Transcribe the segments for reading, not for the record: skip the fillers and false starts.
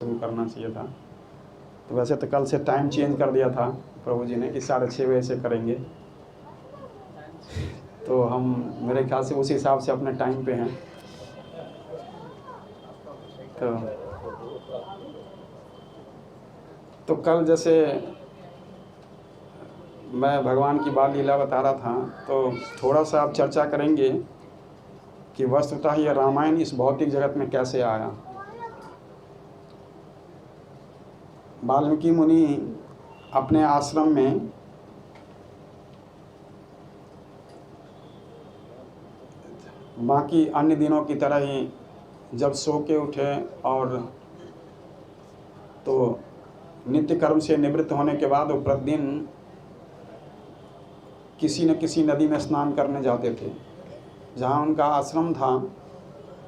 शुरू करना चाहिए था। तो वैसे तो कल से टाइम चेंज कर दिया था प्रभु जी ने कि 6:30 बजे से करेंगे, तो हम मेरे ख्याल से उस हिसाब से अपने टाइम पे हैं। तो कल जैसे मैं भगवान की बाल लीला बता रहा था, तो थोड़ा सा आप चर्चा करेंगे कि वस्तुतः यह रामायण इस भौतिक जगत में कैसे आया। वाल्मीकि मुनि अपने आश्रम में बाकी अन्य दिनों की तरह ही जब सो के उठे और तो नित्य कर्म से निवृत्त होने के बाद वो प्रतिदिन किसी न किसी नदी में स्नान करने जाते थे। जहाँ उनका आश्रम था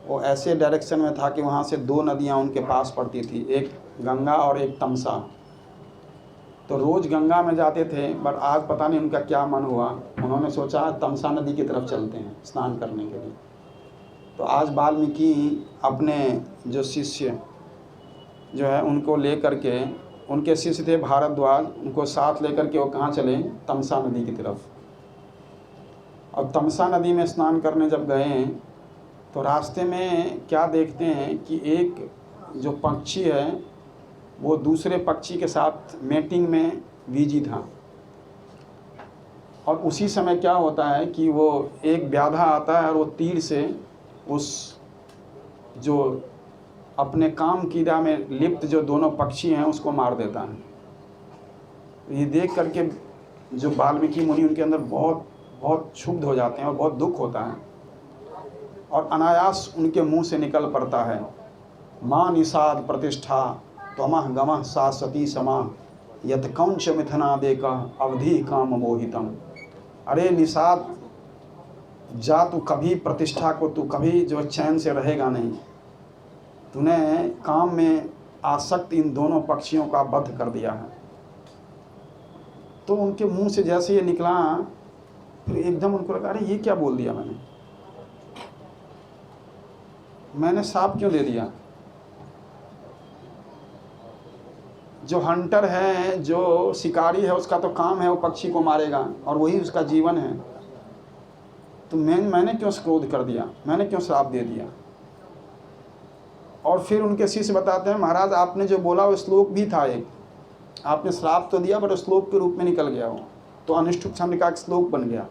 वो ऐसे डायरेक्शन में था कि वहाँ से 2 नदियाँ उनके पास पड़ती थी, एक गंगा और एक तमसा। तो रोज़ गंगा में जाते थे, बट आज पता नहीं उनका क्या मन हुआ, उन्होंने सोचा तमसा नदी की तरफ चलते हैं स्नान करने के लिए। तो आज वाल्मीकि अपने जो शिष्य जो है उनको ले करके, उनके शिष्य थे भारद्वाज, उनको साथ लेकर के वो कहाँ चले, तमसा नदी की तरफ। और तमसा नदी में स्नान करने जब गए तो रास्ते में क्या देखते हैं कि एक जो पक्षी है वो दूसरे पक्षी के साथ मेटिंग में बिजी था। और उसी समय क्या होता है कि वो एक व्याधा आता है और वो तीर से उस जो अपने काम कीड़ा में लिप्त जो दोनों पक्षी हैं उसको मार देता है। ये देख करके जो वाल्मीकि मुनि उनके अंदर बहुत बहुत क्षुब्ध हो जाते हैं और बहुत दुख होता है, और अनायास उनके मुंह से निकल पड़ता है, मां निषाद प्रतिष्ठा त्वमः गमः सा सती समा यत कौंच मिथनादेक अवधि काम मोहितम। अरे निषाद, जा तू कभी प्रतिष्ठा को, तू कभी जो चैन से रहेगा नहीं, तूने काम में आसक्त इन दोनों पक्षियों का वध कर दिया है। तो उनके मुंह से जैसे ये निकला, फिर एकदम उनको लगा अरे ये क्या बोल दिया मैंने श्राप क्यों दे दिया। जो हंटर है, जो शिकारी है, उसका तो काम है वो पक्षी को मारेगा और वही उसका जीवन है। तो मैंने क्यों क्रोध कर दिया, मैंने क्यों श्राप दे दिया। और फिर उनके शिष्य बताते हैं महाराज आपने जो बोला वो श्लोक भी था, एक आपने श्राप तो दिया बट श्लोक के रूप में निकल गया, वो तो अनुष्ठुप छंद का श्लोक बन गया।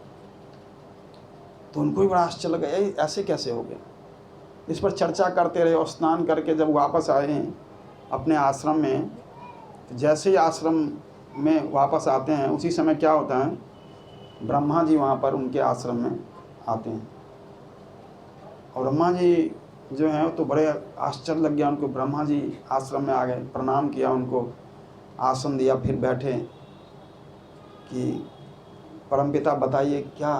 तो उनको भी बड़ा आश्चर्य लगा, ऐसे कैसे हो गया। इस पर चर्चा करते रहे और स्नान करके जब वापस आए हैं अपने आश्रम में, तो जैसे ही आश्रम में वापस आते हैं उसी समय क्या होता है, ब्रह्मा जी वहाँ पर उनके आश्रम में आते हैं। और ब्रह्मा जी जो हैं तो बड़े आश्चर्य लग गया उनको। ब्रह्मा जी आश्रम में आ गए, प्रणाम किया, उनको आसन दिया, फिर बैठे कि परमपिता बताइए क्या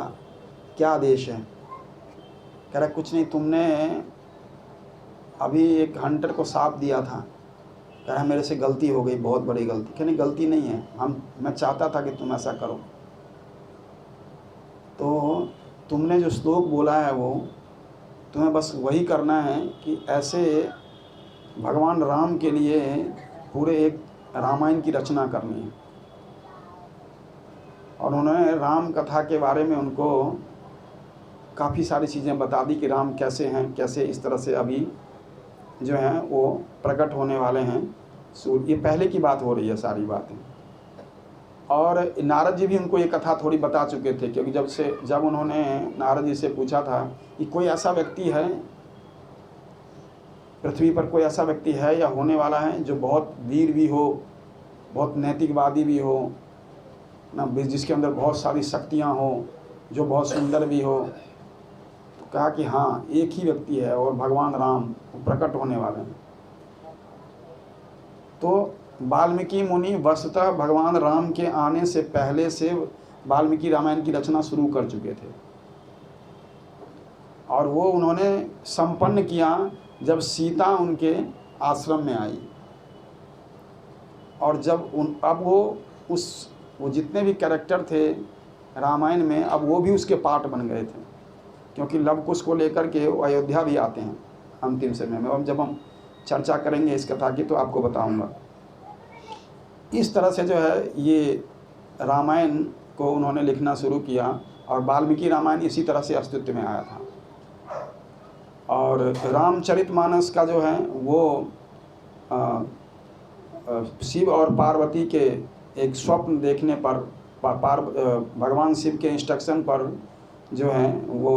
क्या आदेश है। कह रहा कुछ नहीं, तुमने अभी एक हंटर को श्राप दिया था। कह रहा मेरे से गलती हो गई, बहुत बड़ी गलती। कहने गलती नहीं है, मैं चाहता था कि तुम ऐसा करो। तो तुमने जो श्लोक बोला है वो तुम्हें बस वही करना है कि ऐसे भगवान राम के लिए पूरे एक रामायण की रचना करनी है। और उन्होंने राम कथा के बारे में उनको काफ़ी सारी चीज़ें बता दी कि राम कैसे हैं, कैसे इस तरह से अभी जो हैं वो प्रकट होने वाले हैं। ये पहले की बात हो रही है सारी बातें। और नारद जी भी उनको ये कथा थोड़ी बता चुके थे, क्योंकि जब उन्होंने नारद जी से पूछा था कि कोई ऐसा व्यक्ति है पृथ्वी पर, कोई ऐसा व्यक्ति है या होने वाला है जो बहुत वीर भी हो, बहुत नैतिकवादी भी हो ना, जिसके अंदर बहुत सारी शक्तियाँ हो, जो बहुत सुंदर भी हो। तो कहा कि हाँ एक ही व्यक्ति है और भगवान राम प्रकट होने वाले हैं। तो वाल्मीकि मुनि वस्तुतः भगवान राम के आने से पहले से वाल्मीकि रामायण की रचना शुरू कर चुके थे, और वो उन्होंने संपन्न किया जब सीता उनके आश्रम में आई। और जब अब वो जितने भी कैरेक्टर थे रामायण में, अब वो भी उसके पार्ट बन गए थे, क्योंकि लव कुश को लेकर के वो अयोध्या भी आते हैं अंतिम समय में। और जब हम चर्चा करेंगे इस कथा की तो आपको बताऊंगा। इस तरह से जो है ये रामायण को उन्होंने लिखना शुरू किया और वाल्मीकि रामायण इसी तरह से अस्तित्व में आया था। और रामचरितमानस का जो है वो शिव और पार्वती के एक स्वप्न देखने पर भगवान शिव के इंस्ट्रक्शन पर जो है वो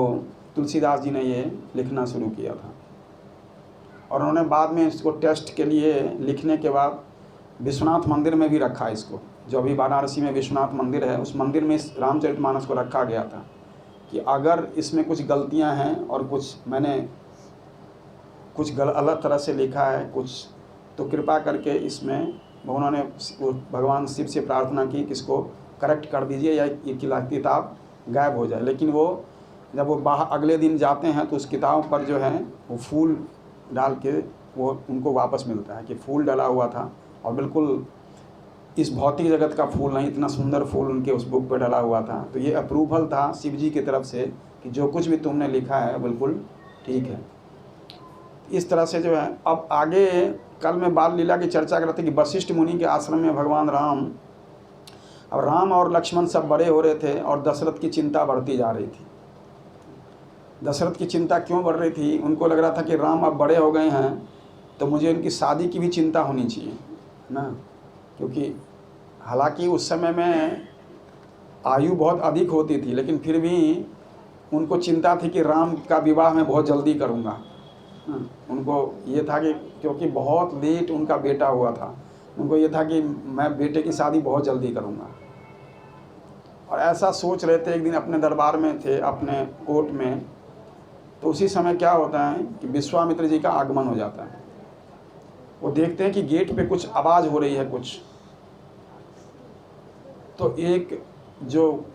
तुलसीदास जी ने ये लिखना शुरू किया था। और उन्होंने बाद में इसको टेस्ट के लिए लिखने के बाद विश्वनाथ मंदिर में भी रखा इसको, जो अभी वाराणसी में विश्वनाथ मंदिर है, उस मंदिर में इस रामचरितमानस को रखा गया था कि अगर इसमें कुछ गलतियां हैं और कुछ मैंने कुछ अलग तरह से लिखा है कुछ, तो कृपा करके इसमें उन्होंने भगवान शिव से प्रार्थना की कि इसको करेक्ट कर दीजिए या ये किताब गायब हो जाए। लेकिन वो जब वो बाहर अगले दिन जाते हैं तो उस किताब पर जो है वो फूल डाल के वो उनको वापस मिलता है कि फूल डाला हुआ था और बिल्कुल इस भौतिक जगत का फूल नहीं, इतना सुंदर फूल उनके उस बुक पर डाला हुआ था। तो ये अप्रूवल था शिव जी की तरफ से कि जो कुछ भी तुमने लिखा है बिल्कुल ठीक है। इस तरह से जो है अब आगे कल में बाल लीला की चर्चा करते कि वशिष्ठ मुनि के आश्रम में भगवान राम, अब राम और लक्ष्मण सब बड़े हो रहे थे और दशरथ की चिंता बढ़ती जा रही थी। दशरथ की चिंता क्यों बढ़ रही थी? उनको लग रहा था कि राम अब बड़े हो गए हैं तो मुझे उनकी शादी की भी चिंता होनी चाहिए ना, क्योंकि हालांकि उस समय में आयु बहुत अधिक होती थी लेकिन फिर भी उनको चिंता थी कि राम का विवाह मैं बहुत जल्दी करूँगा। उनको ये था कि क्योंकि बहुत लेट उनका बेटा हुआ था, उनको ये था कि मैं बेटे की शादी बहुत जल्दी करूँगा। और ऐसा सोच रहे थे, एक दिन अपने दरबार में थे अपने कोर्ट में, तो उसी समय क्या होता है कि विश्वामित्र जी का आगमन हो जाता है। वो देखते हैं कि गेट पे कुछ आवाज़ हो रही है कुछ, तो एक जो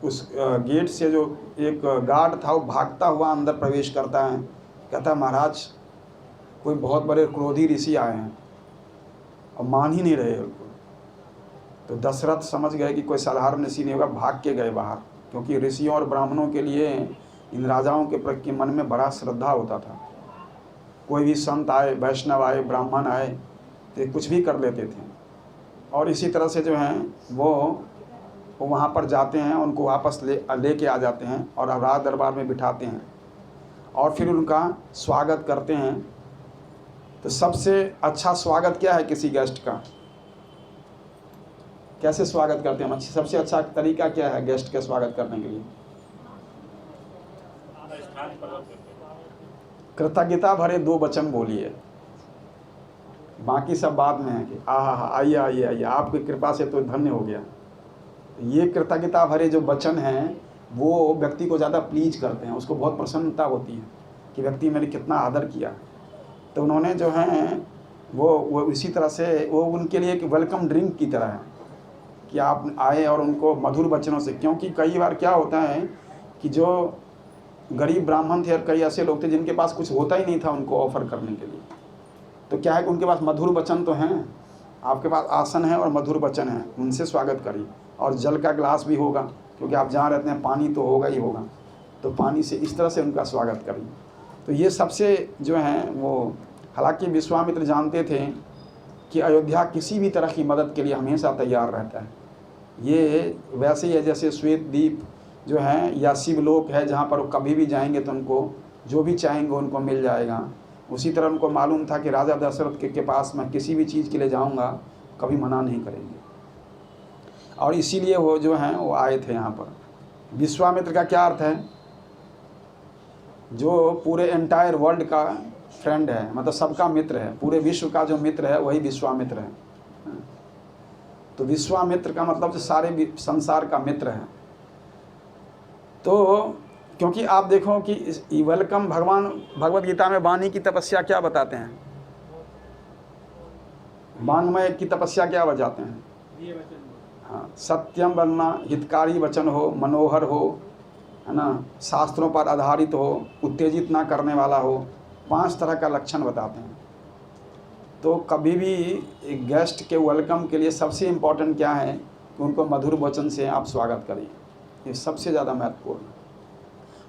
उस गेट से जो एक गार्ड था वो भागता हुआ अंदर प्रवेश करता है, कहता है महाराज कोई बहुत बड़े क्रोधी ऋषि आए हैं और मान ही नहीं रहे उनको। तो दशरथ समझ गए कि कोई साधारण ऋषि नहीं होगा, भाग के गए बाहर, क्योंकि ऋषियों और ब्राह्मणों के लिए इन राजाओं के प्रति मन में बड़ा श्रद्धा होता था। कोई भी संत आए, वैष्णव आए, ब्राह्मण आए तो कुछ भी कर लेते थे। और इसी तरह से जो हैं वो वहाँ पर जाते हैं, उनको वापस लेके आ जाते हैं और राज दरबार में बिठाते हैं और फिर उनका स्वागत करते हैं। तो सबसे अच्छा स्वागत क्या है किसी गेस्ट का? कैसे स्वागत करते हैं? सबसे अच्छा तरीका क्या है गेस्ट का स्वागत करने के लिए? कृतज्ञता भरे 2 वचन बोलिए, बाकी सब बाद में है कि आहा आइए आइए आइए, आपकी कृपा से तो धन्य हो गया। ये कृतज्ञता भरे जो वचन हैं वो व्यक्ति को ज़्यादा प्लीज करते हैं, उसको बहुत प्रसन्नता होती है कि व्यक्ति मैंने कितना आदर किया। तो उन्होंने जो है वो इसी तरह से वो उनके लिए एक वेलकम ड्रिंक की तरह है कि आप आए और उनको मधुर वचनों से, क्योंकि कई बार क्या होता है कि जो गरीब ब्राह्मण थे और कई ऐसे लोग थे जिनके पास कुछ होता ही नहीं था उनको ऑफ़र करने के लिए, तो क्या है कि उनके पास मधुर वचन तो हैं, आपके पास आसन है और मधुर वचन है, उनसे स्वागत करिए। और जल का गिलास भी होगा, क्योंकि आप जहाँ रहते हैं पानी तो होगा ही होगा, तो पानी से इस तरह से उनका स्वागत करिए। तो ये सबसे जो है वो, हालांकि विश्वामित्र जानते थे कि अयोध्या किसी भी तरह की मदद के लिए हमेशा तैयार रहता है। ये वैसे ही है जैसे श्वेत द्वीप जो है या शिवलोक है, जहाँ पर वो कभी भी जाएंगे तो उनको जो भी चाहेंगे उनको मिल जाएगा। उसी तरह उनको मालूम था कि राजा दशरथ के पास मैं किसी भी चीज़ के लिए जाऊँगा कभी मना नहीं करेंगे, और इसीलिए वो जो हैं वो आए थे यहाँ पर। विश्वामित्र का क्या अर्थ है? जो पूरे एंटायर वर्ल्ड का फ्रेंड है, मतलब सबका मित्र है, पूरे विश्व का जो मित्र है वही विश्वामित्र है। तो विश्वामित्र का मतलब जो सारे संसार का मित्र है। तो क्योंकि आप देखो कि वेलकम, भगवान भगवद गीता में वाणी की तपस्या क्या बताते हैं? वांग्मय की तपस्या क्या बताते हैं? हाँ, सत्यम बनना, हितकारी वचन हो, मनोहर हो, है ना, शास्त्रों पर आधारित हो, उत्तेजित ना करने वाला हो, 5 तरह का लक्षण बताते हैं। तो कभी भी एक गेस्ट के वेलकम के लिए सबसे इम्पोर्टेंट क्या है कि उनको मधुर वचन से आप स्वागत करिए, ये सबसे ज़्यादा महत्वपूर्ण है।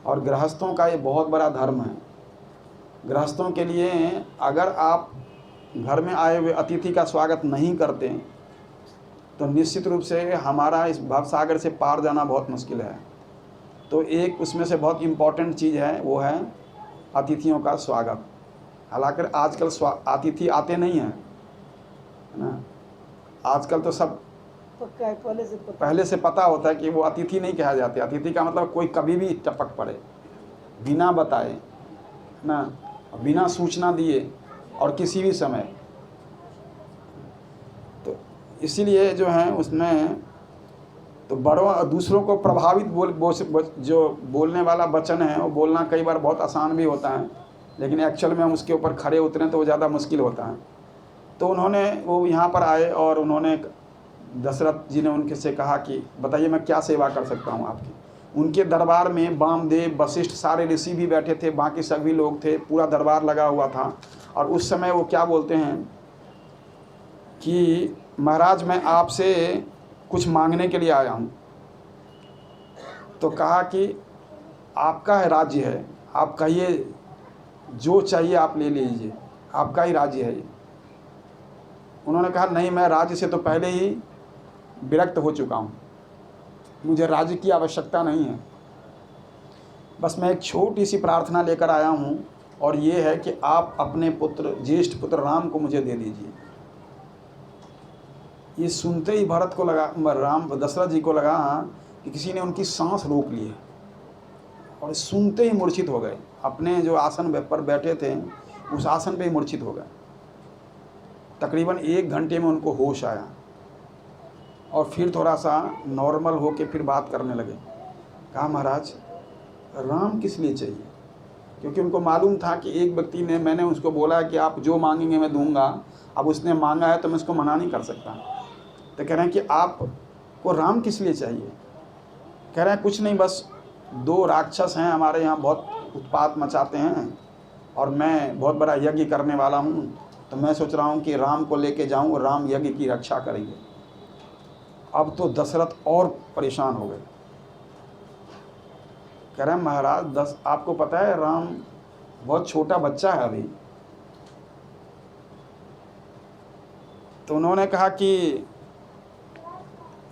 और गृहस्थों का ये बहुत बड़ा धर्म है गृहस्थों के लिए अगर आप घर में आए हुए अतिथि का स्वागत नहीं करते तो निश्चित रूप से हमारा इस भवसागर से पार जाना बहुत मुश्किल है। तो एक उसमें से बहुत इम्पॉर्टेंट चीज़ है, वो है अतिथियों का स्वागत। हालांकि आजकल अतिथि आते नहीं हैं, है ना। आजकल तो सब पक्का है, पहले से पता होता है कि वो अतिथि नहीं कहा जाते। अतिथि का मतलब कोई कभी भी टपक पड़े, बिना बताए ना, बिना सूचना दिए और किसी भी समय। तो इसीलिए जो है उसमें तो बड़ों दूसरों को प्रभावित जो बोलने वाला वचन है वो बोलना कई बार बहुत आसान भी होता है, लेकिन एक्चुअल में हम उसके ऊपर खड़े उतरें तो वो ज़्यादा मुश्किल होता है। तो उन्होंने वो यहाँ पर आए और उन्होंने दशरथ जी ने उनके से कहा कि बताइए मैं क्या सेवा कर सकता हूँ आपकी। उनके दरबार में वामदेव, वशिष्ठ, सारे ऋषि भी बैठे थे, बाकी सभी लोग थे, पूरा दरबार लगा हुआ था। और उस समय वो क्या बोलते हैं कि महाराज मैं आपसे कुछ मांगने के लिए आया हूँ। तो कहा कि आपका है राज्य है, आप कहिए जो चाहिए आप ले लीजिए, आपका ही राज्य है ये। उन्होंने कहा नहीं, मैं राज्य से तो पहले ही विरक्त हो चुका हूँ, मुझे राज्य की आवश्यकता नहीं है। बस मैं एक छोटी सी प्रार्थना लेकर आया हूँ और ये है कि आप अपने पुत्र, ज्येष्ठ पुत्र राम को मुझे दे दीजिए। ये सुनते ही भरत को लगा, दशरथ जी को लगा कि किसी ने उनकी सांस रोक ली है और सुनते ही मूर्छित हो गए। अपने जो आसन पर बैठे थे उस आसन पे ही मूर्छित हो गए। तकरीबन 1 घंटे में उनको होश आया और फिर थोड़ा सा नॉर्मल हो के फिर बात करने लगे। कहा महाराज राम किस लिए चाहिए? क्योंकि उनको मालूम था कि एक व्यक्ति ने, मैंने उसको बोला है कि आप जो मांगेंगे मैं दूंगा, अब उसने मांगा है तो मैं उसको मना नहीं कर सकता। तो कह रहे हैं कि आपको राम किस लिए चाहिए? कह रहे हैं कुछ नहीं, बस 2 राक्षस हैं हमारे यहाँ, बहुत उत्पात मचाते हैं और मैं बहुत बड़ा यज्ञ करने वाला हूँ, तो मैं सोच रहा हूँ कि राम को लेके जाऊँ, राम यज्ञ की रक्षा करेंगे। अब तो दशरथ और परेशान हो गए। कह रहे हैं महाराज आपको पता है राम बहुत छोटा बच्चा है अभी। तो उन्होंने कहा कि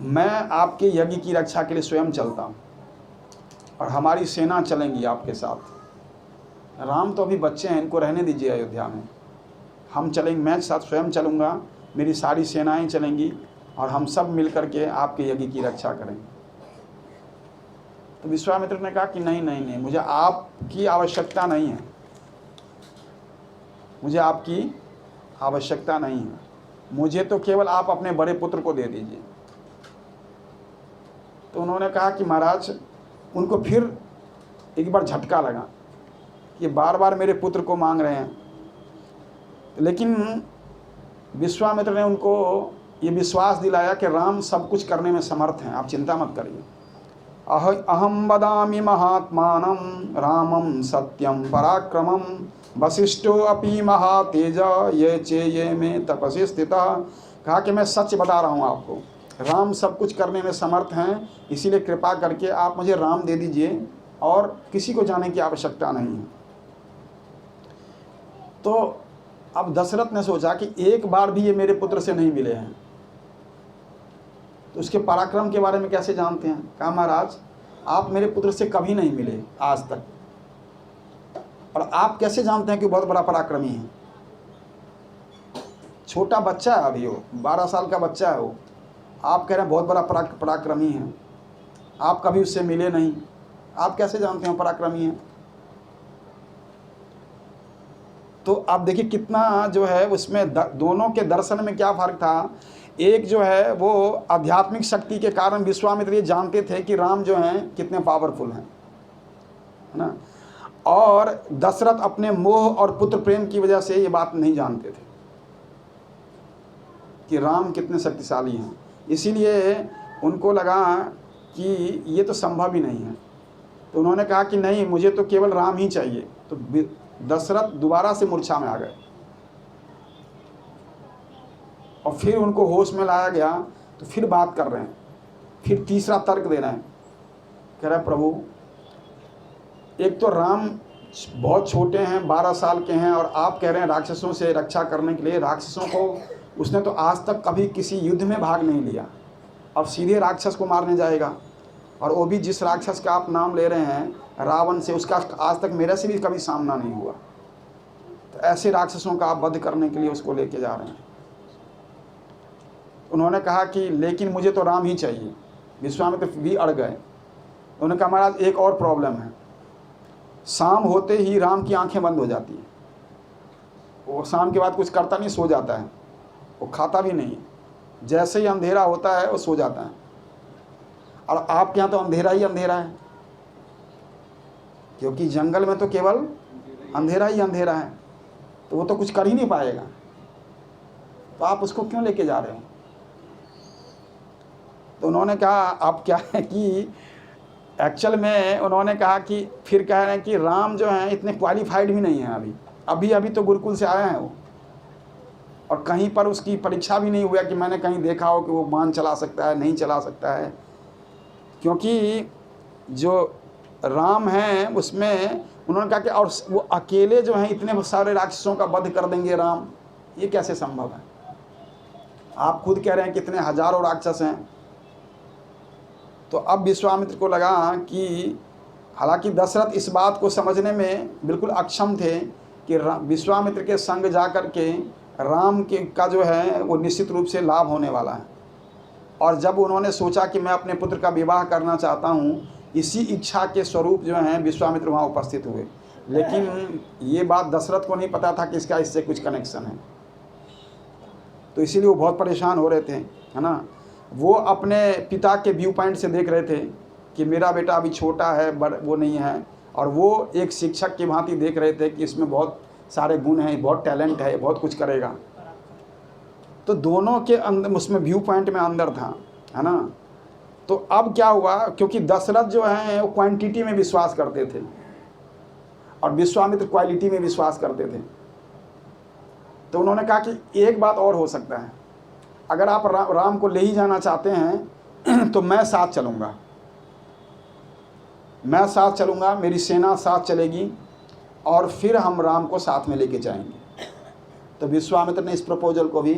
मैं आपके यज्ञ की रक्षा के लिए स्वयं चलता हूँ और हमारी सेना चलेंगी आपके साथ। राम तो अभी बच्चे हैं, इनको रहने दीजिए अयोध्या में, हम चलेंगे, मैं साथ स्वयं चलूँगा, मेरी सारी सेनाएं चलेंगी और हम सब मिल कर के आपके यज्ञ की रक्षा करेंगे। तो विश्वामित्र ने कहा कि नहीं नहीं नहीं, मुझे आपकी आवश्यकता नहीं है, मुझे आपकी आवश्यकता नहीं है, मुझे तो केवल आप अपने बड़े पुत्र को दे दीजिए। तो उन्होंने कहा कि महाराज, उनको फिर एक बार झटका लगा कि बार बार मेरे पुत्र को मांग रहे हैं। लेकिन विश्वामित्र ने उनको ये विश्वास दिलाया कि राम सब कुछ करने में समर्थ हैं, आप चिंता मत करिए। अहम वदामि महात्मानं रामं सत्यम पराक्रमं वशिष्ठो अपि महातेज ये चेये में तपसि स्थितः। कहा कि मैं सच बता रहा हूँ आपको, राम सब कुछ करने में समर्थ हैं, इसीलिए कृपा करके आप मुझे राम दे दीजिए और किसी को जाने की आवश्यकता नहीं है। तो अब दशरथ ने सोचा कि एक बार भी ये मेरे पुत्र से नहीं मिले हैं तो उसके पराक्रम के बारे में कैसे जानते हैं। कहा महाराज आप मेरे पुत्र से कभी नहीं मिले आज तक, और आप कैसे जानते हैं कि बहुत बड़ा पराक्रमी है? छोटा बच्चा है अभी, वो 12 साल का बच्चा है वो, आप कह रहे हैं बहुत बड़ा पराक्रमी है, आप कभी उससे मिले नहीं, आप कैसे जानते हैं पराक्रमी है? तो आप देखिए कितना जो है उसमें दोनों के दर्शन में क्या फर्क था। एक जो है वो आध्यात्मिक शक्ति के कारण विश्वामित्र ये जानते थे कि राम जो हैं कितने पावरफुल हैं, है ना, और दशरथ अपने मोह और पुत्र प्रेम की वजह से ये बात नहीं जानते थे कि राम कितने शक्तिशाली हैं। इसीलिए उनको लगा कि ये तो संभव ही नहीं है। तो उन्होंने कहा कि नहीं, मुझे तो केवल राम ही चाहिए। तो दशरथ दोबारा से मूर्छा में आ गए और फिर उनको होश में लाया गया तो फिर बात कर रहे हैं, फिर तीसरा तर्क दे रहे हैं। कह रहे प्रभु, एक तो राम बहुत छोटे हैं, 12 साल के हैं, और आप कह रहे हैं राक्षसों से रक्षा करने के लिए। राक्षसों को उसने तो आज तक कभी किसी युद्ध में भाग नहीं लिया, अब सीधे राक्षस को मारने जाएगा। और वो भी जिस राक्षस का आप नाम ले रहे हैं रावण से, उसका आज तक मेरे से भी कभी सामना नहीं हुआ। तो ऐसे राक्षसों का आप वध करने के लिए उसको लेके जा रहे हैं। उन्होंने कहा कि लेकिन मुझे तो राम ही चाहिए। विश्वामित्र भी अड़ गए। उन्होंने कहा महाराज एक और प्रॉब्लम है, शाम होते ही राम की आंखें बंद हो जाती हैं। वो शाम के बाद कुछ करता नहीं, सो जाता है, वो खाता भी नहीं है। जैसे ही अंधेरा होता है वो सो जाता है। और आपके यहाँ तो अंधेरा ही अंधेरा है, क्योंकि जंगल में तो केवल अंधेरा ही अंधेरा है, तो वो तो कुछ कर ही नहीं पाएगा। तो आप उसको क्यों लेके जा रहे हो? तो उन्होंने कहा अब क्या है कि एक्चुअल में उन्होंने कहा कि फिर कह रहे हैं कि राम जो हैं इतने क्वालिफाइड भी नहीं हैं। अभी तो गुरुकुल से आए हैं वो, और कहीं पर उसकी परीक्षा भी नहीं हुआ कि मैंने कहीं देखा हो कि वो बाण चला सकता है, नहीं चला सकता है। क्योंकि जो राम हैं उसमें उन्होंने कहा कि और वो अकेले जो हैं इतने सारे राक्षसों का वध कर देंगे राम, ये कैसे संभव है? आप खुद कह रहे हैं कितने हजारों राक्षस हैं। तो अब विश्वामित्र को लगा कि हालांकि दशरथ इस बात को समझने में बिल्कुल अक्षम थे कि विश्वामित्र के संग जाकर के राम के का जो है वो निश्चित रूप से लाभ होने वाला है। और जब उन्होंने सोचा कि मैं अपने पुत्र का विवाह करना चाहता हूँ, इसी इच्छा के स्वरूप जो हैं विश्वामित्र वहाँ उपस्थित हुए। लेकिन ये बात दशरथ को नहीं पता था कि इसका इससे कुछ कनेक्शन है, तो इसीलिए वो बहुत परेशान हो रहे थे, है ना। वो अपने पिता के व्यू पॉइंट से देख रहे थे कि मेरा बेटा अभी छोटा है, वो नहीं है, और वो एक शिक्षक की भांति देख रहे थे कि इसमें बहुत सारे गुण हैं, बहुत टैलेंट है, बहुत कुछ करेगा। तो दोनों के अंदर उसमें व्यू पॉइंट में अंदर था, है ना। तो अब क्या हुआ, क्योंकि दशरथ जो है वो क्वांटिटी में विश्वास करते थे और विश्वामित्र क्वालिटी में विश्वास करते थे। तो उन्होंने कहा कि एक बात और हो सकता है, अगर आप राम को ले ही जाना चाहते हैं तो मैं साथ चलूँगा, मेरी सेना साथ चलेगी और फिर हम राम को साथ में लेके जाएंगे। तो विश्वामित्र ने इस प्रपोजल को भी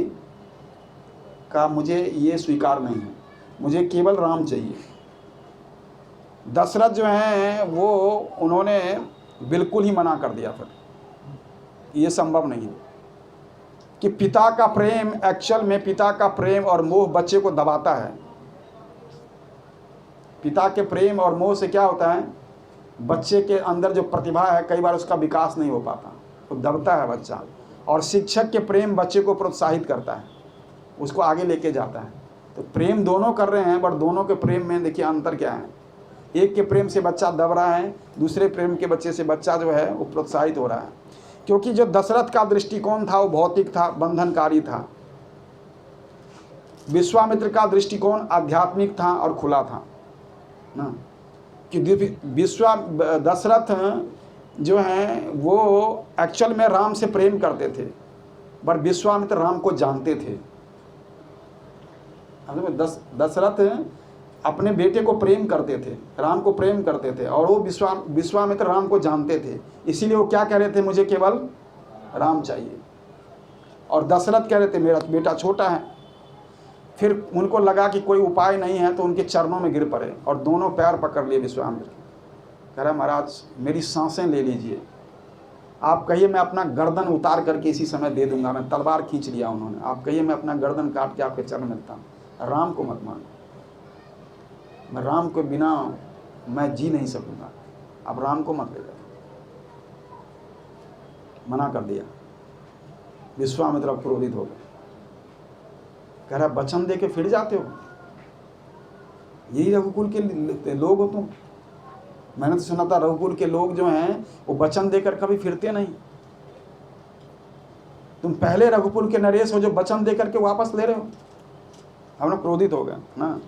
कहा मुझे ये स्वीकार नहीं है, मुझे केवल राम चाहिए। दशरथ जो हैं वो उन्होंने बिल्कुल ही मना कर दिया, फिर ये संभव नहीं है कि पिता का प्रेम, एक्चुअल में पिता का प्रेम और मोह बच्चे को दबाता है। पिता के प्रेम और मोह से क्या होता है, बच्चे के अंदर जो प्रतिभा है कई बार उसका विकास नहीं हो पाता, तो दबता है बच्चा। और शिक्षक के प्रेम बच्चे को प्रोत्साहित करता है, उसको आगे लेके जाता है। तो प्रेम दोनों कर रहे हैं, बट दोनों के प्रेम में देखिए अंतर क्या है। एक के प्रेम से बच्चा दब रहा है, दूसरे प्रेम के बच्चे से बच्चा जो है वो प्रोत्साहित हो रहा है। क्योंकि जो दशरथ का दृष्टिकोण था वो भौतिक था, बंधनकारी था। विश्वामित्र का दृष्टिकोण आध्यात्मिक था और खुला था ना। कि दशरथ जो हैं वो एक्चुअल में राम से प्रेम करते थे, पर विश्वामित्र राम को जानते थे। दशरथ अपने बेटे को प्रेम करते थे, राम को प्रेम करते थे, और वो विश्वामित्र राम को जानते थे। इसीलिए वो क्या कह रहे थे, मुझे केवल राम चाहिए। और दशरथ कह रहे थे मेरा बेटा छोटा है। फिर उनको लगा कि कोई उपाय नहीं है, तो उनके चरणों में गिर पड़े और दोनों पैर पकड़ लिए विश्वामित्र। कह रहा महाराज मेरी सांसें ले लीजिए, आप कहिए मैं अपना गर्दन उतार करके इसी समय दे दूंगा। मैं तलवार खींच लिया उन्होंने, आप कहिए मैं अपना गर्दन काट के आपके चरण में रखता हूँ। राम को मत मानो, मैं राम के बिना मैं जी नहीं सकूंगा, अब राम को मत ले जाओ। मना कर दिया। विश्वामित्र क्रोधित हो गए, कह रहा वचन दे के फिर जाते हो, यही रघुकुल के लोग हो तुम। मैंने तो सुना था रघुकुल के लोग जो हैं वो वचन देकर कभी फिरते नहीं। तुम पहले रघुकुल के नरेश हो जो वचन देकर के वापस ले रहे हो। हम लोग क्रोधित हो गए ना,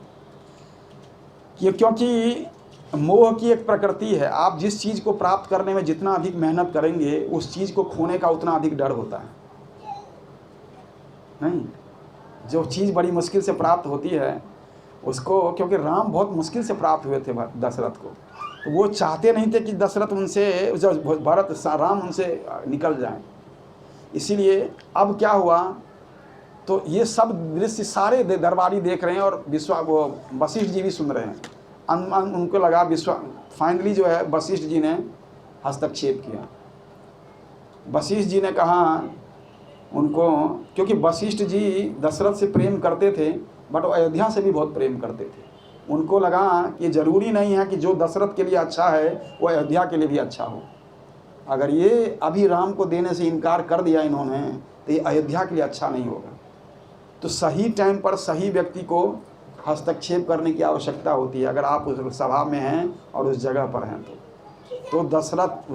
क्योंकि मोह की एक प्रकृति है। आप जिस चीज़ को प्राप्त करने में जितना अधिक मेहनत करेंगे, उस चीज़ को खोने का उतना अधिक डर होता है। नहीं, जो चीज़ बड़ी मुश्किल से प्राप्त होती है उसको, क्योंकि राम बहुत मुश्किल से प्राप्त हुए थे दशरथ को, तो वो चाहते नहीं थे कि दशरथ उनसे, जो राम उनसे निकल जाएं। इसीलिए अब क्या हुआ, तो ये सब दृश्य सारे दरबारी देख रहे हैं और वो वशिष्ठ जी भी सुन रहे हैं। उनको लगा फाइनली जो है वशिष्ठ जी ने हस्तक्षेप किया। वशिष्ठ जी ने कहा उनको, क्योंकि वशिष्ठ जी दशरथ से प्रेम करते थे बट वो अयोध्या से भी बहुत प्रेम करते थे। उनको लगा कि ज़रूरी नहीं है कि जो दशरथ के लिए अच्छा है वो अयोध्या के लिए भी अच्छा हो। अगर ये अभी राम को देने से इनकार कर दिया इन्होंने तो ये अयोध्या के लिए अच्छा नहीं होगा। तो सही टाइम पर सही व्यक्ति को हस्तक्षेप करने की आवश्यकता होती है, अगर आप उस सभा में हैं और उस जगह पर हैं तो दशरथ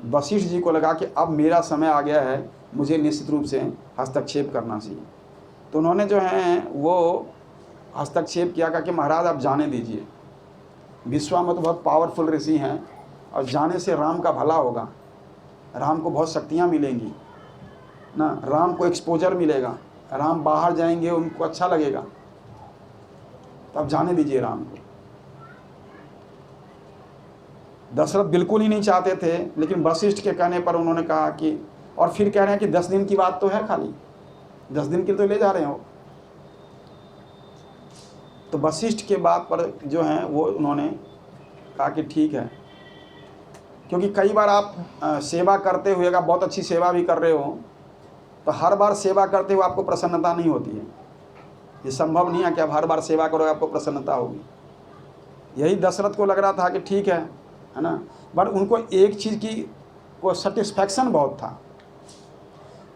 वशिष्ठ जी को लगा कि अब मेरा समय आ गया है, मुझे निश्चित रूप से हस्तक्षेप करना चाहिए। तो उन्होंने जो है वो हस्तक्षेप किया कि महाराज आप जाने दीजिए, विश्वामित्र बहुत पावरफुल ऋषि हैं और जाने से राम का भला होगा, राम को बहुत शक्तियाँ मिलेंगी ना, राम को एक्सपोजर मिलेगा, राम बाहर जाएंगे उनको अच्छा लगेगा, तो आप जाने दीजिए राम को। दशरथ बिल्कुल ही नहीं चाहते थे, लेकिन वशिष्ठ के कहने पर उन्होंने कहा कि, और फिर कह रहे हैं कि 10 दिन की बात तो है, खाली 10 दिन के तो ले जा रहे हो। तो वशिष्ठ के बात पर जो है वो उन्होंने कहा कि ठीक है, क्योंकि कई बार आप सेवा करते हुए अगर बहुत अच्छी सेवा भी कर रहे हो तो हर बार सेवा करते हुए आपको प्रसन्नता नहीं होती है। ये संभव नहीं है कि आप हर बार सेवा करोगे आपको प्रसन्नता होगी। यही दशरथ को लग रहा था कि ठीक है ना, बट उनको एक चीज़ की को सेटिस्फैक्शन बहुत था।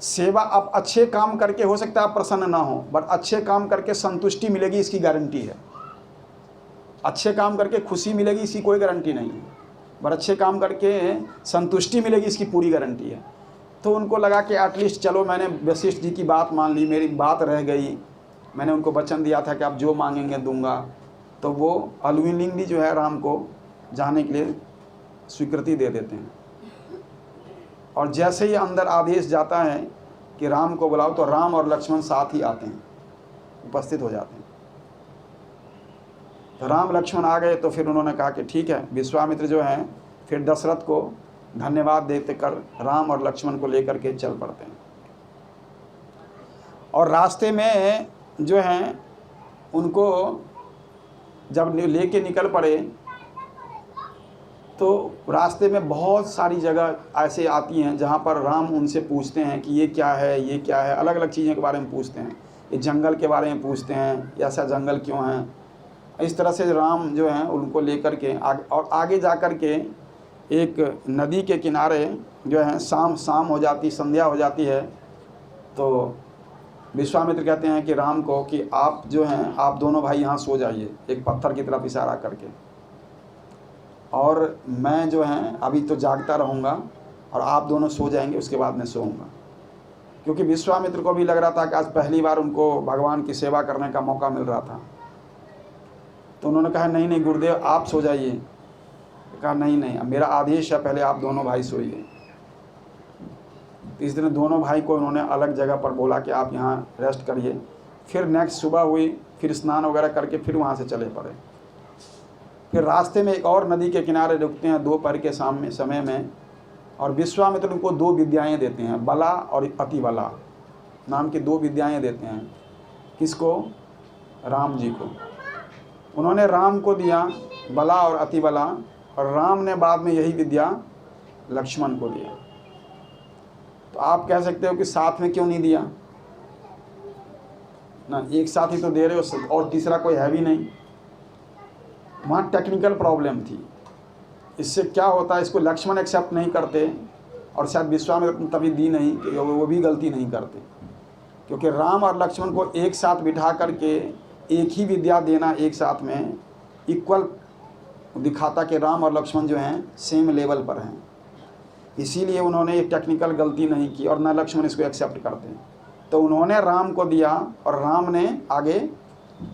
सेवा आप अच्छे काम करके हो सकता है आप प्रसन्न ना हो, बट अच्छे काम करके संतुष्टि मिलेगी इसकी गारंटी है। अच्छे काम करके खुशी मिलेगी इसकी कोई गारंटी नहीं है, बट अच्छे काम करके संतुष्टि मिलेगी इसकी पूरी गारंटी है। तो उनको लगा कि एटलीस्ट चलो मैंने वशिष्ठ जी की बात मान ली, मेरी बात रह गई, मैंने उनको वचन दिया था कि आप जो मांगेंगे दूंगा। तो वो अनविलिंगली जो है राम को जाने के लिए स्वीकृति दे देते हैं। और जैसे ही अंदर आदेश जाता है कि राम को बुलाओ, तो राम और लक्ष्मण साथ ही आते हैं, उपस्थित हो जाते हैं। तो राम लक्ष्मण आ गए तो फिर उन्होंने कहा कि ठीक है। विश्वामित्र जो है फिर दशरथ को धन्यवाद देते कर राम और लक्ष्मण को लेकर के चल पड़ते हैं। और रास्ते में जो है उनको जब लेके निकल पड़े तो रास्ते में बहुत सारी जगह ऐसे आती हैं जहाँ पर राम उनसे पूछते हैं कि ये क्या है, ये क्या है, अलग अलग चीज़ों के बारे में पूछते हैं, ये जंगल के बारे में पूछते हैं, ऐसा जंगल क्यों है। इस तरह से राम जो हैं उनको लेकर के आगे जा कर के एक नदी के किनारे जो है शाम हो जाती, संध्या हो जाती है। तो विश्वामित्र कहते हैं कि राम को कि आप जो हैं आप दोनों भाई यहाँ सो जाइए, एक पत्थर की तरफ इशारा करके, और मैं जो है अभी तो जागता रहूँगा और आप दोनों सो जाएंगे, उसके बाद मैं सोऊंगा। क्योंकि विश्वामित्र को भी लग रहा था कि आज पहली बार उनको भगवान की सेवा करने का मौका मिल रहा था। तो उन्होंने कहा नहीं नहीं गुरुदेव आप सो जाइए। कहा नहीं नहीं, अब मेरा आदेश है, पहले आप दोनों भाई सोइए। इस दिन दोनों भाई को उन्होंने अलग जगह पर बोला कि आप यहाँ रेस्ट करिए। फिर नेक्स्ट सुबह हुई, फिर स्नान वगैरह करके फिर वहाँ से चले पड़े। फिर रास्ते में एक और नदी के किनारे रुकते हैं दोपहर के समय में, और विश्वामित्र उनको 2 विद्याएं देते हैं, बला और अति बला नाम की 2 विद्याएं देते हैं। किसको? राम जी को। उन्होंने राम को दिया बला और अति बला, और राम ने बाद में यही विद्या लक्ष्मण को दिया। तो आप कह सकते हो कि साथ में क्यों नहीं दिया ना, एक साथ ही तो दे रहे हो और तीसरा कोई है भी नहीं। वहाँ टेक्निकल प्रॉब्लम थी। इससे क्या होता है, इसको लक्ष्मण एक्सेप्ट नहीं करते और शायद विश्वामित्र तभी दी नहीं कि वो भी गलती नहीं करते, क्योंकि राम और लक्ष्मण को एक साथ बिठा करके एक ही विद्या देना एक साथ में इक्वल दिखाता कि राम और लक्ष्मण जो हैं सेम लेवल पर हैं। इसीलिए उन्होंने एक टेक्निकल गलती नहीं की और न लक्ष्मण इसको एक्सेप्ट करते। तो उन्होंने राम को दिया और राम ने आगे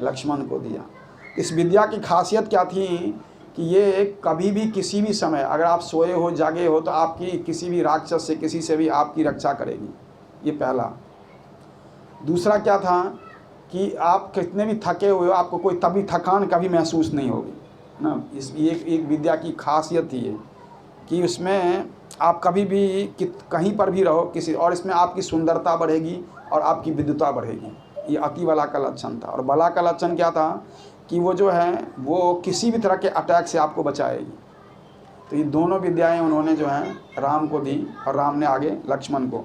लक्ष्मण को दिया। इस विद्या की खासियत क्या थी कि ये कभी भी किसी भी समय अगर आप सोए हो जागे हो तो आपकी किसी भी राक्षस से किसी से भी आपकी रक्षा करेगी। ये पहला। दूसरा क्या था कि आप कितने भी थके हुए हो आपको कोई तभी थकान कभी महसूस नहीं होगी। ना। इस एक विद्या की खासियत ही है कि उसमें आप कभी भी कहीं पर भी रहो किसी, और इसमें आपकी सुंदरता बढ़ेगी और आपकी विद्वता बढ़ेगी। ये अति बला का लक्षण था। और बला का लक्षण क्या था कि वो जो है वो किसी भी तरह के अटैक से आपको बचाएगी। तो ये दोनों विद्याएं उन्होंने जो है राम को दी, और राम ने आगे लक्ष्मण को।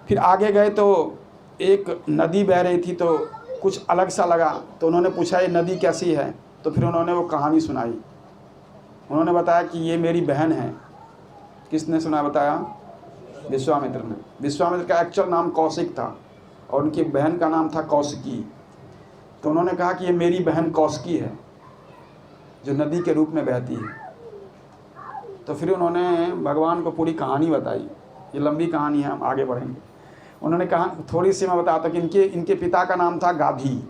फिर आगे गए तो एक नदी बह रही थी, तो कुछ अलग सा लगा, तो उन्होंने पूछा ये नदी कैसी है। तो फिर उन्होंने वो कहानी सुनाई। उन्होंने बताया कि ये मेरी बहन है। किसने सुना बताया? विश्वामित्र ने। विश्वामित्र का एक्चुअल नाम कौशिक था और उनकी बहन का नाम था कौशिकी। तो उन्होंने कहा कि ये मेरी बहन कौशिकी है जो नदी के रूप में बहती है। तो फिर उन्होंने भगवान को पूरी कहानी बताई। ये लंबी कहानी है, हम आगे बढ़ेंगे। उन्होंने कहा, थोड़ी सी मैं बताता कि इनके पिता का नाम था गाधी,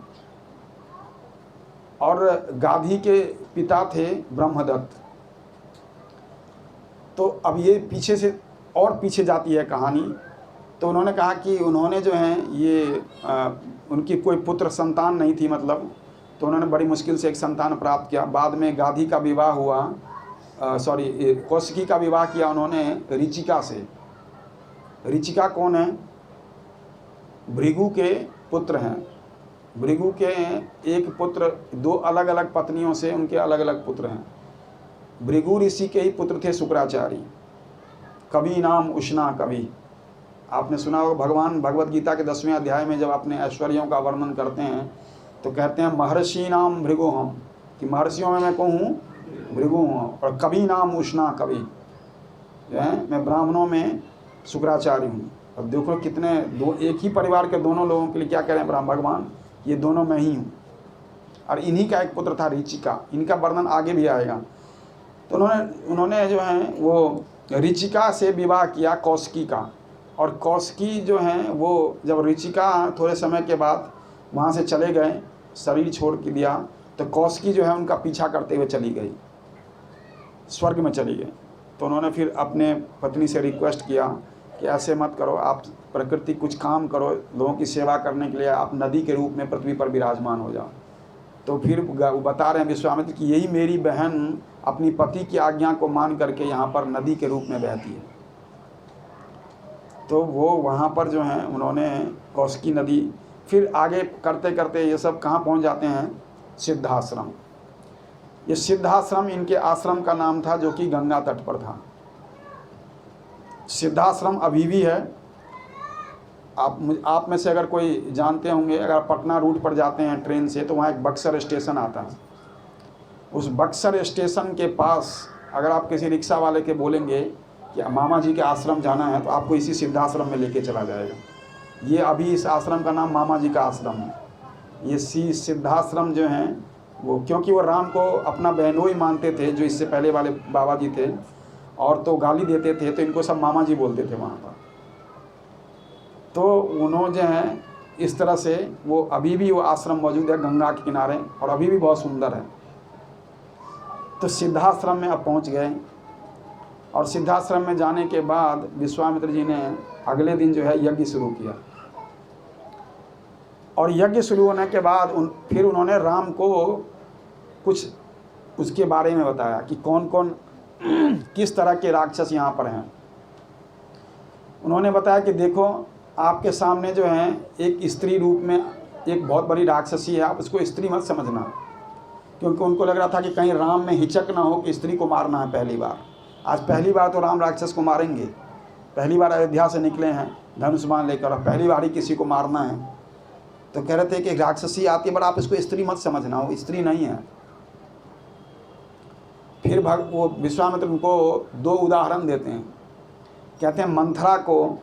और गाधी के पिता थे ब्रह्मदत्त। तो अब ये पीछे से और पीछे जाती है कहानी। तो उन्होंने कहा कि उन्होंने जो है ये उनकी कोई पुत्र संतान नहीं थी, मतलब। तो उन्होंने बड़ी मुश्किल से एक संतान प्राप्त किया। बाद में गाधी का विवाह हुआ, कौशिकी का विवाह किया उन्होंने ऋचिका से। ऋचिका कौन है? भृगु के पुत्र हैं। भृगु के एक पुत्र, दो अलग अलग पत्नियों से उनके अलग अलग पुत्र हैं। भृगु ऋषि के ही पुत्र थे शुक्राचार्य। कवि नाम उष्णा कवि, आपने सुना होगा। भगवान भगवत गीता के 10वें अध्याय में जब अपने ऐश्वर्यों का वर्णन करते हैं तो कहते हैं महर्षि नाम भृगु हम, कि महर्षियों में मैं कौन हूँ? भृगु हूँ। और कवि नाम उष्णा कवि, जो है मैं ब्राह्मणों में शुक्राचार्य हूँ। अब देखो कितने दो, एक ही परिवार के दोनों लोगों के लिए क्या कह रहे हैं ब्रह्म भगवान, ये दोनों मैं ही हूँ। और इन्हीं का एक पुत्र था ऋचिका। इनका वर्णन आगे भी आएगा। तो उन्होंने जो है वो ऋचिका से विवाह किया कौशिकी का। और कौशिकी जो हैं वो जब ऋचिका थोड़े समय के बाद वहाँ से चले गए, शरीर छोड़ के दिया, तो कौशिकी जो है उनका पीछा करते हुए चली गई, स्वर्ग में चली गई। तो उन्होंने फिर अपने पत्नी से रिक्वेस्ट किया कि ऐसे मत करो, आप प्रकृति कुछ काम करो, लोगों की सेवा करने के लिए आप नदी के रूप में पृथ्वी पर विराजमान हो जाओ। तो फिर वो बता रहे हैं विश्वामित्र कि यही मेरी बहन अपनी पति की आज्ञा को मान करके यहाँ पर नदी के रूप में बहती है। तो वो वहाँ पर जो है उन्होंने कौशिकी नदी, फिर आगे करते करते ये सब कहाँ पहुँच जाते हैं? सिद्धाश्रम। ये सिद्धाश्रम इनके आश्रम का नाम था, जो कि गंगा तट पर था। सिद्धाश्रम अभी भी है। आप में से अगर कोई जानते होंगे, अगर पटना रूट पर जाते हैं ट्रेन से तो वहाँ एक बक्सर स्टेशन आता है। उस बक्सर स्टेशन के पास अगर आप किसी रिक्शा वाले के बोलेंगे कि मामा जी के आश्रम जाना है, तो आपको इसी सिद्धाश्रम में लेके चला जाएगा। ये अभी इस आश्रम का नाम मामा जी का आश्रम है। ये सिद्धाश्रम जो हैं वो, क्योंकि वो राम को अपना बहनोई मानते थे, जो इससे पहले वाले बाबा जी थे, और तो गाली देते थे, तो इनको सब मामा जी बोलते थे वहाँ पर। तो उन्होंने जो है इस तरह से वो अभी भी वो आश्रम मौजूद है गंगा के किनारे, और अभी भी बहुत सुंदर है। तो सिद्धाश्रम में अब पहुँच गए, और सिद्धाश्रम में जाने के बाद विश्वामित्र जी ने अगले दिन जो है यज्ञ शुरू किया। और यज्ञ शुरू होने के बाद फिर उन्होंने राम को कुछ उसके बारे में बताया कि कौन कौन किस तरह के राक्षस यहाँ पर हैं। उन्होंने बताया कि देखो, आपके सामने जो है एक स्त्री रूप में एक बहुत बड़ी राक्षसी है, आप उसको स्त्री मत समझना। क्योंकि उनको लग रहा था कि कहीं राम में हिचक ना हो कि स्त्री को मारना है पहली बार। आज पहली बार तो राम राक्षस को मारेंगे, पहली बार अयोध्या से निकले हैं धनुष बाण लेकर, और पहली बार ही किसी को मारना है। तो कह रहे थे कि राक्षसी आती है, पर आप इसको स्त्री मत समझना, वो स्त्री नहीं है। फिर वो विश्वामित्र उनको दो उदाहरण देते हैं। कहते हैं मंथरा को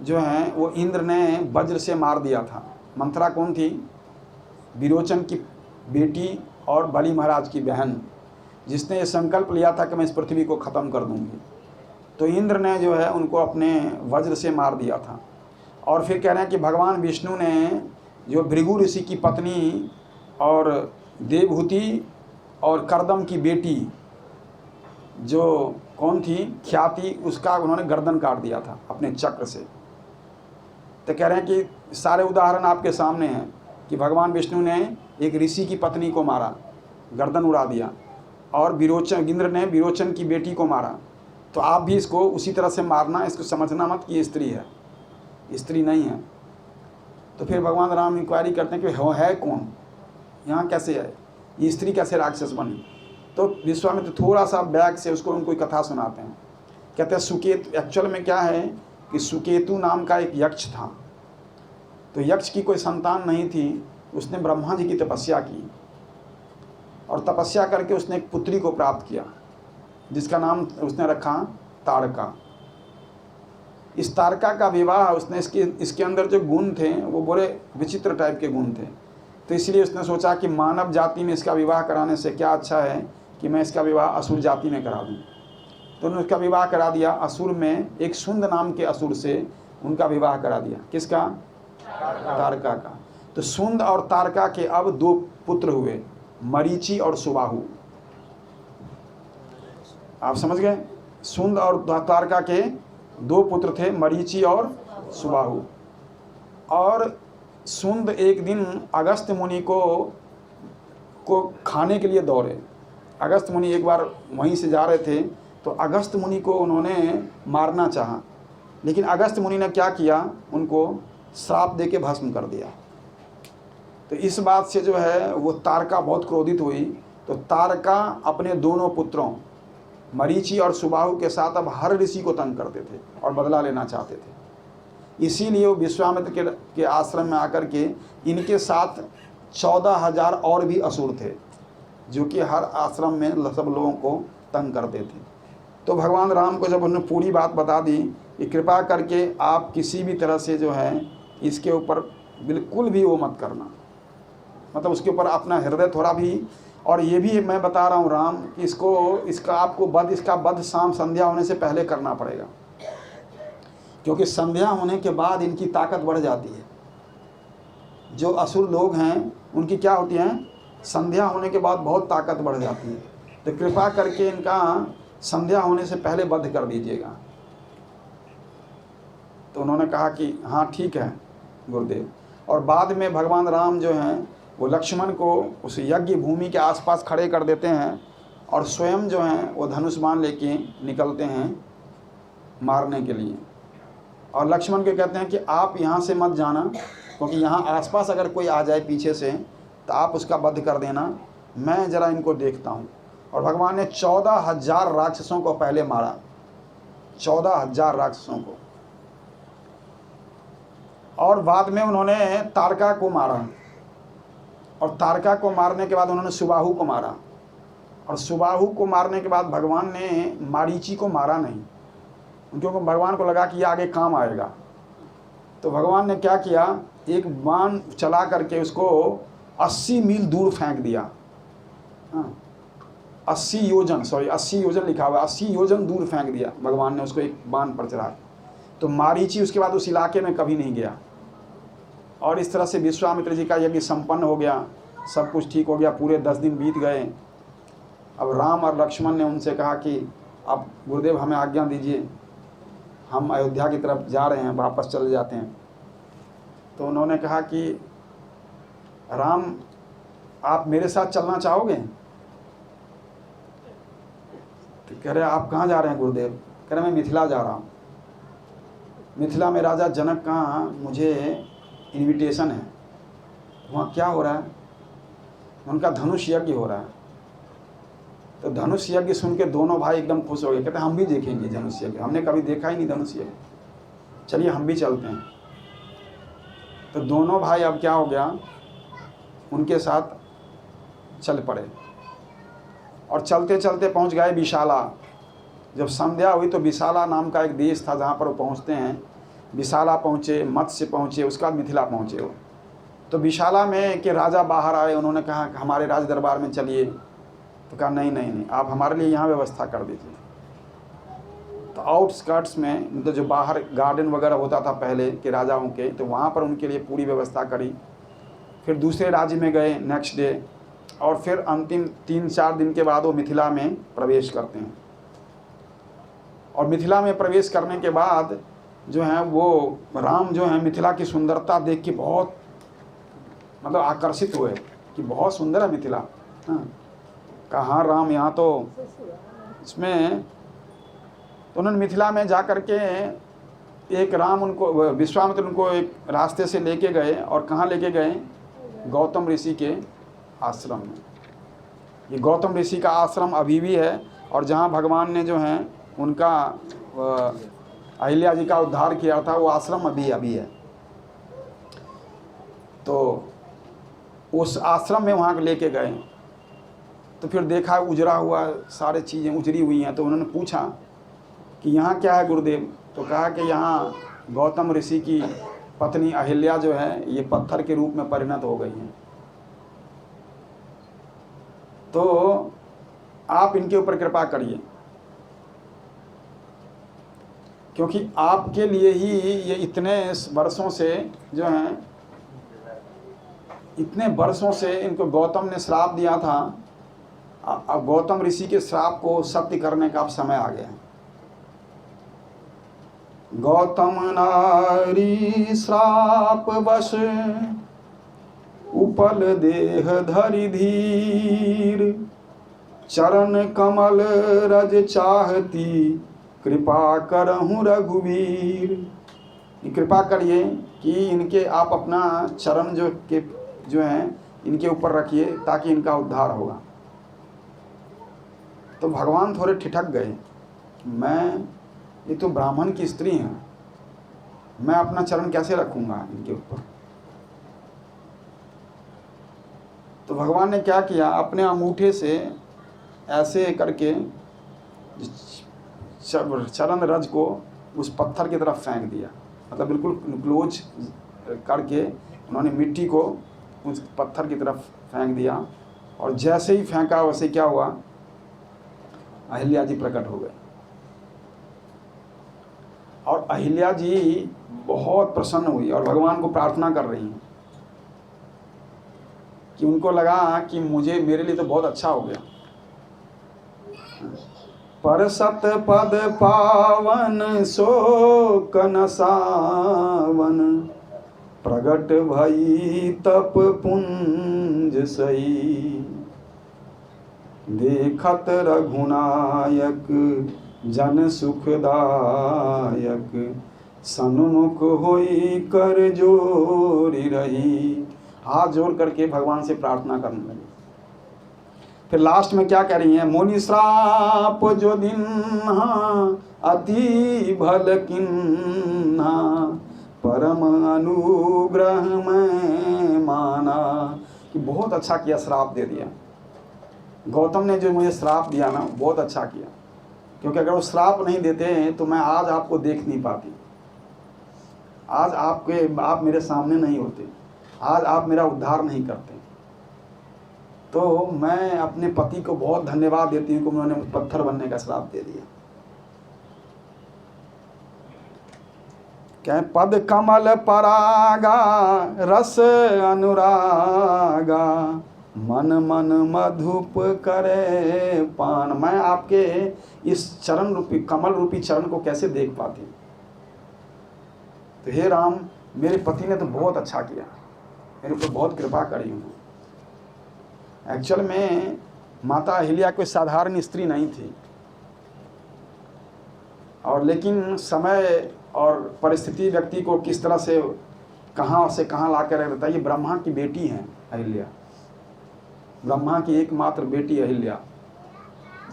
जो है वो इंद्र ने वज्र से मार दिया था। मंथरा कौन थी? विरोचन की बेटी और बलि महाराज की बहन, जिसने ये संकल्प लिया था कि मैं इस पृथ्वी को ख़त्म कर दूंगी। तो इंद्र ने जो है उनको अपने वज्र से मार दिया था। और फिर कह रहे हैं कि भगवान विष्णु ने जो भृगु ऋषि की पत्नी और देवहूति और कर्दम की बेटी जो कौन थी, ख्याति, उसका उन्होंने गर्दन काट दिया था अपने चक्र से। तो कह रहे हैं कि सारे उदाहरण आपके सामने हैं कि भगवान विष्णु ने एक ऋषि की पत्नी को मारा, गर्दन उड़ा दिया, और विरोचन, इंद्र ने विरोचन की बेटी को मारा। तो आप भी इसको उसी तरह से मारना, इसको समझना मत कि ये स्त्री है, स्त्री नहीं है। तो फिर भगवान राम इंक्वायरी करते हैं कि वो है कौन, यहाँ कैसे है, ये स्त्री कैसे राक्षस बनी। तो विश्वामित्र थोड़ा सा बैक से उसको उनको कथा सुनाते हैं। कहते हैं सुकेतु, एक्चुअल में क्या है कि सुकेतु नाम का एक यक्ष था। तो यक्ष की कोई संतान नहीं थी, उसने ब्रह्मा जी की तपस्या की, और तपस्या करके उसने एक पुत्री को प्राप्त किया, जिसका नाम उसने रखा तारका। इस तारका का विवाह उसने, इसके अंदर जो गुण थे वो बड़े विचित्र टाइप के गुण थे। तो इसलिए उसने सोचा कि मानव जाति में इसका विवाह कराने से क्या अच्छा है कि मैं इसका विवाह असुर जाति में करा दूँ। तो उन्होंने उसका विवाह करा दिया असुर में, एक सुंद नाम के असुर से उनका विवाह करा दिया। किसका? तारका का। तो सुंद और तारका के अब 2 पुत्र हुए, मरीचि और सुबाहु। आप समझ गए? सुंद और तारका के 2 पुत्र थे, मरीचि और सुबाहु। और सुंद एक दिन अगस्त्य मुनि को खाने के लिए दौड़े। अगस्त्य मुनि एक बार वहीं से जा रहे थे, तो अगस्त्य मुनि को उन्होंने मारना चाहा, लेकिन अगस्त्य मुनि ने क्या किया, उनको श्राप दे के भस्म कर दिया। तो इस बात से जो है वो तारका बहुत क्रोधित हुई। तो तारका अपने दोनों पुत्रों मरीचि और सुबाहु के साथ अब हर ऋषि को तंग करते थे और बदला लेना चाहते थे। इसीलिए वो विश्वामित्र के आश्रम में आकर के इनके साथ 14,000 और भी असुर थे, जो कि हर आश्रम में सब लोगों को तंग करते थे। तो भगवान राम को जब उन्होंने पूरी बात बता दी कि कृपा करके आप किसी भी तरह से जो है इसके ऊपर बिल्कुल भी वो मत करना, मतलब उसके ऊपर अपना हृदय थोड़ा भी, और ये भी मैं बता रहा हूँ राम कि इसका वध शाम संध्या होने से पहले करना पड़ेगा, क्योंकि संध्या होने के बाद इनकी ताकत बढ़ जाती है। जो असुर लोग हैं उनकी क्या होती है, संध्या होने के बाद बहुत ताकत बढ़ जाती है। तो कृपा करके इनका संध्या होने से पहले वध कर दीजिएगा। तो उन्होंने कहा कि हाँ ठीक है गुरुदेव। और बाद में भगवान राम जो हैं वो लक्ष्मण को उस यज्ञ भूमि के आसपास खड़े कर देते हैं, और स्वयं जो हैं वो धनुष बाण लेके निकलते हैं मारने के लिए। और लक्ष्मण को कहते हैं कि आप यहाँ से मत जाना, क्योंकि यहाँ आसपास अगर कोई आ जाए पीछे से तो आप उसका वध कर देना, मैं ज़रा इनको देखता हूँ। और भगवान ने 14,000 राक्षसों को पहले मारा, 14,000 राक्षसों को, और बाद में उन्होंने तारका को मारा, और तारका को मारने के बाद उन्होंने सुबाहु को मारा, और सुबाहु को मारने के बाद भगवान ने मारीचि को मारा नहीं, क्योंकि भगवान को लगा कि ये आगे काम आएगा। तो भगवान ने क्या किया, एक बाण चला करके उसको 80 मील दूर फेंक दिया। 80 योजन लिखा हुआ, 80 योजन दूर फेंक दिया भगवान ने उसको एक बाण पर चढ़ा। तो मारीचि उसके बाद उस इलाके में कभी नहीं गया। और इस तरह से विश्वामित्र जी का यज्ञ संपन्न हो गया, सब कुछ ठीक हो गया, पूरे 10 दिन बीत गए। अब राम और लक्ष्मण ने उनसे कहा कि अब गुरुदेव हमें आज्ञा दीजिए, हम अयोध्या की तरफ जा रहे हैं, वापस चले जाते हैं। तो उन्होंने कहा कि राम आप मेरे साथ चलना चाहोगे? तो कह रहे आप कहाँ जा रहे हैं गुरुदेव? कह रहे मैं मिथिला जा रहा हूँ, मिथिला में राजा जनक का मुझे इनविटेशन है, वहाँ क्या हो रहा है? उनका धनुष यज्ञ हो रहा है। तो धनुष यज्ञ सुन के दोनों भाई एकदम खुश हो गए, कहते हम भी देखेंगे धनुष यज्ञ, हमने कभी देखा ही नहीं धनुष यज्ञ, चलिए हम भी चलते हैं। तो दोनों भाई अब क्या हो गया, उनके साथ चल पड़े, और चलते चलते पहुंच गए विशाला। जब संध्या हुई तो विशाला नाम का एक देश था जहाँ पर वो पहुँचते हैं। विशाला पहुँचे, मत्स्य पहुँचे, उसके बाद मिथिला पहुँचे वो। तो विशाला में के राजा बाहर आए, उन्होंने कहा कि हमारे राज दरबार में चलिए। तो कहा नहीं नहीं नहीं, आप हमारे लिए यहाँ व्यवस्था कर दीजिए। तो आउटस्कर्ट्स में, मतलब जो बाहर गार्डन वगैरह होता था पहले के राजाओं के, तो वहाँ पर उनके लिए पूरी व्यवस्था करी। फिर दूसरे राज्य में गए नेक्स्ट डे, और फिर अंतिम 3-4 दिन के बाद वो मिथिला में प्रवेश करते हैं। और मिथिला में प्रवेश करने के बाद जो है वो राम जो है मिथिला की सुंदरता देख के बहुत मतलब आकर्षित हुए कि बहुत सुंदर है मिथिला। हाँ, कहा हाँ राम यहाँ तो इसमें, तो उन्होंने मिथिला में जा कर के एक राम उनको, विश्वामित्र उनको एक रास्ते से लेके गए, और कहाँ लेके गए? गौतम ऋषि के आश्रम में। ये गौतम ऋषि का आश्रम अभी भी है, और जहाँ भगवान ने जो है उनका अहिल्या जी का उद्धार किया था, वो आश्रम अभी है। तो उस आश्रम में वहाँ लेके गए, तो फिर देखा उजरा हुआ, सारे चीज़ें उजरी हुई हैं। तो उन्होंने पूछा कि यहाँ क्या है गुरुदेव? तो कहा कि यहाँ गौतम ऋषि की पत्नी अहिल्या जो है ये पत्थर के रूप में परिणत हो गई हैं, तो आप इनके ऊपर कृपा करिए, क्योंकि आपके लिए ही ये इतने वर्षों से जो हैं, इतने वर्षों से इनको गौतम ने श्राप दिया था। अब गौतम ऋषि के श्राप को सत्य करने का अब समय आ गया है। गौतम नारी श्राप वश उपल देह धरि धीर, चरण कमल रज चाहती कृपा करहूँ रघुवीर। कृपा करिए कि इनके आप अपना चरण जो हैं इनके ऊपर रखिए, ताकि इनका उद्धार होगा। तो भगवान थोड़े ठिठक गए, ये तो ब्राह्मण की स्त्री हैं, मैं अपना चरण कैसे रखूँगा इनके ऊपर? तो भगवान ने क्या किया, अपने अंगूठे से ऐसे करके चरण रज को उस पत्थर की तरफ फेंक दिया, मतलब बिल्कुल क्लोज करके उन्होंने मिट्टी को उस पत्थर की तरफ फेंक दिया। और जैसे ही फेंका वैसे क्या हुआ, अहिल्या जी प्रकट हो गए। और अहिल्या जी बहुत प्रसन्न हुई और भगवान को प्रार्थना कर रही हैं कि उनको लगा कि मेरे लिए तो बहुत अच्छा हो गया। पर सत पद पावन शोक न सावन, प्रगट भई तप पुंज सई। देखत रघुनायक जन सुखदायक, सन्मुख होई कर जोरी रही। हाथ जोड़ करके भगवान से प्रार्थना करने लगे। फिर लास्ट में क्या कह रही हैं, मुनि श्राप जो दिन अति भल किन्हा, परम अनुग्रह में माना। कि बहुत अच्छा किया, श्राप दे दिया। गौतम ने जो मुझे श्राप दिया ना, बहुत अच्छा किया, क्योंकि अगर वो श्राप नहीं देते तो मैं आज आपको देख नहीं पाती, आज आप मेरे सामने नहीं होते, आज आप मेरा उद्धार नहीं करते। तो मैं अपने पति को बहुत धन्यवाद देती हूँ कि उन्होंने पत्थर बनने का श्राप दे दिया। क्या पद कमल परागा रस अनुरागा, मन मन मधुप करे पान। मैं आपके इस चरण रूपी, कमल रूपी चरण को कैसे देख पाती। तो हे राम, मेरे पति ने तो बहुत अच्छा किया, मेरे ऊपर बहुत कृपा करी उन्होंने। एक्चुअल में माता अहिल्या कोई साधारण स्त्री नहीं थी, और लेकिन समय और परिस्थिति व्यक्ति को किस तरह से कहाँ ला कर रख देता है। ये ब्रह्मा की बेटी हैं अहिल्या, ब्रह्मा की एकमात्र बेटी अहिल्या,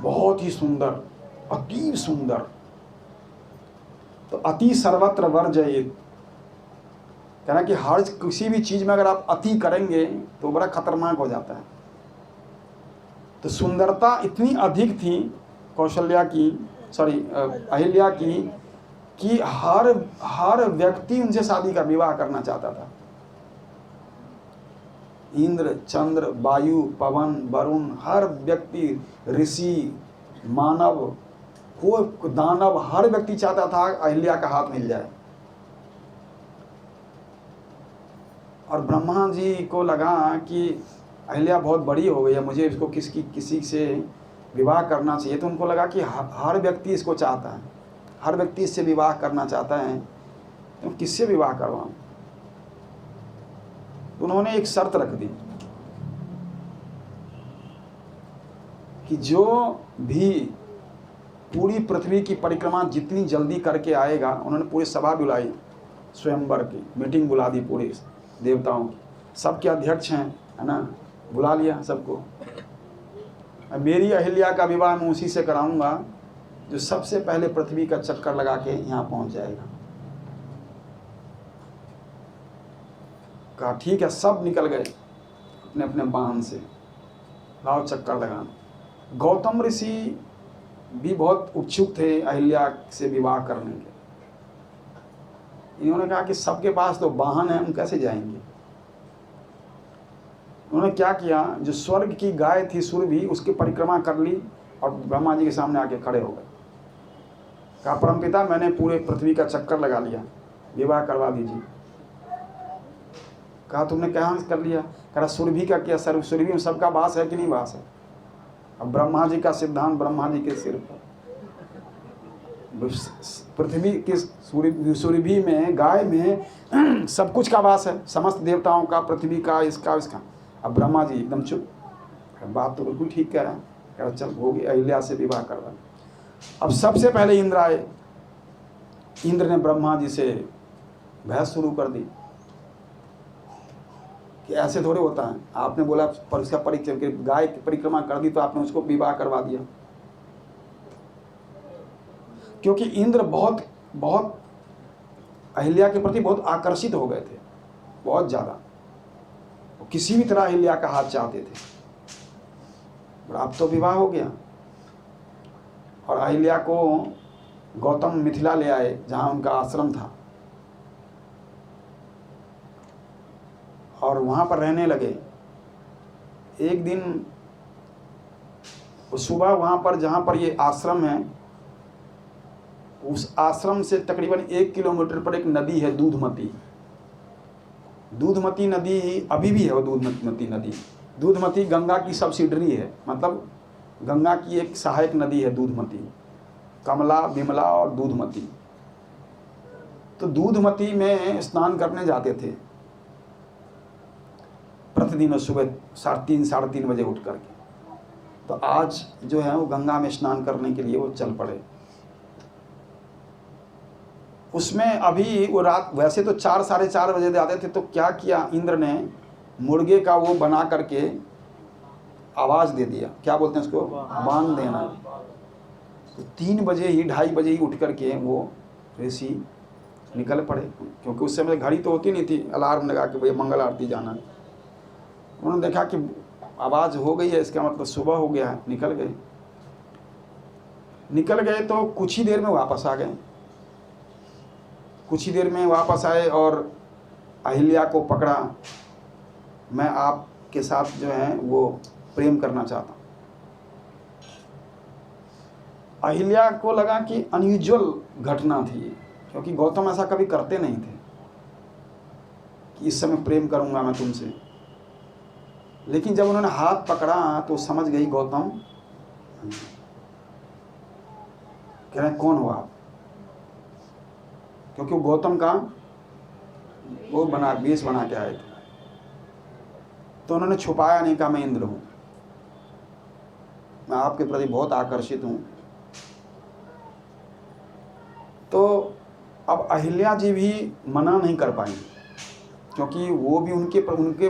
बहुत ही सुंदर, अति सुंदर। तो अति सर्वत्र वर्जयेत्, कहना कि हर किसी भी चीज़ में अगर आप अति करेंगे तो बड़ा खतरनाक हो जाता है। तो सुंदरता इतनी अधिक थी अहिल्या की कि हर व्यक्ति उनसे शादी का विवाह करना चाहता था। इंद्र, चंद्र, वायु, पवन, वरुण, हर व्यक्ति, ऋषि, मानव, कोई दानव, हर व्यक्ति चाहता था अहिल्या का हाथ मिल जाए। और ब्रह्मा जी को लगा कि अहिल्या बहुत बड़ी हो गई है, मुझे इसको किसी से विवाह करना चाहिए। तो उनको लगा कि हर व्यक्ति इसको चाहता है, हर व्यक्ति इससे विवाह करना चाहता है, तो किससे विवाह करवाऊं। उन्होंने एक शर्त रख दी कि जो भी पूरी पृथ्वी की परिक्रमा जितनी जल्दी करके आएगा, उन्होंने पूरी सभा बुलाई, स्वयंवर की मीटिंग बुला दी पूरे देवताओं की, सबके अध्यक्ष हैं, है ना, बुला लिया सबको। मेरी अहिल्या का विवाह मैं उसी से कराऊंगा जो सबसे पहले पृथ्वी का चक्कर लगा के यहाँ पहुँच जाएगा। कहा ठीक है, सब निकल गए अपने अपने वाहन से, लाओ चक्कर लगाना। गौतम ऋषि भी बहुत उत्सुक थे अहिल्या से विवाह करने के। इन्होंने कहा कि सबके पास तो वाहन है, हम कैसे जाएंगे। उन्होंने क्या किया, जो स्वर्ग की गाय थी सुरभि, उसकी परिक्रमा कर ली और ब्रह्मा जी के सामने आके खड़े हो गए। कहा परमपिता, मैंने पूरे पृथ्वी का चक्कर लगा लिया, विवाह करवा दीजिए। कहा तुमने कहाँ कर लिया। कहा सुरभि का क्या, सर सुरभि में सबका वास है कि नहीं वास है। अब ब्रह्मा जी का सिद्धांत ब्रह्मा जी के सिर पर, पृथ्वी की सुरभि में, गाय में सब कुछ का वास है, समस्त देवताओं का, पृथ्वी का, इसका इसका। अब ब्रह्मा जी एकदम चुप, बात तो बिल्कुल ठीक कह रहा है। कह रहा चल होगी, अहिल्या से विवाह करवा। अब सबसे पहले इंद्र आए। इंद्र ने ब्रह्मा जी से बहस शुरू कर दी कि ऐसे थोड़े होता है, आपने बोला पर उसका गाय की परिक्रमा कर दी तो आपने उसको विवाह करवा दिया। क्योंकि इंद्र बहुत बहुत अहिल्या के प्रति बहुत आकर्षित हो गए थे, बहुत ज़्यादा। किसी भी तरह अहिल्या का हाथ चाहते थे। और अब तो विवाह हो गया और अहिल्या को गौतम मिथिला ले आए, जहाँ उनका आश्रम था, और वहाँ पर रहने लगे। एक दिन सुबह वहाँ पर, जहाँ पर ये आश्रम है, उस आश्रम से तकरीबन 1 किलोमीटर पर एक नदी है, दूधमती। दूधमती नदी अभी भी है, वो दूधमती नदी। दूधमती गंगा की सब्सिडरी है, मतलब गंगा की एक सहायक नदी है दूधमती। कमला, विमला और दूधमती। तो दूधमती में स्नान करने जाते थे प्रतिदिन सुबह 3:30 साढ़े 3 बजे उठ करके। तो आज जो है वो गंगा में स्नान करने के लिए वो चल पड़े। उसमें अभी वो रात, वैसे तो 4 साढ़े 4 बजे जाते थे, तो क्या किया इंद्र ने, मुर्गे का वो बना करके आवाज़ दे दिया, क्या बोलते हैं उसको, बांग देना। तो 3 बजे ही, 2:30 बजे ही उठ करके वो ऋषि निकल पड़े, क्योंकि उस समय घड़ी तो होती नहीं थी, अलार्म लगा के भैया मंगल आरती जाना। उन्होंने देखा कि आवाज़ हो गई है, इसका मतलब सुबह हो गया है, निकल गए। निकल गए तो कुछ ही देर में वापस आ गए। कुछ ही देर में वापस आए और अहिल्या को पकड़ा, मैं आपके साथ जो है वो प्रेम करना चाहता हूँ। अहिल्या को लगा कि अनयूजुअल घटना थी, क्योंकि गौतम ऐसा कभी करते नहीं थे कि इस समय प्रेम करूँगा मैं तुमसे। लेकिन जब उन्होंने हाथ पकड़ा तो समझ गई गौतम। कह रहे कौन हो आप, क्योंकि वो गौतम का वो वेश बना के आए थे। तो उन्होंने छुपाया नहीं, कहा मैं इंद्र हूँ, मैं आपके प्रति बहुत आकर्षित हूँ। तो अब अहिल्या जी भी मना नहीं कर पाई, क्योंकि वो भी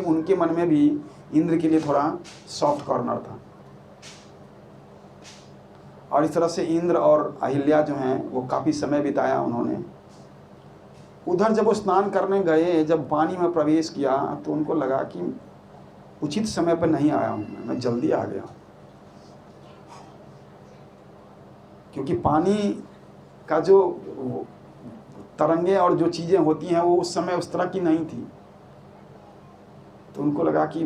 उनके मन में भी इंद्र के लिए थोड़ा सॉफ्ट कॉर्नर था। और इस तरह से इंद्र और अहिल्या जो हैं वो काफ़ी समय बिताया उन्होंने। उधर जब वो स्नान करने गए, जब पानी में प्रवेश किया, तो उनको लगा कि उचित समय पर नहीं आया हूँ, मैं जल्दी आ गया। क्योंकि पानी का जो तरंगे और जो चीज़ें होती हैं वो उस समय उस तरह की नहीं थी। तो उनको लगा कि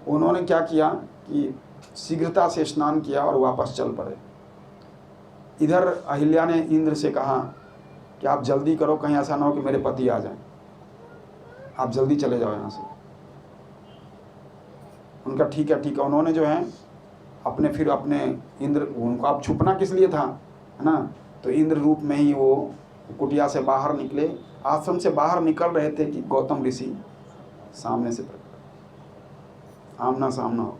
उन्होंने क्या किया कि शीघ्रता से स्नान किया और वापस चल पड़े। इधर अहिल्या ने इंद्र से कहा कि आप जल्दी करो, कहीं ऐसा ना हो कि मेरे पति आ जाएं, आप जल्दी चले जाओ यहाँ से। उनका ठीक है ठीक है। उन्होंने जो है अपने इंद्र, उनको आप छुपना किस लिए था, है ना, तो इंद्र रूप में ही वो कुटिया से बाहर निकले। आश्रम से बाहर निकल रहे थे कि गौतम ऋषि सामने से प्रकट, आमना सामना हो।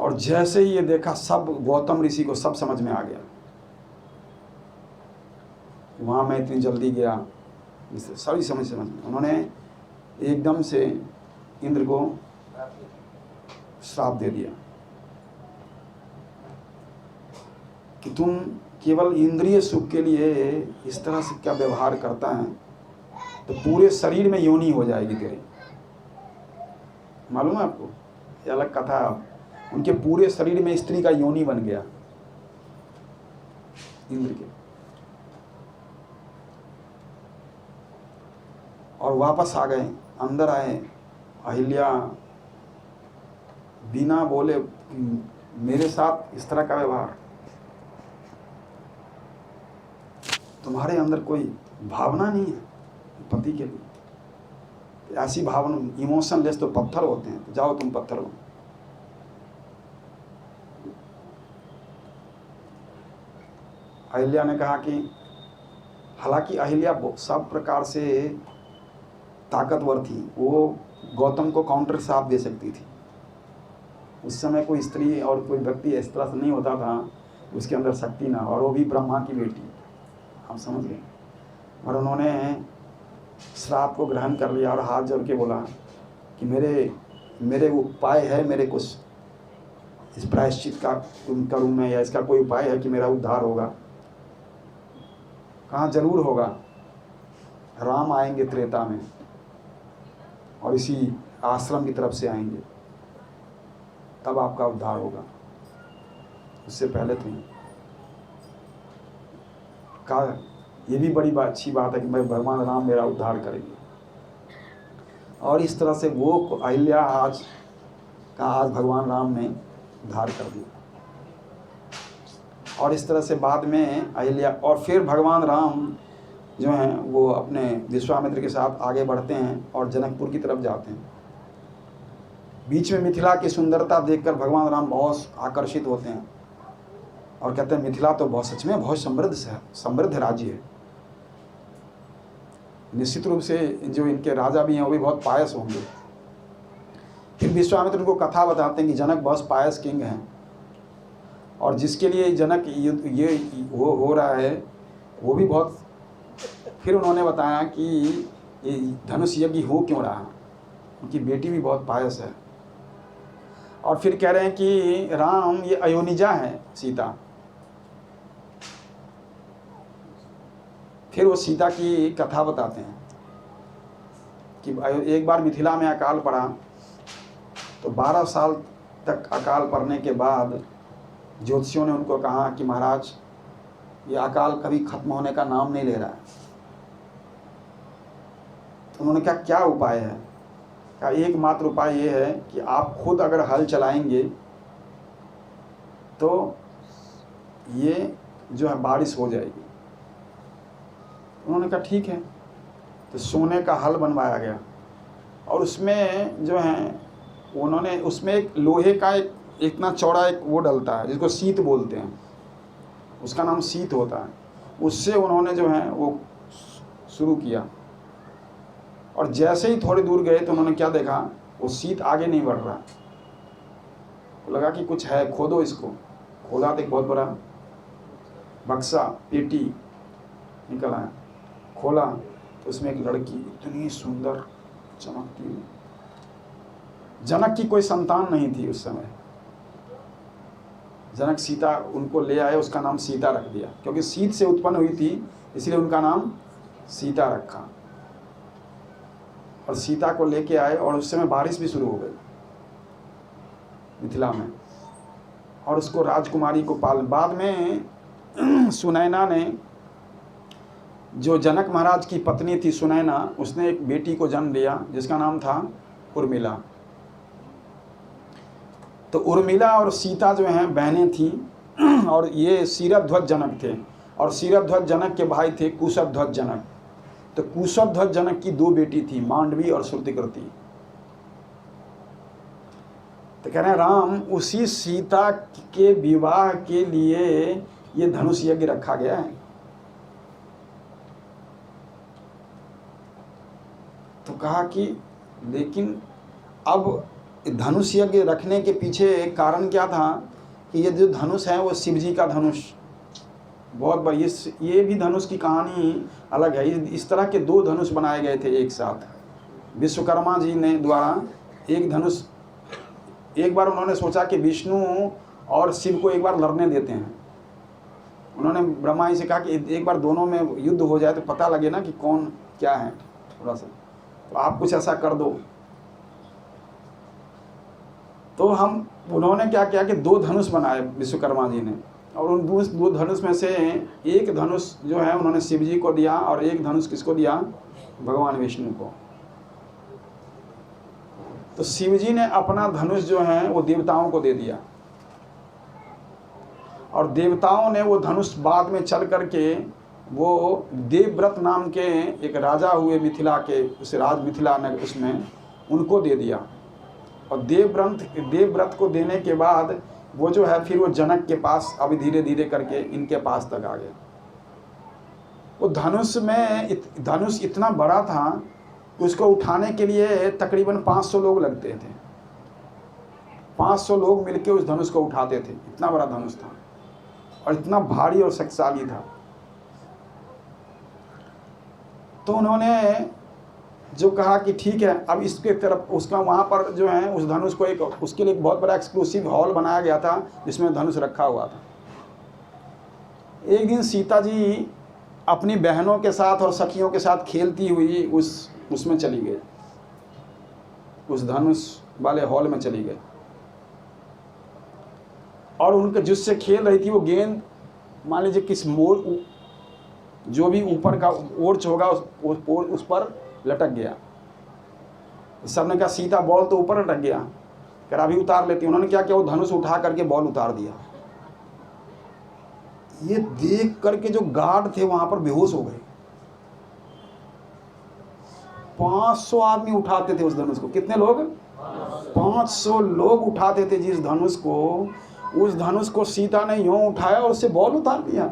और जैसे ही ये देखा, सब गौतम ऋषि को सब समझ में आ गया। वहाँ मैं इतनी जल्दी गया, सभी समझ उन्होंने एकदम से इंद्र को श्राप दे दिया कि तुम केवल इंद्रिय सुख के लिए इस तरह से क्या व्यवहार करता है, तो पूरे शरीर में योनि हो जाएगी तेरे। मालूम है आपको, ये अलग कथा है। उनके पूरे शरीर में स्त्री का योनि बन गया इंद्र के। और वापस आ गए, अंदर आए। अहिल्या बिना बोले, मेरे साथ इस तरह का व्यवहार, तुम्हारे अंदर कोई भावना नहीं है पति के लिए। ऐसी भावना, इमोशनलेस तो पत्थर होते हैं, तो जाओ तुम पत्थर हो। अहिल्या ने कहा कि हालांकि अहिल्या सब प्रकार से ताकतवर थी, वो गौतम को काउंटर श्राप दे सकती थी। उस समय कोई स्त्री और कोई व्यक्ति इस तरह से नहीं होता था उसके अंदर शक्ति ना, और वो भी ब्रह्मा की बेटी, आप समझ गए। और उन्होंने श्राप को ग्रहण कर लिया और हाथ जोड़ के बोला कि मेरे उपाय है, मेरे कुछ इस प्रायश्चित का करूँ मैं, या इसका कोई उपाय है कि मेरा उद्धार होगा। कहाँ जरूर होगा, राम आएंगे त्रेता में और इसी आश्रम की तरफ से आएंगे, तब आपका उद्धार होगा, उससे पहले तो नहीं। कहा ये भी बड़ी अच्छी बात है कि मैं भगवान राम मेरा उद्धार करेंगे। और इस तरह से वो अहिल्या आज भगवान राम ने उद्धार कर दिया। और इस तरह से बाद में अहिल्या, और फिर भगवान राम जो हैं वो अपने विश्वामित्र के साथ आगे बढ़ते हैं और जनकपुर की तरफ जाते हैं। बीच में मिथिला की सुंदरता देखकर भगवान राम बहुत आकर्षित होते हैं और कहते हैं मिथिला तो बहुत, सच में बहुत समृद्ध राज्य है। निश्चित रूप से जो इनके राजा भी हैं वो भी बहुत पायस होंगे। फिर विश्वामित्र को कथा बताते हैं कि जनक बहुत पायस किंग हैं, और जिसके लिए जनक ये हो रहा है वो भी बहुत। फिर उन्होंने बताया कि ये धनुष यज्ञ हो क्यों रहा, उनकी बेटी भी बहुत पायस है। और फिर कह रहे हैं कि राम ये अयोनिजा है सीता। फिर वो सीता की कथा बताते हैं कि एक बार मिथिला में अकाल पड़ा, तो 12 साल तक अकाल पड़ने के बाद ज्योतिषियों ने उनको कहा कि महाराज ये अकाल कभी खत्म होने का नाम नहीं ले रहा है। तो उन्होंने कहा क्या उपाय है? का एकमात्र उपाय ये है कि आप खुद अगर हल चलाएंगे तो ये जो है बारिश हो जाएगी। उन्होंने कहा ठीक है। तो सोने का हल बनवाया गया, और उसमें जो है उन्होंने उसमें एक लोहे का एक इतना चौड़ा एक वो डलता है जिसको सीत बोलते हैं, उसका नाम सीत होता है। उससे उन्होंने जो है वो शुरू किया, और जैसे ही थोड़ी दूर गए तो उन्होंने क्या देखा, वो सीत आगे नहीं बढ़ रहा। तो लगा कि कुछ है, खोदो इसको। खोदा तो एक बहुत बड़ा बक्सा पेटी निकल आया। खोला तो उसमें एक लड़की इतनी सुंदर चमकती हुई। जनक की कोई संतान नहीं थी उस समय। जनक सीता उनको ले आए, उसका नाम सीता रख दिया, क्योंकि सीत से उत्पन्न हुई थी इसलिए उनका नाम सीता रखा। और सीता को लेके आए, और उस समय बारिश भी शुरू हो गई मिथिला में, और उसको राजकुमारी को पाल। बाद में सुनैना ने, जो जनक महाराज की पत्नी थी सुनैना, उसने एक बेटी को जन्म दिया जिसका नाम था उर्मिला। तो उर्मिला और सीता जो हैं बहनें थी, और ये शीरध्वज जनक थे, और शीरध्वज जनक के भाई थे कुशध्वज जनक। तो कुशध्वज जनक की 2 बेटी थी, मांडवी और श्रुतिकृति। तो कह रहे हैं राम उसी सीता के विवाह के लिए ये धनुष यज्ञ रखा गया है। तो कहा कि लेकिन अब धनुष यज्ञ रखने के पीछे एक कारण क्या था कि ये जो धनुष है वो शिव जी का धनुष बहुत बड़ी, ये भी धनुष की कहानी अलग है। इस तरह के 2 धनुष बनाए गए थे एक साथ, विश्वकर्मा जी ने द्वारा एक धनुष। एक बार उन्होंने सोचा कि विष्णु और शिव को एक बार लड़ने देते हैं। उन्होंने ब्रह्मा जी से कहा कि एक बार दोनों में युद्ध हो जाए तो पता लगे ना कि कौन क्या है थोड़ा सा, तो आप कुछ ऐसा कर दो। तो उन्होंने क्या किया कि 2 धनुष बनाए विश्वकर्मा जी ने, और उन 2 धनुष में से एक धनुष जो है उन्होंने शिव जी को दिया और एक धनुष किसको दिया, भगवान विष्णु को। तो शिव जी ने अपना धनुष जो है वो देवताओं को दे दिया, और देवताओं ने वो धनुष बाद में चल करके वो देवव्रत नाम के एक राजा हुए मिथिला के, उस राज मिथिला नगर, उसमें उनको दे दिया। और देवव्रत को देने के बाद वो जो है फिर वो जनक के पास अभी धीरे धीरे करके इनके पास तक आ गया। वो धनुष इतना बड़ा था, उसको उठाने के लिए तकरीबन 500 लोग लगते थे। 500 लोग मिलके उस धनुष को उठाते थे, इतना बड़ा धनुष था और इतना भारी और शक्तिशाली था। तो उन्होंने जो कहा कि ठीक है, अब इसके तरफ उसका वहाँ पर जो है उस धनुष को एक, उसके लिए एक बहुत बड़ा एक्सक्लूसिव हॉल बनाया गया था जिसमें धनुष रखा हुआ था। एक दिन सीता जी अपनी बहनों के साथ और सखियों के साथ खेलती हुई उसमें चली गई, उस धनुष वाले हॉल में चली गई, और उनके जिससे खेल रही थी वो गेंद मान लीजिए किस मोड़, जो भी ऊपर का ओर्च होगा उस पर लटक गया। सबने कहा सीता बॉल तो ऊपर लटक गया, कर अभी उतार लेती। उन्होंने क्या किया, वो धनुष उठा करके बॉल उतार दिया। ये देख करके जो गार्ड थे वहां पर बेहोश हो गए। 500 आदमी उठाते थे उस धनुष को। कितने लोग? 500 लोग उठाते थे जिस धनुष को। उस धनुष को सीता ने यूं उठाया और उससे बॉल उतार दिया।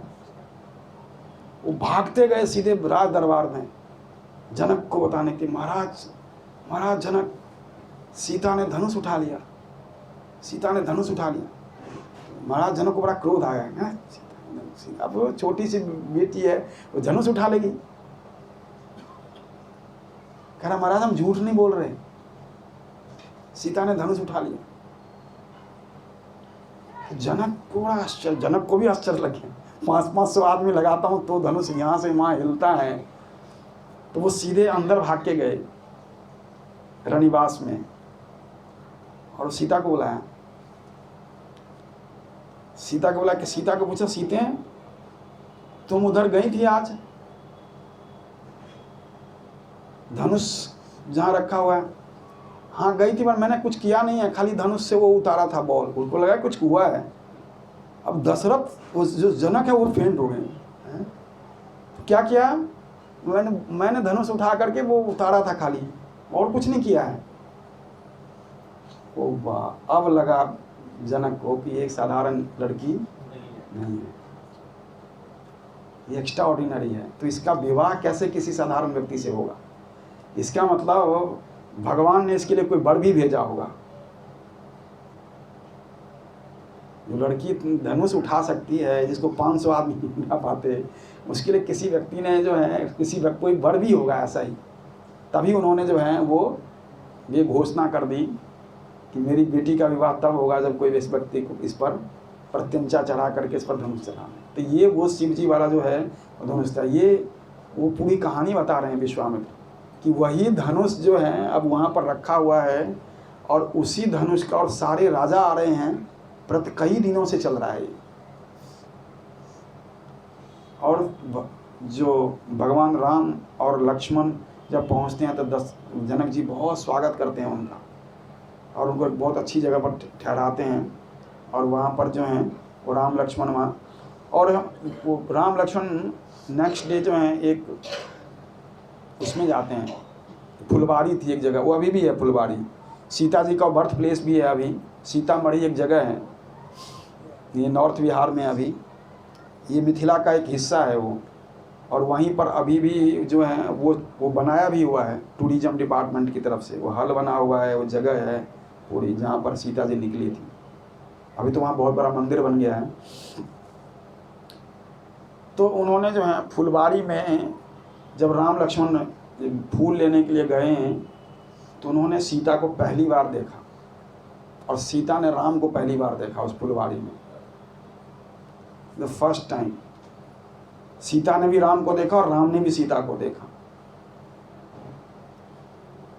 वो भागते गए सीधे राज दरबार में जनक को बताने के, महाराज जनक, सीता ने धनुष उठा लिया, सीता ने धनुष उठा लिया। महाराज जनक को बड़ा क्रोध आ गया, अब वो छोटी सी बेटी है, वो धनुष उठा लेगी। कह रहा महाराज हम झूठ नहीं बोल रहे, सीता ने धनुष उठा लिया। जनक को बड़ा आश्चर्य, जनक को भी आश्चर्य लगे। 500 आदमी लगाता हूँ तो धनुष यहाँ से वहाँ हिलता है। तो वो सीधे अंदर भाग के गए रनिवास में, और सीता को बुलाया। सीता को बुला के सीता को पूछा, सीते तुम उधर गई थी आज, धनुष जहाँ रखा हुआ है? हाँ गई थी, पर मैंने कुछ किया नहीं है, खाली धनुष से वो उतारा था बॉल। उनको लगा कुछ हुआ है। अब दशरथ, वो जो जनक है, वो फेंट हो गए। क्या किया? मैंने धनुष उठा करके वो उतारा था खाली, और कुछ नहीं किया है। ओ वाह, अब लगा जनक को कि एक साधारण लड़की नहीं है, ये एक्स्ट्रा ऑर्डिनरी है। तो इसका विवाह कैसे किसी साधारण व्यक्ति से होगा? इसका मतलब भगवान ने इसके लिए कोई वर भी भेजा होगा। जो लड़की धनुष उठा सकती है, जिसको 500 आदमी उठा पाते, उसके लिए किसी व्यक्ति ने जो है कोई वर भी होगा ऐसा ही। तभी उन्होंने जो है वो ये घोषणा कर दी कि मेरी बेटी का विवाह तब होगा जब कोई इस व्यक्ति को इस पर प्रत्यंचा चढ़ा करके इस पर धनुष चढ़ाना। तो ये वो शिव जी वाला जो है धनुष था। ये वो पूरी कहानी बता रहे हैं विश्वामित्र कि वही धनुष जो है अब वहाँ पर रखा हुआ है, और उसी धनुष का, और सारे राजा आ रहे हैं, कई दिनों से चल रहा है। और जो भगवान राम और लक्ष्मण जब पहुंचते हैं तो जनक जी बहुत स्वागत करते हैं उनका, और उनको बहुत अच्छी जगह पर ठहराते हैं। और वहाँ पर जो हैं वो राम लक्ष्मण वहाँ, और वो राम लक्ष्मण नेक्स्ट डे जो हैं एक उसमें जाते हैं, फुलबाड़ी थी एक जगह, वो अभी भी है फुलबाड़ी। सीता जी का बर्थ प्लेस भी है अभी, सीतामढ़ी एक जगह है, ये नॉर्थ बिहार में। अभी ये मिथिला का एक हिस्सा है वो, और वहीं पर अभी भी जो है वो बनाया भी हुआ है टूरिज्म डिपार्टमेंट की तरफ से। वो हल बना हुआ है, वो जगह है, पूरी, जहाँ पर सीता जी निकली थी। अभी तो वहाँ बहुत बड़ा मंदिर बन गया है। तो उन्होंने जो है फुलवारी में जब राम लक्ष्मण फूल लेने के लिए गए हैं तो उन्होंने सीता को पहली बार देखा और सीता ने राम को पहली बार देखा उस फुलवारी में, द फर्स्ट टाइम। सीता ने भी राम को देखा और राम ने भी सीता को देखा।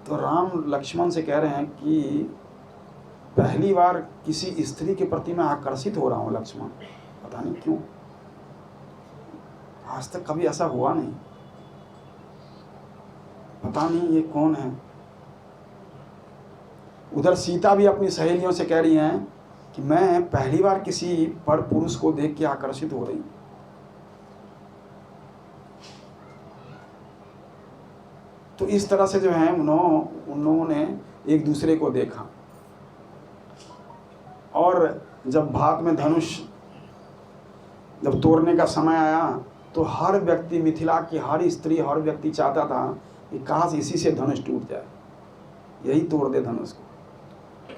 तो राम लक्ष्मण से कह रहे हैं कि पहली बार किसी स्त्री के प्रति मैं आकर्षित हो रहा हूँ लक्ष्मण, पता नहीं क्यों, आज तक कभी ऐसा हुआ नहीं, पता नहीं ये कौन है। उधर सीता भी अपनी सहेलियों से कह रही हैं कि मैं पहली बार किसी पर पुरुष को देख के आकर्षित हो रही हूँ। तो इस तरह से जो है उन्होंने एक दूसरे को देखा। और जब भात में धनुष जब तोड़ने का समय आया तो हर व्यक्ति, मिथिला की हर स्त्री, हर व्यक्ति चाहता था कि काश इसी से धनुष टूट जाए, यही तोड़ दे धनुष को।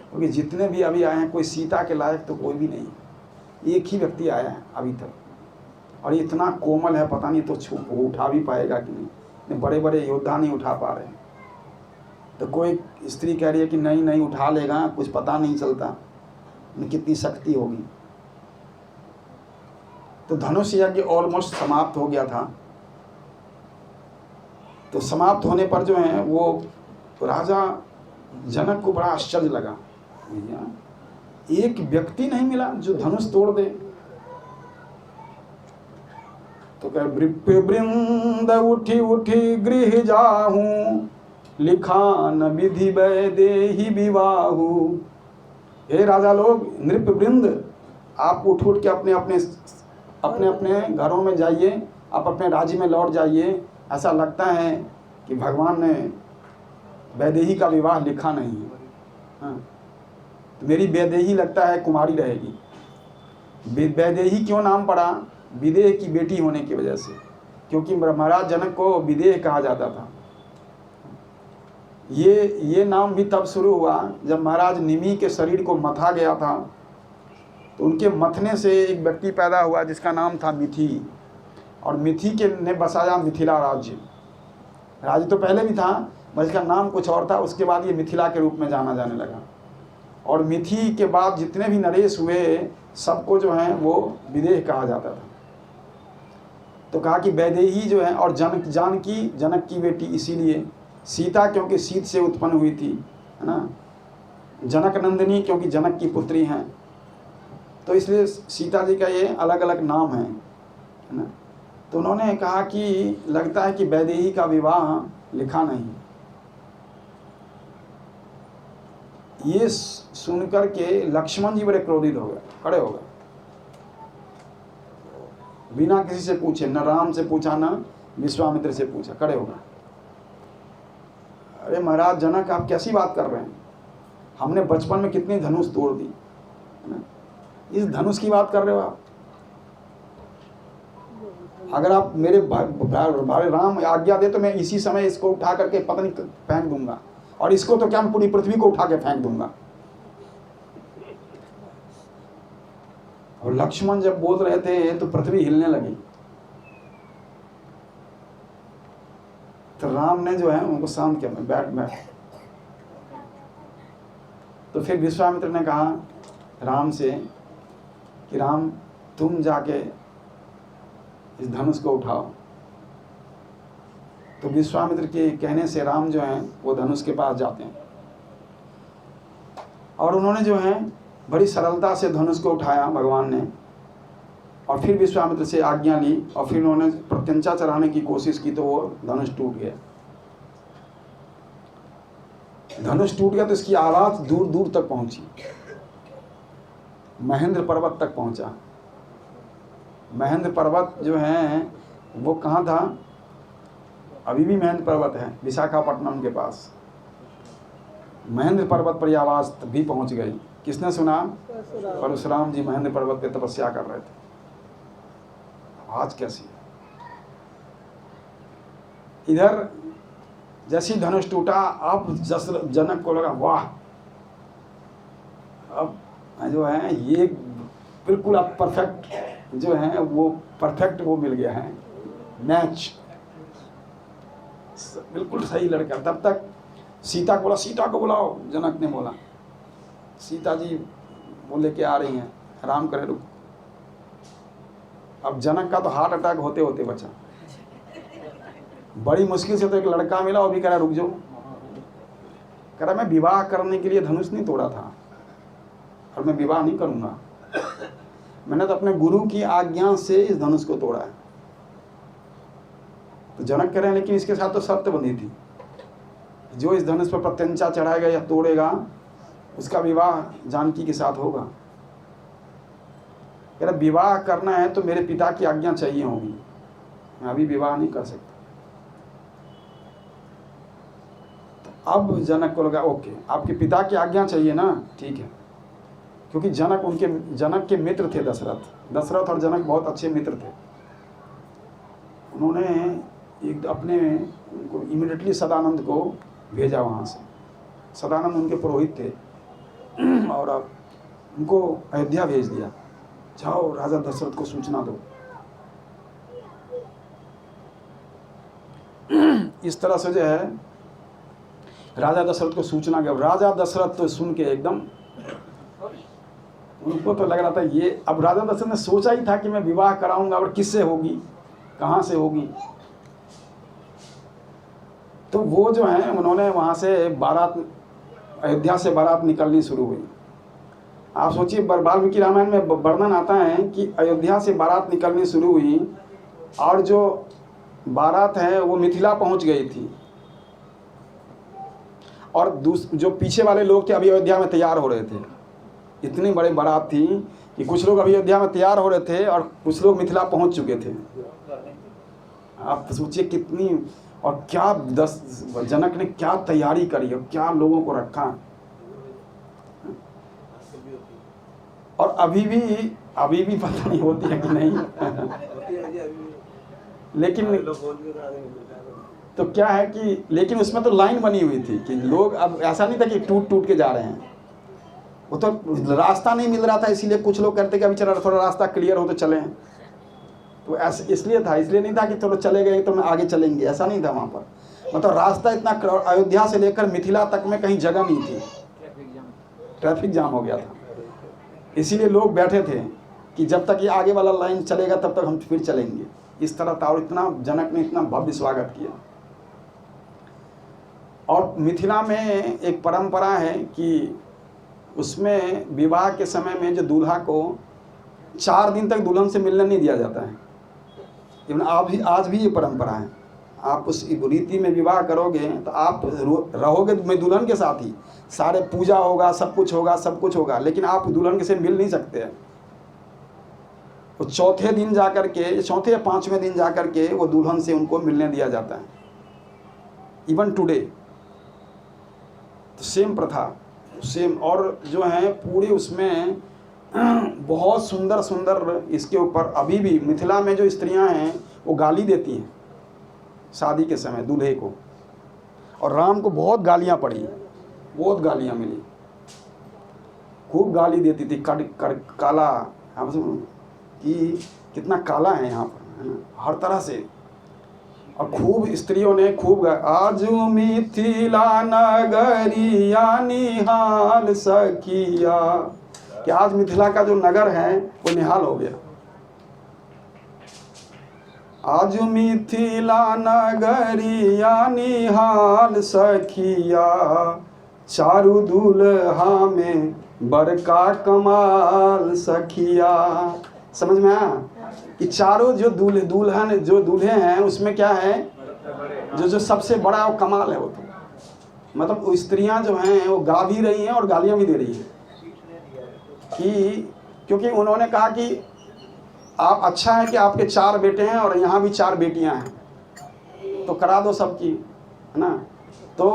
क्योंकि जितने भी अभी आए हैं कोई सीता के लायक तो कोई भी नहीं, एक ही व्यक्ति आया है अभी तक, और इतना कोमल है, पता नहीं तो वो उठा भी पाएगा कि नहीं। बड़े बड़े योद्धा नहीं उठा पा रहे हैं, तो कोई स्त्री कह रही है कि नहीं नहीं उठा लेगा, कुछ पता नहीं चलता कितनी शक्ति होगी। तो धनुष यज्ञ ऑलमोस्ट समाप्त हो गया था। तो समाप्त होने पर जो है वो राजा जनक को बड़ा आश्चर्य लगा, भैया एक व्यक्ति नहीं मिला जो धनुष तोड़ दे। तो कह वृंद उठी उठी गृह जाहूं, लिखान विधि वैदेही विवाहु। हे राजा लोग, नृप वृंद, आप उठ उठ के अपने अपने घरों में जाइए, आप अपने राज्य में लौट जाइए। ऐसा लगता है कि भगवान ने वैदेही का विवाह लिखा नहीं है। हाँ, तो मेरी वैदेही लगता है कुमारी रहेगी। वैदेही क्यों नाम पड़ा? विदेह की बेटी होने की वजह से, क्योंकि महाराज जनक को विदेह कहा जाता था। ये नाम भी तब शुरू हुआ जब महाराज निमि के शरीर को मथा गया था, तो उनके मथने से एक व्यक्ति पैदा हुआ जिसका नाम था मिथि, और मिथि के ने बसाया मिथिला राज्य। राज्य तो पहले भी था पर इसका नाम कुछ और था, उसके बाद ये मिथिला के रूप में जाना जाने लगा। और मिथि के बाद जितने भी नरेश हुए सबको जो है वो विदेह कहा जाता था। तो कहा कि वैदेही जो है, और जानकी जनक की बेटी, इसीलिए सीता क्योंकि सीत से उत्पन्न हुई थी, है ना, जनक नंदिनी क्योंकि जनक की पुत्री हैं, तो इसलिए सीता जी का ये अलग अलग नाम है ना। तो उन्होंने कहा कि लगता है कि वैदेही का विवाह लिखा नहीं। ये सुनकर के लक्ष्मण जी बड़े क्रोधित हो गए, खड़े हो गए, बिना किसी से पूछे, न राम से पूछा न विश्वामित्र से पूछा, खड़े हो गए। अरे महाराज जनक, आप कैसी बात कर रहे हैं? हमने बचपन में कितनी धनुष तोड़ दी, है ना, इस धनुष की बात कर रहे हो आप? अगर आप मेरे भाई राम आज्ञा दे तो मैं इसी समय इसको उठा करके पता नहीं फेंक दूंगा, और इसको तो क्या, मैं पूरी पृथ्वी को उठा के फेंक दूंगा। और लक्ष्मण जब बोल रहे थे तो पृथ्वी हिलने लगी। तो राम ने जो है उनको शांत किया, बैठ। तो फिर विश्वामित्र ने कहा राम से कि राम, तुम जाके इस धनुष को उठाओ। तो विश्वामित्र के कहने से राम जो हैं वो धनुष के पास जाते हैं, और उन्होंने जो है बड़ी सरलता से धनुष को उठाया भगवान ने, और फिर विश्वामित्र से आज्ञा ली, और फिर उन्होंने प्रत्यंचा चढ़ाने की कोशिश की तो वो धनुष टूट गया। धनुष टूट गया तो इसकी आवाज़ दूर दूर तक पहुंची, महेंद्र पर्वत तक पहुंचा। महेंद्र पर्वत जो है वो कहाँ था? अभी भी महेंद्र पर्वत है विशाखापट्टनम के पास। महेंद्र पर्वत पर यह आवाज़ भी पहुंच गई। किसने सुना? परशुराम जी महेंद्र पर्वत पे तपस्या कर रहे थे। आवाज़ कैसी है? इधर जैसी धनुष टूटा, अब जनक को लगा वाह, जो है ये बिल्कुल आप परफेक्ट जो है वो परफेक्ट वो मिल गया है मैच, बिल्कुल सही लड़का। तब तक सीता को बोला, सीता को बुलाओ। जनक ने बोला सीता जी वो लेके आ रही हैं, आराम करे रुक। अब जनक का तो हार्ट अटैक होते होते बचा। बड़ी मुश्किल से तो एक लड़का मिला, वो भी कह रहा रुक जाओ। कह रहा मैं विवाह करने के लिए धनुष नहीं तोड़ा था और मैं विवाह नहीं करूंगा, मैंने तो अपने गुरु की आज्ञा से इस धनुष को तोड़ा है। तो जनक कह रहे हैं लेकिन इसके साथ तो शर्त बंधी थी, जो इस धनुष पर प्रत्यंचा चढ़ाएगा या तोड़ेगा उसका विवाह जानकी के साथ होगा। कह रहा विवाह करना है तो मेरे पिता की आज्ञा चाहिए होगी, मैं अभी विवाह नहीं कर सकता। तो अब जनक को लगा ओके आपके पिता की आज्ञा चाहिए ना, ठीक है। क्योंकि जनक के मित्र थे दशरथ और जनक बहुत अच्छे मित्र थे। उन्होंने एक अपने उनको इमीडिएटली सदानंद को भेजा वहाँ से। सदानंद उनके पुरोहित थे और अब उनको अयोध्या भेज दिया, जाओ राजा दशरथ को सूचना दो। इस तरह से जो है राजा दशरथ को सूचना गया। राजा दशरथ तो सुन के एकदम, उनको तो लग रहा था ये, अब राजा दशरथ ने सोचा ही था कि मैं विवाह कराऊंगा और किससे होगी, कहाँ से होगी। तो वो जो है उन्होंने वहाँ से बारात, अयोध्या से बारात निकलनी शुरू हुई। आप सोचिए वाल्मीकि रामायण में वर्णन आता है कि अयोध्या से बारात निकलनी शुरू हुई और जो बारात है वो मिथिला पहुँच गई थी और जो पीछे वाले लोग थे अभी अयोध्या में तैयार हो रहे थे। इतनी बड़ी बारात थी कि कुछ लोग अभी अयोध्या में तैयार हो रहे थे और कुछ लोग मिथिला पहुंच चुके थे। आप सोचिए कितनी, और क्या जनक ने क्या तैयारी करी और क्या लोगों को रखा। और अभी भी पता नहीं होती है कि नहीं लेकिन तो क्या है कि लेकिन उसमें तो लाइन बनी हुई थी कि लोग, अब ऐसा नहीं था कि टूट के जा रहे हैं, वो तो रास्ता नहीं मिल रहा था इसलिए कुछ लोग कहते कि अभी चलो थोड़ा रास्ता क्लियर हो तो चले। तो ऐसे इसलिए नहीं था कि चलो चले गए तो आगे चलेंगे, ऐसा नहीं था वहाँ पर। मतलब रास्ता इतना, अयोध्या से लेकर मिथिला तक में कहीं जगह नहीं थी, ट्रैफिक जाम हो गया था। इसीलिए लोग बैठे थे कि जब तक ये आगे वाला लाइन चलेगा तब तक हम फिर चलेंगे। इस तरह था और इतना जनक ने इतना भव्य स्वागत किया। और मिथिला में एक परंपरा है कि उसमें विवाह के समय में जो दूल्हा को 4 दिन तक दुल्हन से मिलने नहीं दिया जाता है। इवन आज भी ये परंपरा है। आप उस रीति में विवाह करोगे तो आप रहोगे दुल्हन के साथ ही, सारे पूजा होगा, सब कुछ होगा, लेकिन आप दुल्हन से मिल नहीं सकते हैं। तो चौथे दिन जाकर के, चौथे या 5वें दिन जाकर के वो दुल्हन से उनको मिलने दिया जाता है। इवन टुडे तो सेम प्रथा, सेम। और जो है पूरे उसमें बहुत सुंदर इसके ऊपर अभी भी मिथिला में जो स्त्रियां हैं वो गाली देती हैं शादी के समय दूल्हे को। और राम को बहुत गालियां पड़ी, बहुत गालियां मिली, खूब गाली देती थी। काला कि कितना काला है यहाँ पर, है ना, हर तरह से। और खूब स्त्रियों ने खूब आज मिथिला नगरिया निहाल सखिया, कि आज मिथिला का जो नगर है वो निहाल हो गया। आज मिथिला नगरिया निहाल सखिया, चारू दूल्हा में बड़का कमाल सखिया। समझ में आया कि चारों जो दुल्हन जो दूल्हे हैं उसमें क्या है, जो सबसे बड़ा वो कमाल है। वो तो मतलब स्त्रियां जो हैं वो गा भी रही हैं और गालियां भी दे रही हैं कि क्योंकि उन्होंने कहा कि आप, अच्छा है कि आपके 4 बेटे हैं और यहाँ भी 4 बेटियां हैं, तो करा दो सबकी, है ना। तो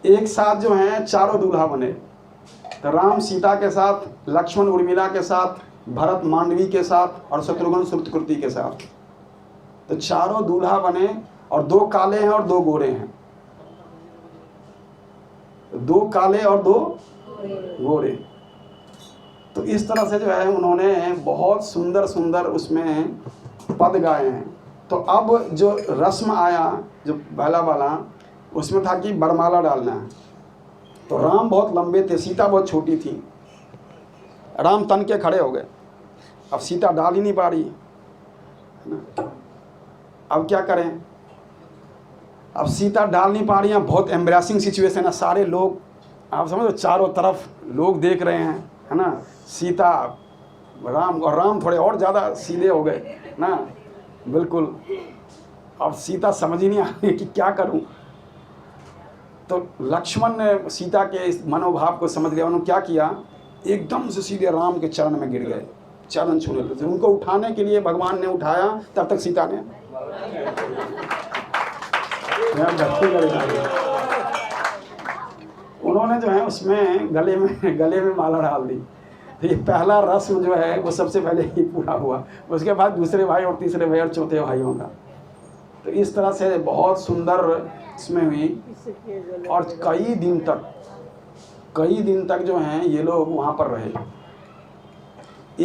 एक साथ जो हैं चारों दूल्हा बने, तो राम सीता के साथ, लक्ष्मण उर्मिला के साथ, भरत मांडवी के साथ और शत्रुघ्न श्रुतकृति के साथ। तो चारों दूल्हा बने और 2 काले हैं और 2 गोरे हैं, 2 काले और 2 गोरे। तो इस तरह से जो है उन्होंने बहुत सुंदर सुंदर उसमें पद गाए हैं। तो अब जो रस्म आया जो पहला वाला, उसमें था कि बरमाला डालना है। तो राम बहुत लंबे थे, सीता बहुत छोटी थी। राम तन के खड़े हो गए, अब सीता डाल ही नहीं पा रही है ना। अब क्या करें, अब सीता डाल नहीं पा रही है, बहुत एम्ब्रेसिंग सिचुएशन है। सारे लोग, आप समझो, चारों तरफ लोग देख रहे हैं, है ना। सीता, राम, और राम थोड़े और ज़्यादा सीधे हो गए ना, बिल्कुल। अब सीता समझ ही नहीं आ रही कि क्या करूं। तो लक्ष्मण ने सीता के इस मनोभाव को समझ लिया। उन्होंने क्या किया, एकदम से सीधे राम के चरण में गिर गए, चरण छूने लगे। उनको उठाने के लिए भगवान ने उठाया, तब तक सीता ने उन्होंने जो है उसमें गले में माला डाल दी। तो ये पहला रस्म जो है वो सबसे पहले ही पूरा हुआ। उसके बाद दूसरे भाई और तीसरे भाई और चौथे भाइयों का। तो इस तरह से बहुत सुंदर इसमें हुई। और कई दिन तक जो हैं ये लोग वहाँ पर रहे।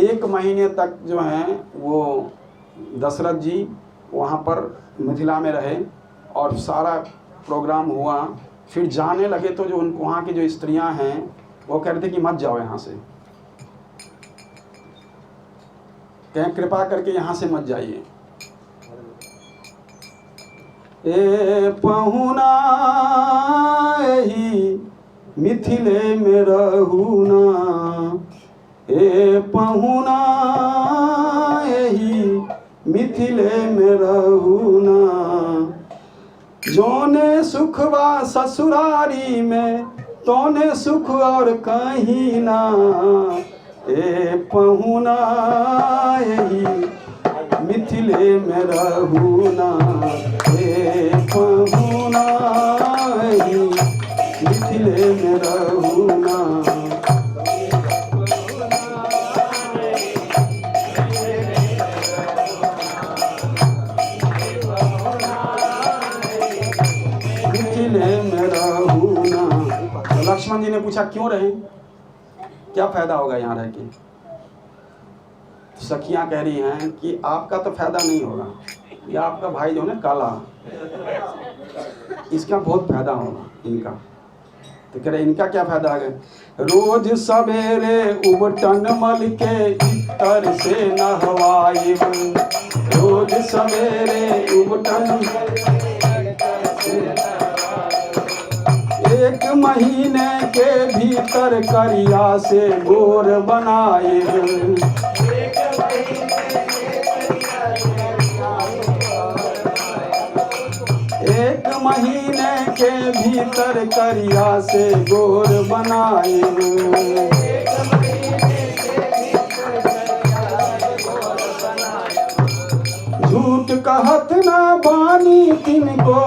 1 महीने तक जो हैं वो दशरथ जी वहाँ पर मिथिला में रहे और सारा प्रोग्राम हुआ। फिर जाने लगे तो जो उनको वहाँ की जो स्त्रियां हैं वो कह रहे थे कि मत जाओ यहाँ से, कहें कृपा करके यहाँ से मत जाइए। ए पहुना ही मिथिले में रहूना, ए पहुना ही मिथिले में रहूना, जोने सुखवा ससुरारी में तोने सुख और कहीं ना, ए पहुना ही मिथिले में रहूना, ए पहुना ही मिथिले में रहूना। लक्ष्मण जी ने पूछा क्यों रहे, क्या फायदा होगा यहाँ रह के। सखियां कह रही हैं कि आपका तो फायदा नहीं होगा, या आपका भाई जो है ना काला, इसका बहुत फायदा होगा इनका। तो कह रहे इनका क्या फायदा है, रोज सवेरे उबटन मल के इतर से नहवाई, रोज सवेरे उबटन 1 महीने के भीतर करिया से गोर बनाए, 1 महीने के भीतर करिया से गोर बनाए, झूठ कहत ना बानी तिनको,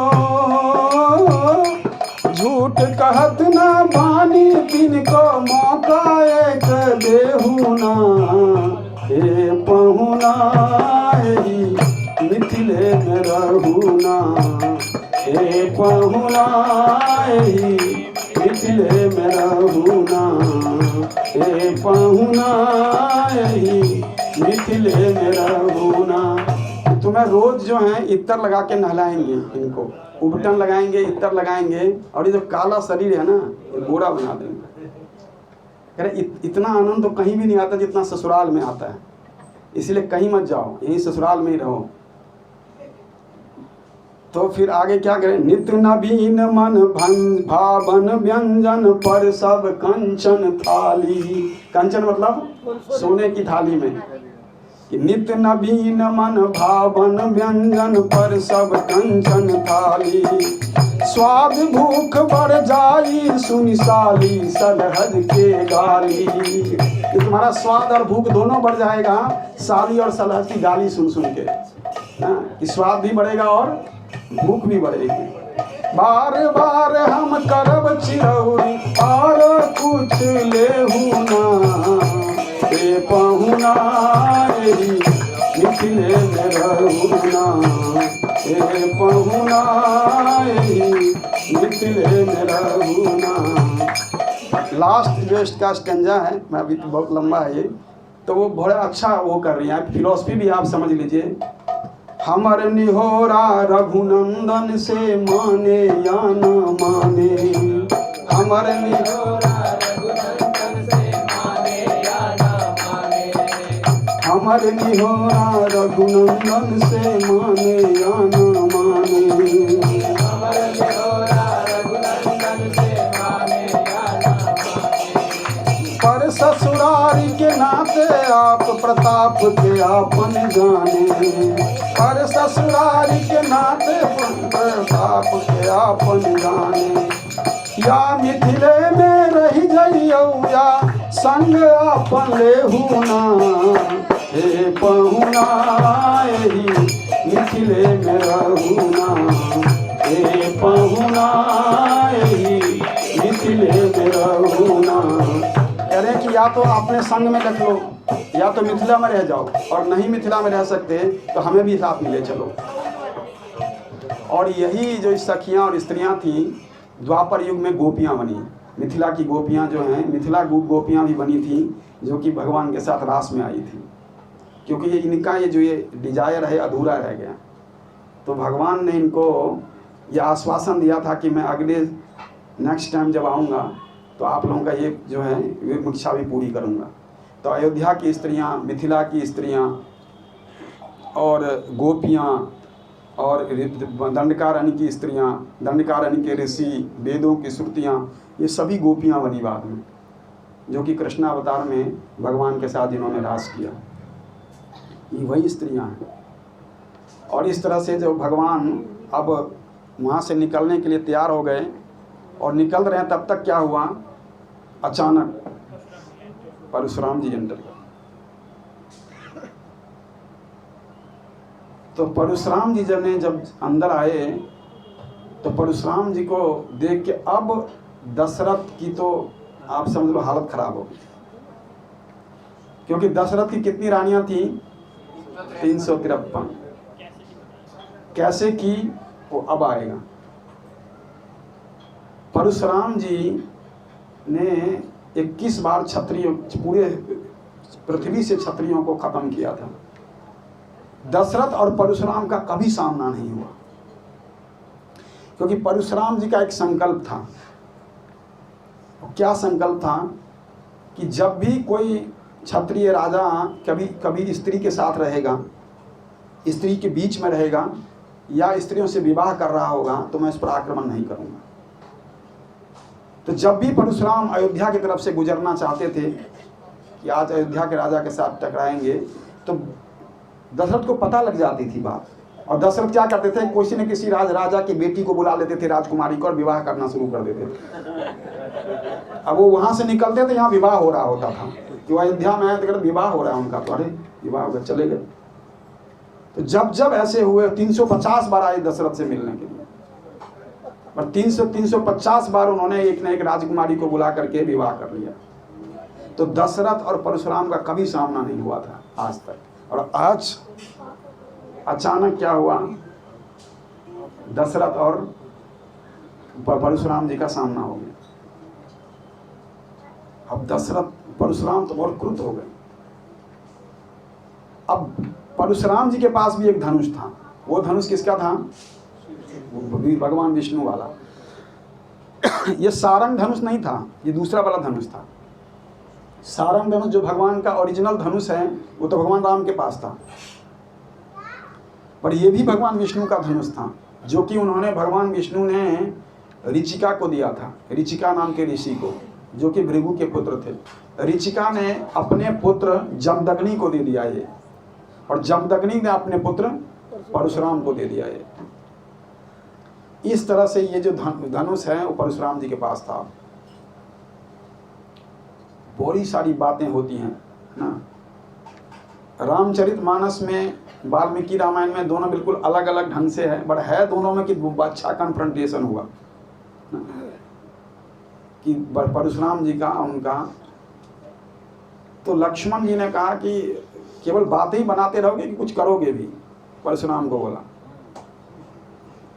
झूठ कहत ना बानी तिनको, मौका एक देहू ना, हे पहुना ही मिथिले में रहूना, हे पहुना ही मिथिले में रहूना, हे पहुना ही मिथिले में रहूना। तुम्हें रोज जो है इत्र लगा के नहलाएंगे, इनको उबटन लगाएंगे, इत्र लगाएंगे, और ये जो काला शरीर है ना ये गोरा बना देंगे। कह रहे इतना आनंद तो कहीं भी नहीं आता जितना ससुराल में आता है, इसलिए कहीं मत जाओ, यहीं ससुराल में ही रहो। तो फिर आगे क्या करें, नित्य नवीन मन भावन व्यंजन पर सब कंचन थाली, कंचन मतलब सोने की थाली में, नित्य नवीन मन भावन व्यंजन पर सब कंचन थाली, स्वाद भूख बढ़ जाई सुनिसाली सलहद के गाली। तुम्हारा स्वाद और भूख दोनों बढ़ जाएगा साली और सलहद की गाली सुन सुन के, कि स्वाद भी बढ़ेगा और भूख भी बढ़ेगी। बार बार हम करब चिरौरी और कुछ लेहू ना, ए पहुना ही मिथिले में रहूना, ए पहुना ही मिथिले में रहूना। लास्ट जो इसका स्टेंजा है, मैं अभी बहुत लंबा है ये, तो वो बड़ा अच्छा वो कर रही है, फिलॉसफी भी आप समझ लीजिए। हमर निहोरा रघुनंदन से माने या न माने, हमर निहोरा रघुनंदन से माने या न माने, हमर निहोरा रघुनंदन से माने या न माने, हमर निहोरा रघुनंदन से माने या न माने। पर ससुरारी के नाते आप प्रताप के आपन जाने, पर ससुरारी के नाते प्रताप के आपन जाने। या मिथिले में रही जइयो या संग आपन लेहू ना, हे पहुना एही मिथिले में रहू ना, हे पहुना एही मिथिले में रहू ना। कह रहे कि या तो अपने संग में रख लो, या तो मिथिला में रह जाओ, और नहीं मिथिला में रह सकते तो हमें भी साथ मिले चलो। और यही जो सखियां और स्त्रियां थीं, द्वापर युग में गोपियां बनी। मिथिला की गोपियां जो हैं, मिथिला गोपियां भी बनी थी, जो कि भगवान के साथ रास में आई थी, क्योंकि ये इनका ये जो ये डिजायर है अधूरा रह गया। तो भगवान ने इनको ये आश्वासन दिया था कि मैं अगले नेक्स्ट टाइम जब आऊँगा तो आप लोगों का ये जो है इच्छा भी पूरी करूँगा। तो अयोध्या की स्त्रियाँ, मिथिला की स्त्रियाँ और गोपियाँ और दंडकारण्य की स्त्रियाँ, दंडकारण्य के ऋषि, वेदों की श्रुतियाँ, ये सभी गोपियाँ बनी बाद में, जो कि कृष्णावतार में भगवान के साथ जिन्होंने रास किया, ये वही स्त्रियाँ हैं। और इस तरह से जो भगवान अब वहाँ से निकलने के लिए तैयार हो गए और निकल रहे हैं, तब तक क्या हुआ, अचानक परशुराम जी एंटर कर। तो परशुराम जी जब अंदर आए तो परशुराम जी को देख के अब दशरथ की तो आप समझ लो हालत खराब हो गई, क्योंकि दशरथ की कितनी रानियां थी, 353। कैसे की वो अब आएगा। परशुराम जी ने 21 बार क्षत्रियों, पूरे पृथ्वी से क्षत्रियों को खत्म किया था। दशरथ और परशुराम का कभी सामना नहीं हुआ, क्योंकि परशुराम जी का एक संकल्प था। क्या संकल्प था कि जब भी कोई क्षत्रिय राजा कभी स्त्री के साथ रहेगा, स्त्री के बीच में रहेगा या स्त्रियों से विवाह कर रहा होगा, तो मैं इस पर आक्रमण नहीं करूंगा। तो जब भी परशुराम अयोध्या की तरफ से गुजरना चाहते थे कि आज अयोध्या के राजा के साथ टकराएंगे, तो दशरथ को पता लग जाती थी बात। और दशरथ क्या करते थे, किसी न किसी राजा की बेटी को बुला लेते थे, राजकुमारी को, और विवाह करना शुरू कर देते थे। अब वो वहां से निकलते थे, यहाँ विवाह हो रहा होता था, कि वो अयोध्या में आए तो विवाह हो रहा है उनका, तो अरे विवाह हो गया, चले गए। तो जब ऐसे हुए 350 बार आए दशरथ से मिलने के लिए, और 350 बार उन्होंने एक न एक राजकुमारी को बुला करके विवाह कर लिया। तो दशरथ और परशुराम का कभी सामना नहीं हुआ था आज तक, और आज अचानक क्या हुआ, दशरथ और परशुराम जी का सामना हो गया। अब दशरथ परशुराम तो बहुत क्रुद्ध हो गए। अब परशुराम जी के पास भी एक धनुष था। वो धनुष किसका था, भगवान विष्णु वाला। ये सारंग धनुष नहीं था, ये दूसरा वाला धनुष था। सारंग धनुष जो भगवान का ओरिजिनल धनुष है, वो तो भगवान राम के पास था, पर ये भी भगवान विष्णु का धनुष था, जो कि उन्होंने, भगवान विष्णु ने ऋचिका को दिया था, ऋचिका नाम के ऋषि को, जो कि भृगु के पुत्र थे। ऋचिका ने अपने पुत्र जमदग्नि को दे दिया ये, और जमदग्नि ने अपने पुत्र परशुराम को दे दिया ये। इस तरह से ये जो धनुष है वो परशुराम जी के पास था। बड़ी सारी बातें होती हैं ना। रामचरितमानस में, वाल्मीकि रामायण में दोनों बिल्कुल अलग अलग ढंग से है, बट है दोनों में कि अच्छा कन्फ्रंटेशन हुआ कि परशुराम जी का उनका। तो लक्ष्मण जी ने कहा कि केवल बातें ही बनाते रहोगे कि कुछ करोगे भी। परशुराम को बोला,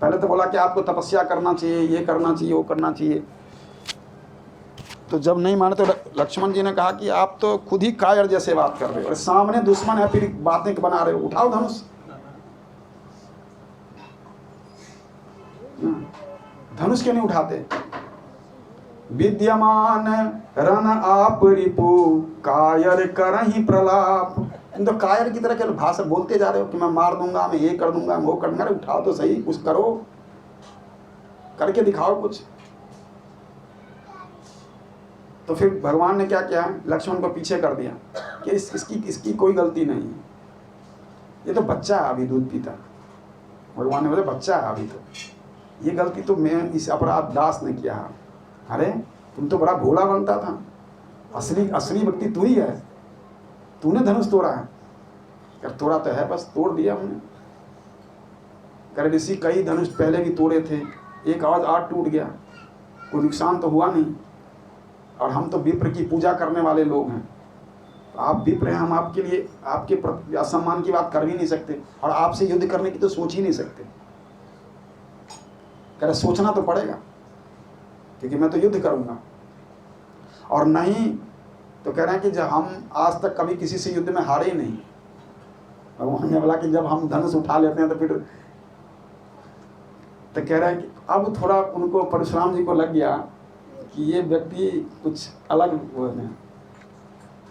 पहले तो बोला कि आपको तपस्या करना चाहिए, ये करना चाहिए, वो करना चाहिए। तो जब नहीं माने तो लक्ष्मण जी ने कहा कि आप तो खुद ही कायर जैसे बात कर रहे हो और सामने दुश्मन है फिर बातें बना रहे हो, उठाओ धनुष। धनुष क्यों नहीं उठाते? विद्यमान रन आप रिपु कायर करहि प्रलाप। तुम तो कायर की तरह के भाषा बोलते जा रहे हो कि मैं मार दूंगा, मैं ये कर दूंगा, मैं वो कर दूंगा। उठाओ तो सही, कुछ करो, करके दिखाओ कुछ। तो फिर भगवान ने क्या किया, लक्ष्मण को पीछे कर दिया कि इसकी कोई गलती नहीं है, ये तो बच्चा है अभी दूध पीता। भगवान ने बोले बच्चा है अभी, तो ये गलती तो मैं इस अपराध दास ने किया। अरे तुम तो बड़ा भोला बनता था, असली व्यक्ति तू ही है, तूने धनुष तोड़ा है। यार तोड़ा तो है, बस तोड़ दिया हमने। करे ऋषि कई धनुष पहले भी तोड़े थे, एक आवाज आज टूट गया, कोई नुकसान तो हुआ नहीं। और हम तो विप्र की पूजा करने वाले लोग हैं, तो आप विप्र हैं, हम आपके लिए आपके प्रति असम्मान की बात कर भी नहीं सकते और आपसे युद्ध करने की तो सोच ही नहीं सकते। कह रहे सोचना तो पड़ेगा क्योंकि मैं तो युद्ध करूंगा। और नहीं तो कह रहे हैं कि जब हम आज तक कभी किसी से युद्ध में हारे ही नहीं। भगवान ने बोला कि जब हम धनुष उठा लेते हैं तो फिर तो कह रहे हैं कि अब थोड़ा उनको परशुराम जी को लग गया कि ये व्यक्ति कुछ अलग वो है।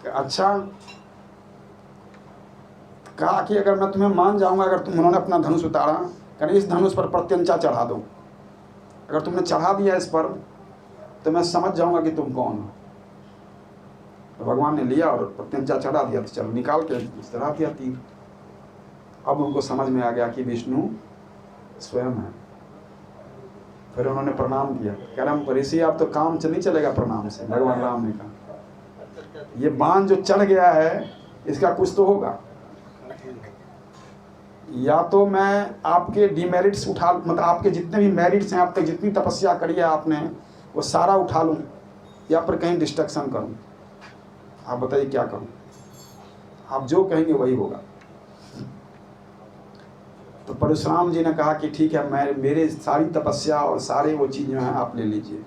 अच्छा कहा कि अगर मैं तुम्हें मान जाऊंगा, अगर उन्होंने अपना धनुष उतारा, करें इस धनुष पर प्रत्यंचा चढ़ा दो, अगर तुमने चढ़ा दिया इस पर तो मैं समझ जाऊंगा कि तुम कौन हो। तो भगवान ने लिया और प्रत्यंचा चढ़ा दिया, तो चलो निकाल के चढ़ा दिया तीर। अब उनको समझ में आ गया कि विष्णु स्वयं है। फिर उन्होंने प्रणाम किया, कह रहा ऋषि आप तो काम नहीं चलेगा प्रणाम से। भगवान राम ने कहा ये बाण जो चढ़ गया है इसका कुछ तो होगा, या तो मैं आपके डिमेरिट्स उठा, मतलब आपके जितने भी मेरिट्स हैं, आप तक जितनी तपस्या करी है आपने वो सारा उठा लूँ, या फिर कहीं डिस्ट्रक्शन करूँ। आप बताइए क्या करूँ? आप जो कहेंगे वही होगा। तो परशुराम जी ने कहा कि ठीक है, मैं मेरे सारी तपस्या और सारे वो चीज़ जो हैं आप ले लीजिए।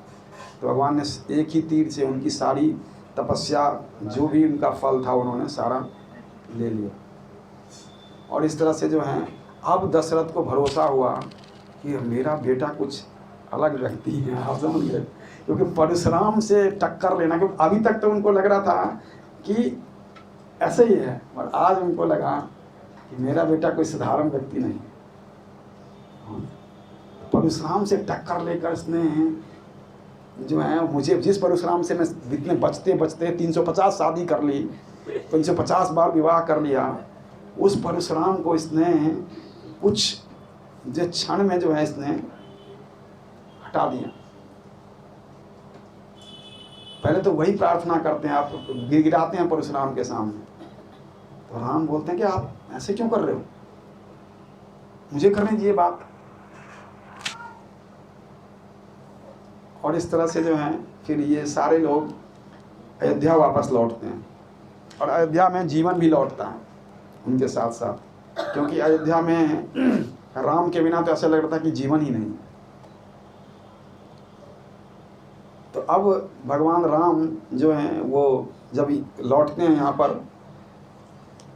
तो भगवान ने एक ही तीर से उनकी सारी तपस्या जो भी उनका फल था उन्होंने सारा ले लिया। और इस तरह से जो है अब दशरथ को भरोसा हुआ कि मेरा बेटा कुछ अलग व्यक्ति है। आप समझ गए, क्योंकि परशुराम से टक्कर लेना, क्योंकि अभी तक तो उनको लग रहा था कि ऐसे ही है, और आज उनको लगा कि मेरा बेटा कोई साधारण व्यक्ति नहीं। परशुराम से टक्कर लेकर इसने जो है, मुझे जिस परशुराम से मैं इतने बचते बचते 350 शादी कर ली, 350 बार विवाह कर लिया, उस परशुराम को इसने कुछ जो क्षण में जो है इसने हटा दिया। पहले तो वही प्रार्थना करते हैं, आप गिड़गिड़ाते हैं परशुराम के सामने, तो राम बोलते हैं कि आप ऐसे क्यों कर रहे हो, मुझे करने दीजिए बात। और इस तरह से जो है फिर ये सारे लोग अयोध्या वापस लौटते हैं, और अयोध्या में जीवन भी लौटता है उनके साथ साथ, क्योंकि अयोध्या में राम के बिना तो ऐसा लग रहा था कि जीवन ही नहीं। तो अब भगवान राम जो हैं वो जब लौटते हैं यहाँ पर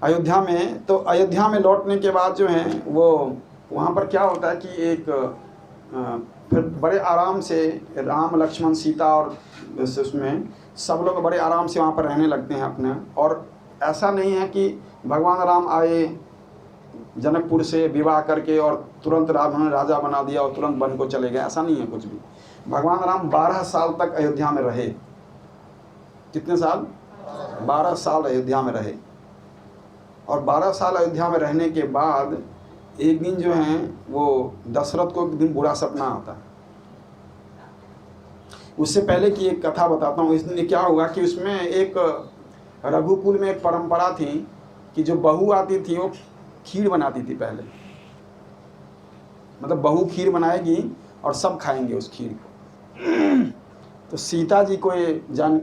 अयोध्या में, तो अयोध्या में लौटने के बाद जो है वो वहाँ पर क्या होता है कि एक फिर बड़े आराम से राम लक्ष्मण सीता और उसमें सब लोग बड़े आराम से वहाँ पर रहने लगते हैं अपने। और ऐसा नहीं है कि भगवान राम आए जनकपुर से विवाह करके और तुरंत रावण ने राजा बना दिया और तुरंत वन को चले गए, ऐसा नहीं है कुछ भी। भगवान राम 12 साल तक अयोध्या में रहे। कितने साल? 12 साल अयोध्या में रहे। और 12 साल अयोध्या में रहने के बाद एक दिन जो है वो दशरथ को एक दिन बुरा सपना आता है। उससे पहले की एक कथा बताता हूँ। इस दिन क्या हुआ कि उसमें एक रघुकुल में एक परंपरा थी कि जो बहू आती थी वो खीर बनाती थी पहले, मतलब बहू खीर बनाएगी और सब खाएंगे उस खीर को। तो सीता जी को ये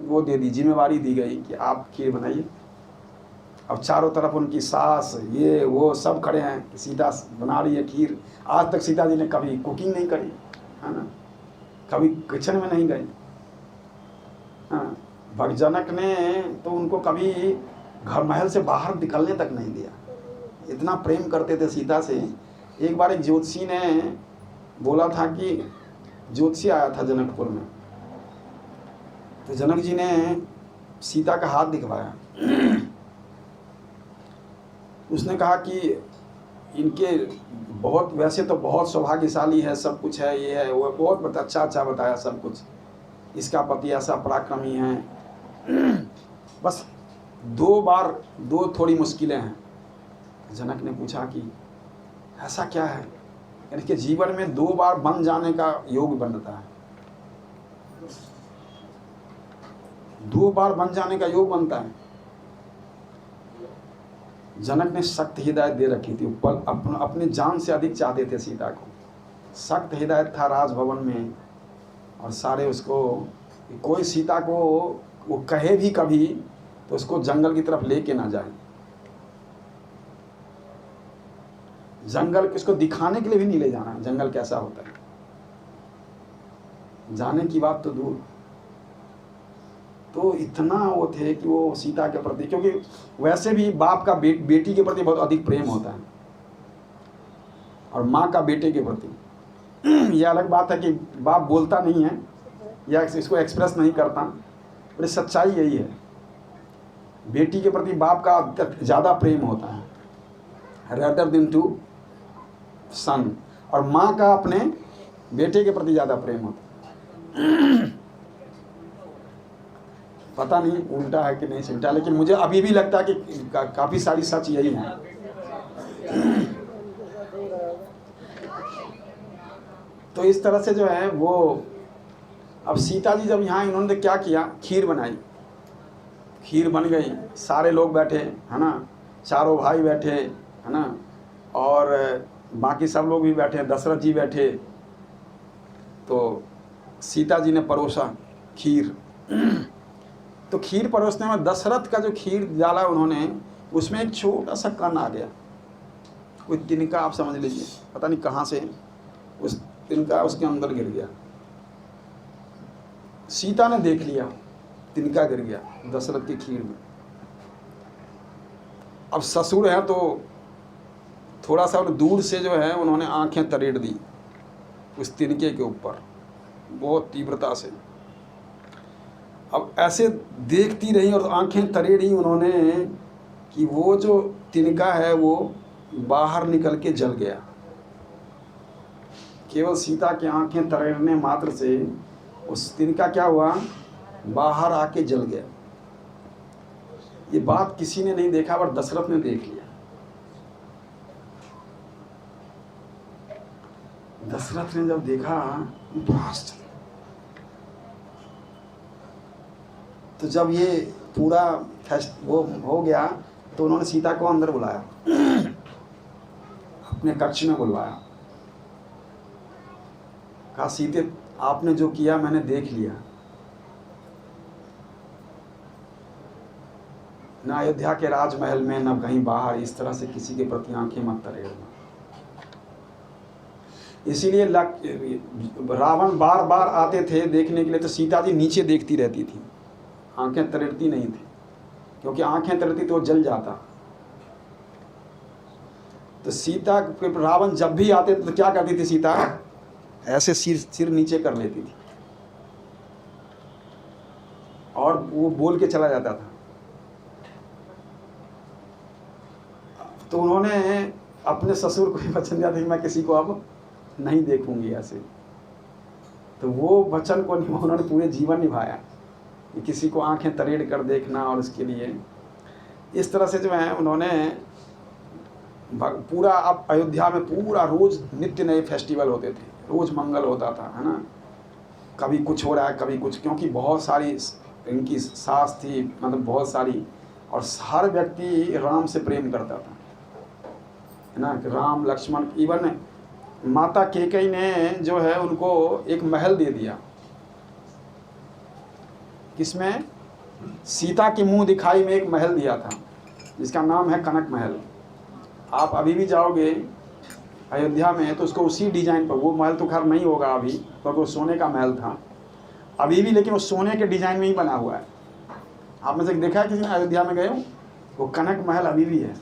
वो दे दी, जिम्मेवारी दी गई कि आप खीर बनाइए। अब चारों तरफ उनकी सास ये वो सब खड़े हैं कि सीता बना रही है खीर। आज तक सीता जी ने कभी कुकिंग नहीं करी है ना, कभी किचन में नहीं गई। हाँ, भक्त जनक ने तो उनको कभी घर महल से बाहर निकलने तक नहीं दिया, इतना प्रेम करते थे सीता से। एक बार एक ज्योतिषी ने बोला था कि ज्योतिषी आया था जनकपुर में, तो जनक जी ने सीता का हाथ दिखवाया। उसने कहा कि इनके बहुत, वैसे तो बहुत सौभाग्यशाली है, सब कुछ है, ये है वो, बहुत अच्छा बताया सब कुछ, इसका पति ऐसा पराक्रमी है, बस दो थोड़ी मुश्किलें हैं। जनक ने पूछा कि ऐसा क्या है? इनके जीवन में 2 बार बन जाने का योग बनता है, 2 बार बन जाने का योग बनता है। जनक ने सख्त हिदायत दे रखी थी, अपने जान से अधिक चाहते थे सीता को, सख्त हिदायत था राजभवन में, और सारे उसको, कोई सीता को वो कहे भी कभी तो उसको जंगल की तरफ लेके ना जाए, जंगल किसको दिखाने के लिए भी नहीं ले जाना, जंगल कैसा होता है, जाने की बात तो दूर। तो इतना वो थे कि वो सीता के प्रति, क्योंकि वैसे भी बाप का बेटी के प्रति बहुत अधिक प्रेम होता है, और माँ का बेटे के प्रति। यह अलग बात है कि बाप बोलता नहीं है या इसको एक्सप्रेस नहीं करता, पर सच्चाई यही है, बेटी के प्रति बाप का ज़्यादा प्रेम होता है रेदर देन टू सन, और माँ का अपने बेटे के प्रति ज़्यादा प्रेम होता है। पता नहीं उल्टा है कि नहीं उल्टा, लेकिन मुझे अभी भी लगता है कि काफ़ी सारी सच यही है। तो इस तरह से जो है वो, अब सीता जी जब यहाँ, इन्होंने क्या किया, खीर बनाई, खीर बन गई, सारे लोग बैठे, है ना, चारों भाई बैठे, है ना, और बाकी सब लोग भी बैठे, दशरथ जी बैठे, तो सीता जी ने परोसा खीर। तो खीर परोसने में दशरथ का जो खीर डाला उन्होंने, उसमें एक छोटा सा कण आ गया, कोई तिनका आप समझ लीजिए, पता नहीं कहाँ से उस तिनका उसके अंदर गिर गया। सीता ने देख लिया, तिनका गिर गया दशरथ की खीर में। अब ससुर है तो थोड़ा सा दूर से जो है उन्होंने आंखें तरेड़ दी उस तिनके के ऊपर, बहुत तीव्रता से। अब ऐसे देखती रही और आंखें तरेड़ी उन्होंने कि वो जो तिनका है वो बाहर निकल के जल गया। केवल सीता की आंखें तरेड़ने मात्र से उस तिनका क्या हुआ, बाहर आके जल गया। ये बात किसी ने नहीं देखा, पर दशरथ ने देख लिया। दशरथ ने जब देखा तो जब ये पूरा वो हो गया तो उन्होंने सीता को अंदर बुलाया, अपने कक्ष में बुलवाया, कहा सीते आपने जो किया मैंने देख लिया, न अयोध्या के राजमहल में न कहीं बाहर इस तरह से किसी के प्रति आंखें मत तरेड़ना। इसीलिए रावण बार बार आते थे देखने के लिए, तो सीता जी नीचे देखती रहती थी, आंखें तरेड़ती नहीं थी, क्योंकि आंखें तरेड़ती तो जल जाता। तो सीता, रावण जब भी आते तो क्या करती थी सीता, ऐसे सिर नीचे कर लेती थी और वो बोल के चला जाता था। तो उन्होंने अपने ससुर को ही वचन दिया था कि मैं किसी को अब नहीं देखूंगी ऐसे। तो वो वचन को उन्होंने पूरे जीवन निभाया कि किसी को आंखें तरेड़ कर देखना, और उसके लिए इस तरह से जो है उन्होंने पूरा, अब अयोध्या में पूरा रोज नित्य नए फेस्टिवल होते थे, रोज मंगल होता था, है ना, कभी कुछ हो रहा है कभी कुछ, क्योंकि बहुत सारी इनकी सास थी, मतलब बहुत सारी, और हर व्यक्ति राम से प्रेम करता था, है ना, राम लक्ष्मण, इवन माता कैकेयी ने जो है उनको एक महल दे दिया, किसमें, सीता की मुंह दिखाई में एक महल दिया था जिसका नाम है कनक महल। आप अभी भी जाओगे अयोध्या में तो उसको उसी डिजाइन पर, वो महल तो खैर नहीं होगा अभी, पर वो सोने का महल था, अभी भी, लेकिन वो सोने के डिजाइन में ही बना हुआ है। आप में से देखा है किसी ने अयोध्या में गए हो? वो कनक महल अभी भी है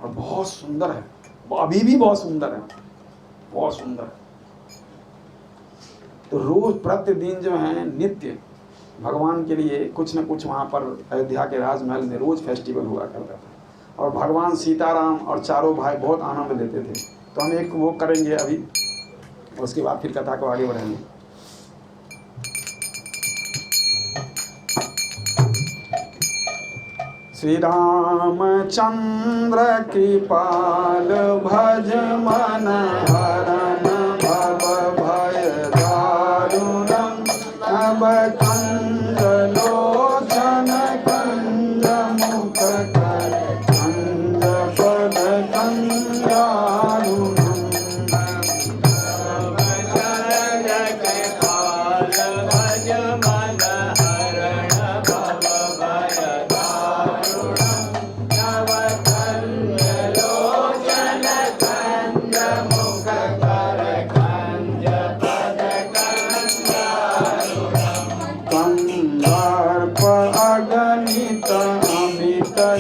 और बहुत सुंदर है, वो अभी भी बहुत सुंदर है, बहुत सुंदर है। तो रोज प्रतिदिन जो है नित्य भगवान के लिए कुछ न कुछ वहाँ पर अयोध्या के राजमहल में रोज फेस्टिवल हुआ करता था और भगवान सीताराम और चारों भाई बहुत आनंद लेते थे। तो हम एक वो करेंगे अभी, उसके बाद फिर कथा को आगे बढ़ाएंगे। श्री रामचंद्र कृपाल भज मन हरन भव भय दारुणम अब कंज लोचन कंज मुख कर कंज पद कंजारुणम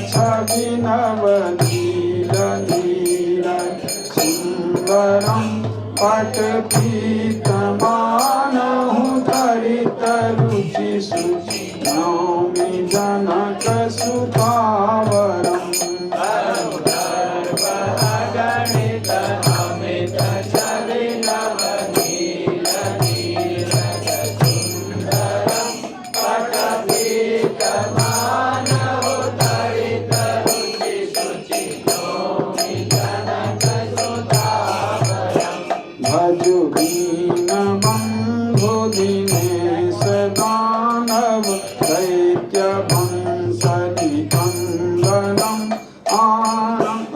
छवि नवनील नील सुंदरम पट पीतमानहु धरित रुचि सुचि नौमि जनक सुतावरम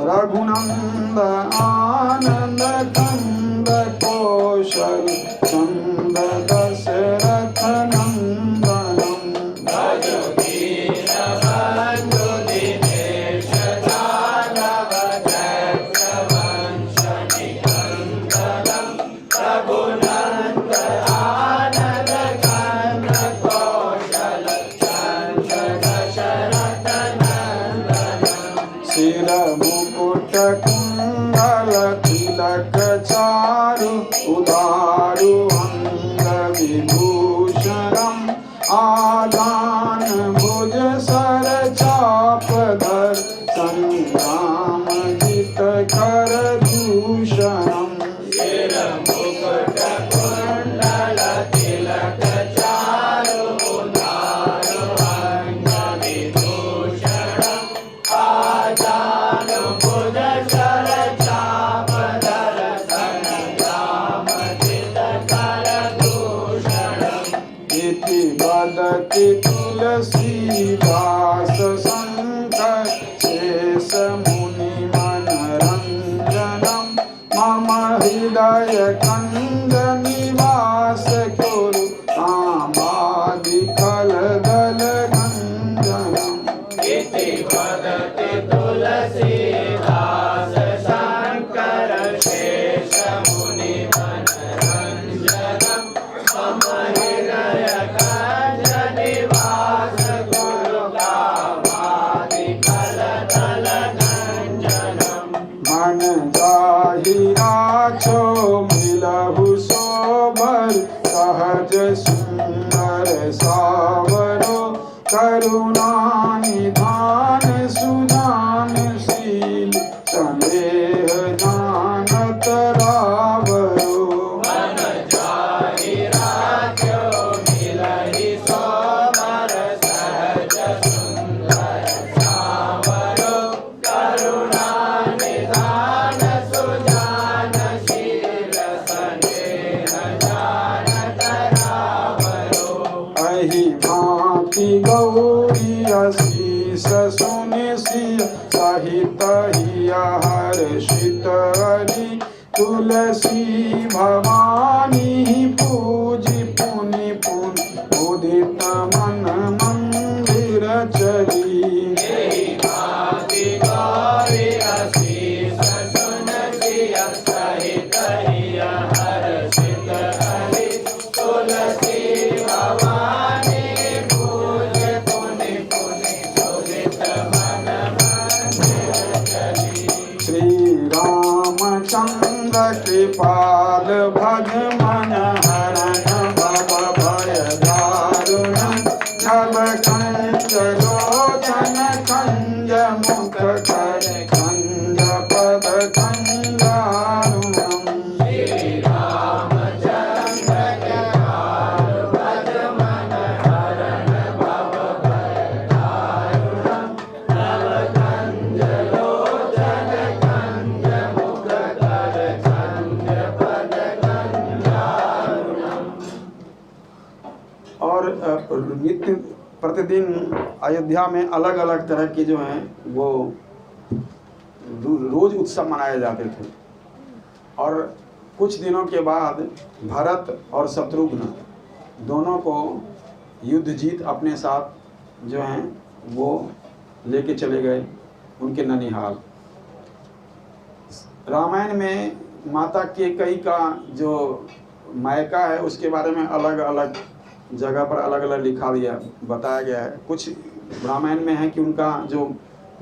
रघुनंद आनंद कंद कौशल चंद दशरथ नंदनम शिर मुकुट कुंडल तिलक चारु उदारु अंग विभूषणम आदान भुज सर चाप धर संग्राम जित कर दूषणम शिर मुकुट कुंडल तिलक चारु उदारु अंग विभूषणम आदान भुज सर चाप धर संग्राम जित कर दूषणम इति वदति तुलसीदास शंकर शेष मुनि मनरंजनम मम हृदय कंज निवास कुरु कामादि कल दल गंजनम इति वदति तुलसीदास शंकर शेष मुनि मनरंजनम मम हृदय कंज निवास कुरु कामादि कल दल गंजनम मन जाहिरा छो मिलहु सोबर सहज सुंदर सावरो करुणा निधान सुजान शील संदेह जानत रावरो मन जाहिरा छो मिलहि सोबर सहज सुंदर सावरो करुणा निधान सुजान शील संदेह जानत रावरो अहि भांति गौरी अशीष सुनि सिय सहित हिया हर्षित हरि तुलसी भवानी पूजी पुनि पुनि उदित मन मंदिर चली भांति गौरी अशीष सुनि सिय सहित हिया हर्षित हरि तुलसी पाल भज मन हरण भव भय दारुण नव कंज लोचन कंज मुख कर कंज पद कंजारुणम नित्य प्रतिदिन अयोध्या में अलग अलग तरह के जो हैं वो रोज उत्सव मनाए जाते थे। और कुछ दिनों के बाद भरत और शत्रुघ्न दोनों को युद्ध जीत अपने साथ जो हैं वो लेके चले गए उनके ननिहाल। रामायण में माता केकई का जो मायका है उसके बारे में अलग अलग जगह पर अलग अलग लिखा दिया बताया गया है। कुछ रामायण में है कि उनका जो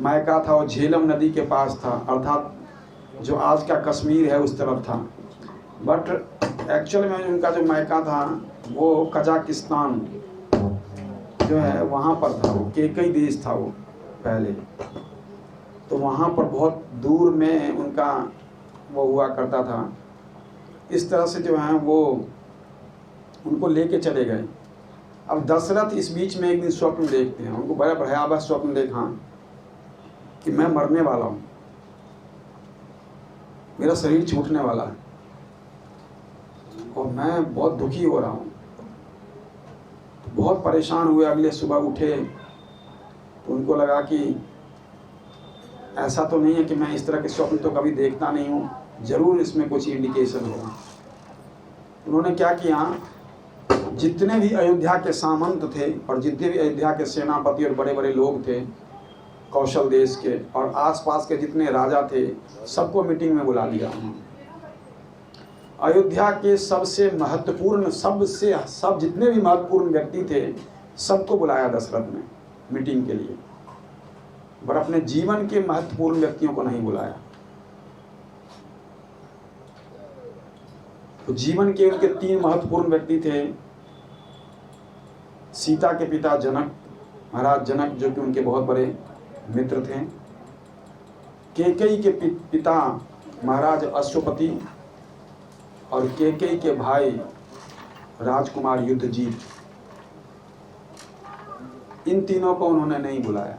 मायका था वो झेलम नदी के पास था, अर्थात जो आज का कश्मीर है उस तरफ था। बट एक्चुअल में उनका जो मायका था वो कजाकिस्तान जो है वहाँ पर था, वो केकई देश था वो पहले। तो वहाँ पर बहुत दूर में उनका वो हुआ करता था। इस तरह से जो है वो उनको लेके चले गए। अब दशरथ इस बीच में एक दिन स्वप्न देखते हैं, उनको बड़ा भयावह स्वप्न देखा कि मैं मरने वाला हूँ, मेरा शरीर छूटने वाला है और मैं बहुत दुखी हो रहा हूँ। बहुत परेशान हुए। अगले सुबह उठे तो उनको लगा कि ऐसा तो नहीं है कि मैं इस तरह के स्वप्न तो कभी देखता नहीं हूँ, ज़रूर इसमें कुछ इंडिकेशन होगा। उन्होंने क्या किया, जितने भी अयोध्या के सामंत थे और जितने भी अयोध्या के सेनापति और बड़े बड़े लोग थे कौशल देश के और आसपास के जितने राजा थे सबको मीटिंग में बुला लिया उन्होंने। अयोध्या के सबसे महत्वपूर्ण सब जितने भी महत्वपूर्ण व्यक्ति थे सबको बुलाया दशरथ ने मीटिंग के लिए, पर अपने जीवन के महत्वपूर्ण व्यक्तियों को नहीं बुलाया। तो जीवन के उनके 3 महत्वपूर्ण व्यक्ति थे। सीता के पिता जनक, महाराज जनक जो कि उनके बहुत बड़े मित्र थे। केकई के पिता महाराज अश्वपति और केकई के भाई राजकुमार युद्धजीत। इन तीनों को उन्होंने नहीं बुलाया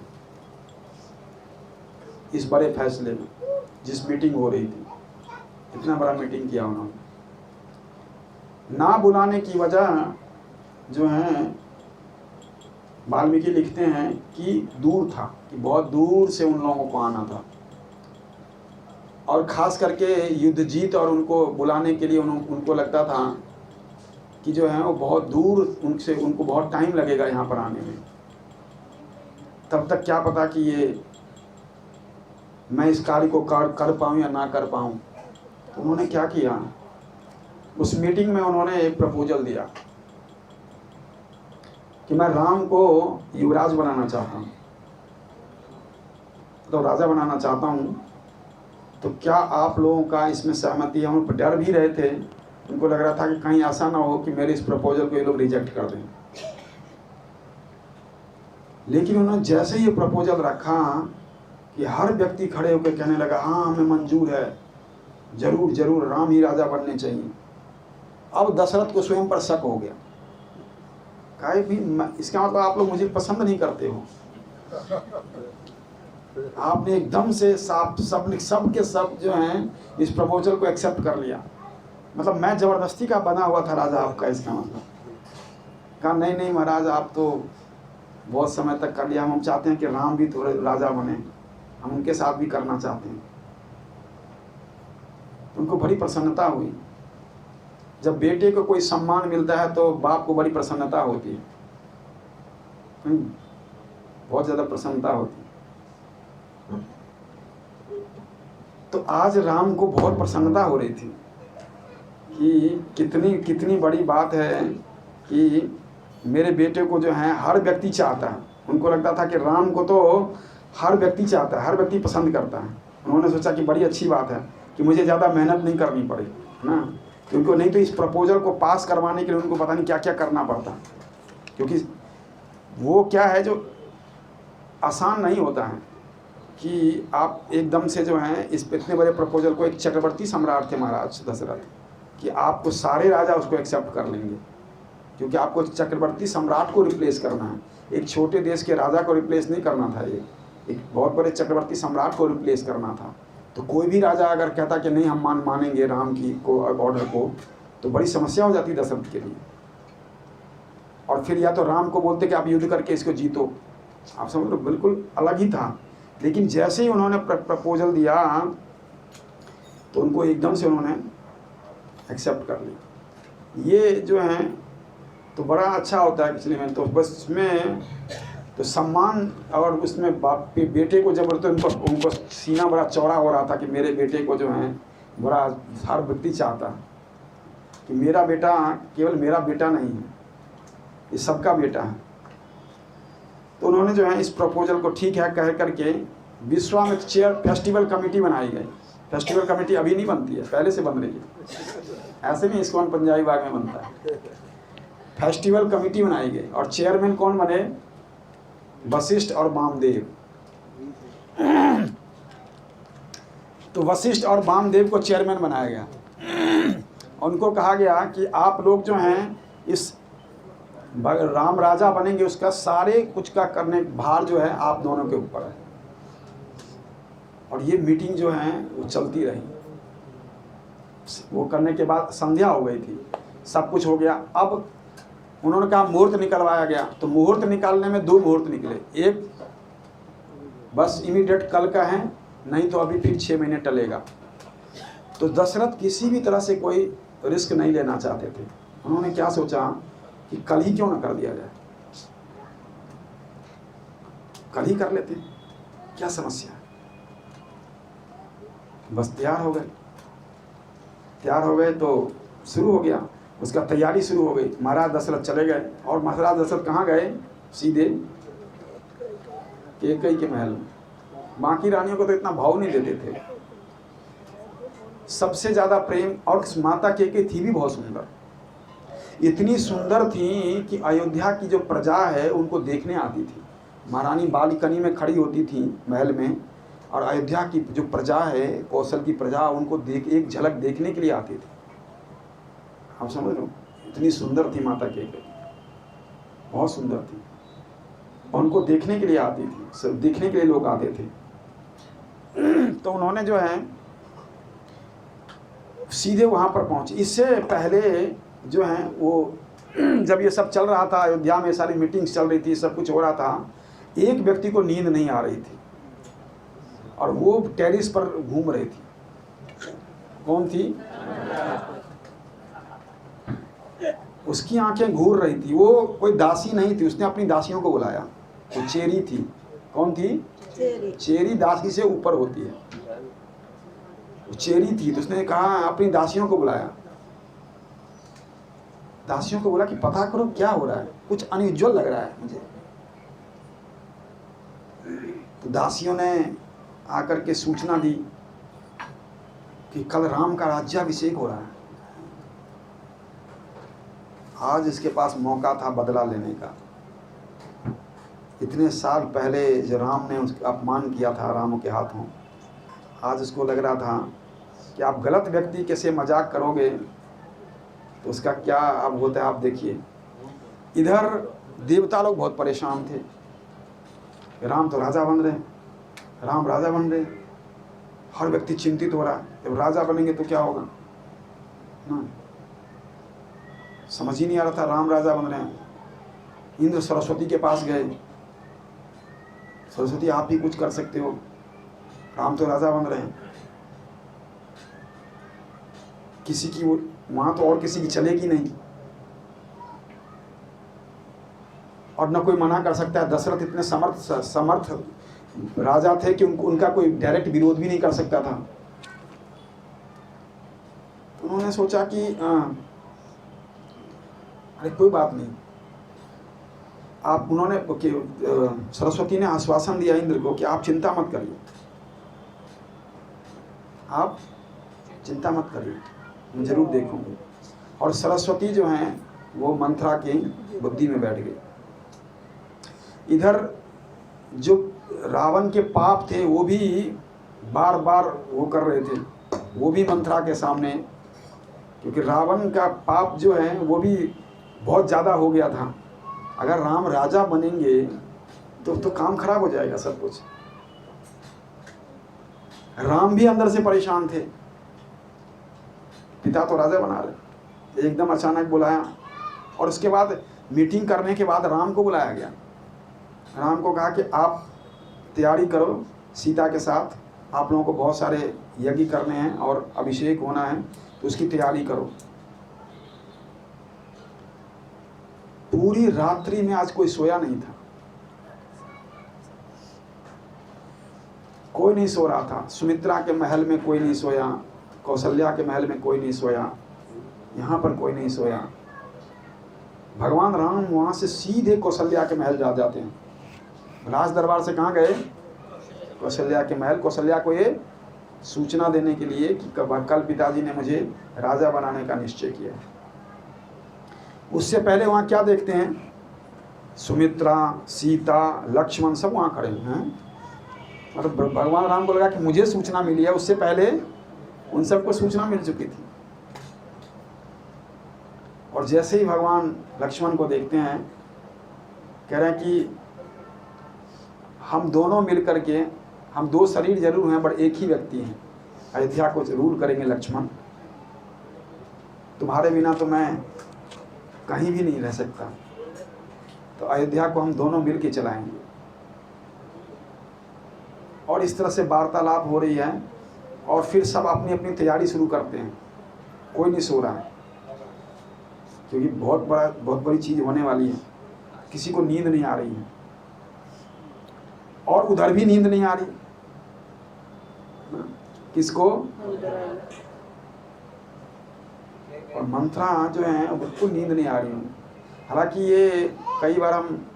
इस बड़े फैसले में, जिस मीटिंग हो रही थी। इतना बड़ा मीटिंग किया उन्होंने। ना बुलाने की वजह जो है वाल्मीकि लिखते हैं कि दूर था, कि बहुत दूर से उन लोगों को आना था और ख़ास करके युद्धजीत और उनको बुलाने के लिए उनको लगता था कि जो है वो बहुत दूर उनसे, उनको बहुत टाइम लगेगा यहाँ पर आने में। तब तक क्या पता कि ये मैं इस कार्य को कर पाऊँ या ना कर पाऊँ। तो उन्होंने क्या किया, उस मीटिंग में उन्होंने एक प्रपोजल दिया कि मैं राम को युवराज बनाना चाहता हूँ, तो राजा बनाना चाहता हूँ, तो क्या आप लोगों का इसमें सहमति है। उन पर डर भी रहे थे, उनको लग रहा था कि कहीं ऐसा ना हो कि मेरे इस प्रपोजल को ये लोग रिजेक्ट कर दें। लेकिन उन्होंने जैसे ये प्रपोजल रखा कि हर व्यक्ति खड़े होकर कहने लगा हाँ हमें मंजूर है, जरूर जरूर राम ही राजा बनने चाहिए। अब दशरथ को स्वयं पर शक हो गया, कहे भी इसका मतलब आप लोग मुझे पसंद नहीं करते हो। आपने एकदम से सब के सब जो हैं इस प्रपोजल को एक्सेप्ट कर लिया, मतलब मैं ज़बरदस्ती का बना हुआ था राजा आपका। इसका मतलब कहा नहीं नहीं महाराज, आप तो बहुत समय तक कर लिया, हम चाहते हैं कि राम भी थोड़े राजा बने, हम उनके साथ भी करना चाहते हैं। उनको बड़ी प्रसन्नता हुई। जब बेटे को कोई सम्मान मिलता है तो बाप को बड़ी प्रसन्नता होती है, बहुत ज़्यादा प्रसन्नता होती है। तो आज राम को बहुत प्रसन्नता हो रही थी कि कितनी बड़ी बात है कि मेरे बेटे को जो है हर व्यक्ति चाहता है। उनको लगता था कि राम को तो हर व्यक्ति चाहता है, हर व्यक्ति पसंद करता है। उन्होंने सोचा कि बड़ी अच्छी बात है कि मुझे ज़्यादा मेहनत नहीं करनी पड़े, ना, क्योंकि नहीं तो इस प्रपोजल को पास करवाने के लिए उनको पता नहीं क्या क्या करना पड़ता, क्योंकि वो क्या है जो आसान नहीं होता है कि आप एकदम से जो है इस इतने बड़े प्रपोजल को, एक चक्रवर्ती सम्राट थे महाराज दशरथ, कि आपको सारे राजा उसको एक्सेप्ट कर लेंगे, क्योंकि आपको चक्रवर्ती सम्राट को रिप्लेस करना है, एक छोटे देश के राजा को रिप्लेस नहीं करना था, ये एक बहुत बड़े चक्रवर्ती सम्राट को रिप्लेस करना था। तो कोई भी राजा अगर कहता कि नहीं हम मानेंगे राम की को ऑर्डर को, तो बड़ी समस्या हो जाती दशरथ के लिए। और फिर या तो राम को बोलते कि आप युद्ध करके इसको जीतो, आप समझ लो, बिल्कुल अलग ही था। लेकिन जैसे ही उन्होंने प्रपोजल दिया तो उनको एकदम से उन्होंने एक्सेप्ट कर ली। ये जो है तो बड़ा अच्छा होता है पिछले में, तो बस इसमें तो सम्मान, और उसमें बाप के बेटे को जब उनको सीना बड़ा चौड़ा हो रहा था कि मेरे बेटे को जो है बड़ा हर व्यक्ति चाहता कि मेरा बेटा केवल मेरा बेटा नहीं है, ये सबका बेटा है। तो उन्होंने जो है इस प्रपोजल को ठीक है कह करके विश्वामित्र चेयर फेस्टिवल कमेटी बनाई गई। फेस्टिवल कमेटी अभी नहीं बनती है, पहले से बन रही है, ऐसे नहीं इस्कॉन पंजाबी बाग में बनता है। फेस्टिवल कमेटी बनाई गई और चेयरमैन कौन बने? वशिष्ठ और वामदेव। तो वशिष्ठ और वामदेव को चेयरमैन बनाया गया। उनको कहा गया कि आप लोग जो हैं इस राम राजा बनेंगे, उसका सारे कुछ का करने भार जो है आप दोनों के ऊपर है। और ये मीटिंग जो है वो चलती रही। वो करने के बाद संध्या हो गई थी, सब कुछ हो गया। अब उन्होंने कहा मुहूर्त निकलवाया गया, तो मुहूर्त निकालने में 2 मुहूर्त निकले। एक बस इमीडिएट कल का है, नहीं तो अभी फिर 6 महीने टलेगा। तो दशरथ किसी भी तरह से कोई रिस्क नहीं लेना चाहते थे। उन्होंने क्या सोचा कि कल ही क्यों ना कर दिया जाए, कल ही कर लेते, क्या समस्या है। बस तैयार हो गए तो शुरू हो गया, उसका तैयारी शुरू हो गई। महाराज दशरथ चले गए, और महाराज दशरथ कहाँ गए? सीधे कैकेयी के महल में। बाकी रानियों को तो इतना भाव नहीं देते थे, सबसे ज्यादा प्रेम। और माता कैकेयी थी भी बहुत सुंदर, इतनी सुंदर थी कि अयोध्या की जो प्रजा है उनको देखने आती थी। महारानी बालकनी में खड़ी होती थी महल में, और अयोध्या की जो प्रजा है, कौशल की प्रजा, उनको एक झलक देखने के लिए आती थी। आप समझ लो, इतनी सुंदर थी माता कैकेयी, बहुत सुंदर थी। और उनको देखने के लिए आती थी, सब देखने के लिए लोग आते थे। तो उन्होंने जो है सीधे वहाँ पर पहुँचे। इससे पहले जो है वो जब ये सब चल रहा था, अयोध्या में सारी मीटिंग्स चल रही थी, सब कुछ हो रहा था, एक व्यक्ति को नींद नहीं आ रही थी, और वो टेरिस पर घूम रही थी। कौन थी? उसकी आंखें घूर रही थी। वो कोई दासी नहीं थी, उसने अपनी दासियों को बुलाया। वो चेरी थी। कौन थी? चेरी दासी से ऊपर होती है। वो चेरी थी, तो उसने कहा अपनी दासियों को बुलाया। दासियों को बोला कि पता करो क्या हो रहा है, कुछ अनयूजुअल लग रहा है मुझे। तो दासियों ने आकर के सूचना दी कि कल राम का राज्याभिषेक हो रहा है, आज इसके पास मौका था बदला लेने का। इतने साल पहले जो राम ने उसका अपमान किया था राम के हाथों, आज उसको लग रहा था कि आप गलत व्यक्ति के से मजाक करोगे तो उसका क्या अब होता है, आप देखिए। इधर देवता लोग बहुत परेशान थे, राम तो राजा बन रहे, राम राजा बन रहे, हर व्यक्ति चिंतित हो रहा है, जब राजा बनेंगे तो क्या होगा ना, समझ ही नहीं आ रहा था। राम राजा बन रहे हैं। इंद्र सरस्वती के पास गए, सरस्वती आप ही कुछ कर सकते हो, राम तो राजा बन रहे हैं। किसी की वहां तो और किसी की चलेगी नहीं, और न कोई मना कर सकता है। दशरथ इतने समर्थ राजा थे कि उनका कोई डायरेक्ट विरोध भी नहीं कर सकता था। तो उन्होंने सोचा कि अरे कोई बात नहीं, आप उन्होंने सरस्वती ने आश्वासन दिया इंद्र को कि आप चिंता मत करिए, आप चिंता मत करिए, मैं जरूर देखूंगी। और सरस्वती जो हैं वो मंथरा की बुद्धि में बैठ गई। इधर जो रावण के पाप थे वो भी बार बार वो कर रहे थे, वो भी मंथरा के सामने, क्योंकि रावण का पाप जो है वो भी बहुत ज़्यादा हो गया था। अगर राम राजा बनेंगे तो काम खराब हो जाएगा सब कुछ। राम भी अंदर से परेशान थे, पिता तो राजा बना रहे, एकदम अचानक बुलाया। और उसके बाद मीटिंग करने के बाद राम को बुलाया गया। राम को कहा कि आप तैयारी करो सीता के साथ, आप लोगों को बहुत सारे यज्ञ करने हैं और अभिषेक होना है, तो उसकी तैयारी करो। पूरी रात्रि में आज कोई सोया नहीं था, कोई नहीं सो रहा था। सुमित्रा के महल में कोई नहीं सोया, कौशल्या के महल में कोई नहीं सोया, यहाँ पर कोई नहीं सोया। भगवान राम वहाँ से सीधे कौशल्या के महल जाते हैं। राज दरबार से कहाँ गए? कौशल्या के महल। कौशल्या को ये सूचना देने के लिए कि कल पिताजी ने मुझे राजा बनाने का निश्चय किया। उससे पहले वहाँ क्या देखते हैं? सुमित्रा, सीता, लक्ष्मण सब वहाँ खड़े हैं। मतलब भगवान राम को लगा कि मुझे सूचना मिली है, उससे पहले उन सबको सूचना मिल चुकी थी। और जैसे ही भगवान लक्ष्मण को देखते हैं, कह रहे हैं कि हम दोनों मिल करके, हम दो शरीर जरूर हैं पर एक ही व्यक्ति हैं, अयोध्या को रूल करेंगे लक्ष्मण। तुम्हारे बिना तो मैं कहीं भी नहीं रह सकता, तो अयोध्या को हम दोनों मिल के चलाएंगे। और इस तरह से वार्तालाप हो रही है। और फिर सब अपनी अपनी तैयारी शुरू करते हैं, कोई नहीं सो रहा है, क्योंकि बहुत बड़ी चीज़ होने वाली है। किसी को नींद नहीं आ रही है, और उधर भी नींद नहीं आ रही। किसको? और मंथरा जो है बिल्कुल नींद नहीं आ रही है। हालांकि ये कई बार हम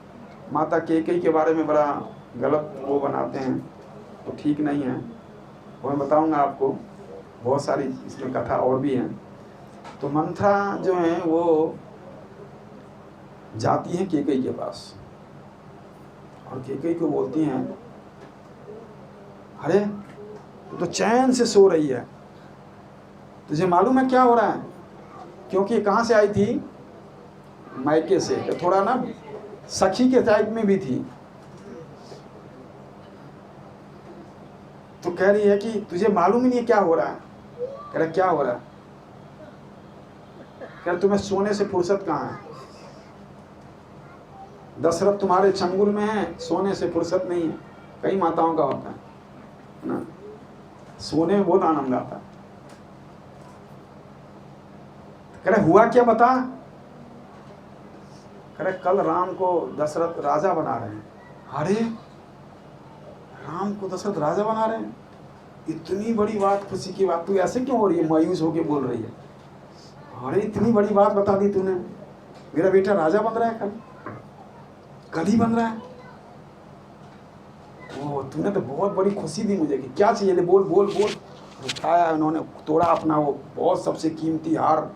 माता कैकेयी के बारे में बड़ा गलत वो बनाते हैं, तो ठीक नहीं है, वो मैं बताऊंगा आपको। बहुत सारी इसमें कथा और भी हैं। तो मंथरा जो है वो जाती हैं कैकेयी के पास, और कैकेयी को बोलती हैं, अरे तू तो चैन से सो रही है, तुझे मालूम है क्या हो रहा है? क्योंकि कहाँ से आई थी? मायके से, तो थोड़ा ना सखी के टाइप में भी थी। तो कह रही है कि तुझे मालूम ही नहीं क्या हो रहा है। कह रहा क्या हो रहा है? कह रहा तुम्हें सोने से फुर्सत कहाँ है? दशरथ तुम्हारे चंगुल में है, सोने से फुर्सत नहीं है। कई माताओं का होता है ना, सोने में बहुत आनंद आता है। कह रहे हुआ क्या बता? कह रहे कल राम को दशरथ राजा बना रहे हैं। अरे राम को दशरथ राजा बना रहे हैं? इतनी बड़ी बात, खुशी की बात, तू ऐसे क्यों हो रही है? मायूस होके बोल रही है। अरे इतनी बड़ी बात बता दी तूने, मेरा बेटा राजा बन रहा है, कल ही बन रहा है। ओ तूने तो बहुत बड़ी खुशी दी मुझे, कि क्या चाहिए? ले बोल बोल बोल। उठाया उन्होंने, तोड़ा अपना वो बहुत सबसे कीमती हार,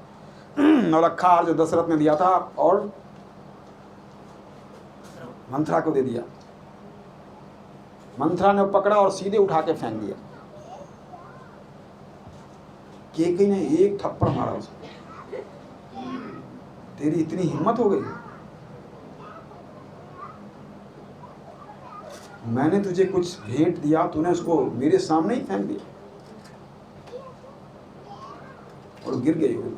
नौलखा हार जो दशरथ ने दिया था, और मंथरा को दे दिया। मंथरा ने पकड़ा और सीधे उठा के फेंक दिया। कैकेयी ने एक थप्पड़ मारा उसको। तेरी इतनी हिम्मत हो गई? मैंने तुझे कुछ भेंट दिया, तूने उसको मेरे सामने ही फेंक दिया। और गिर गई वो।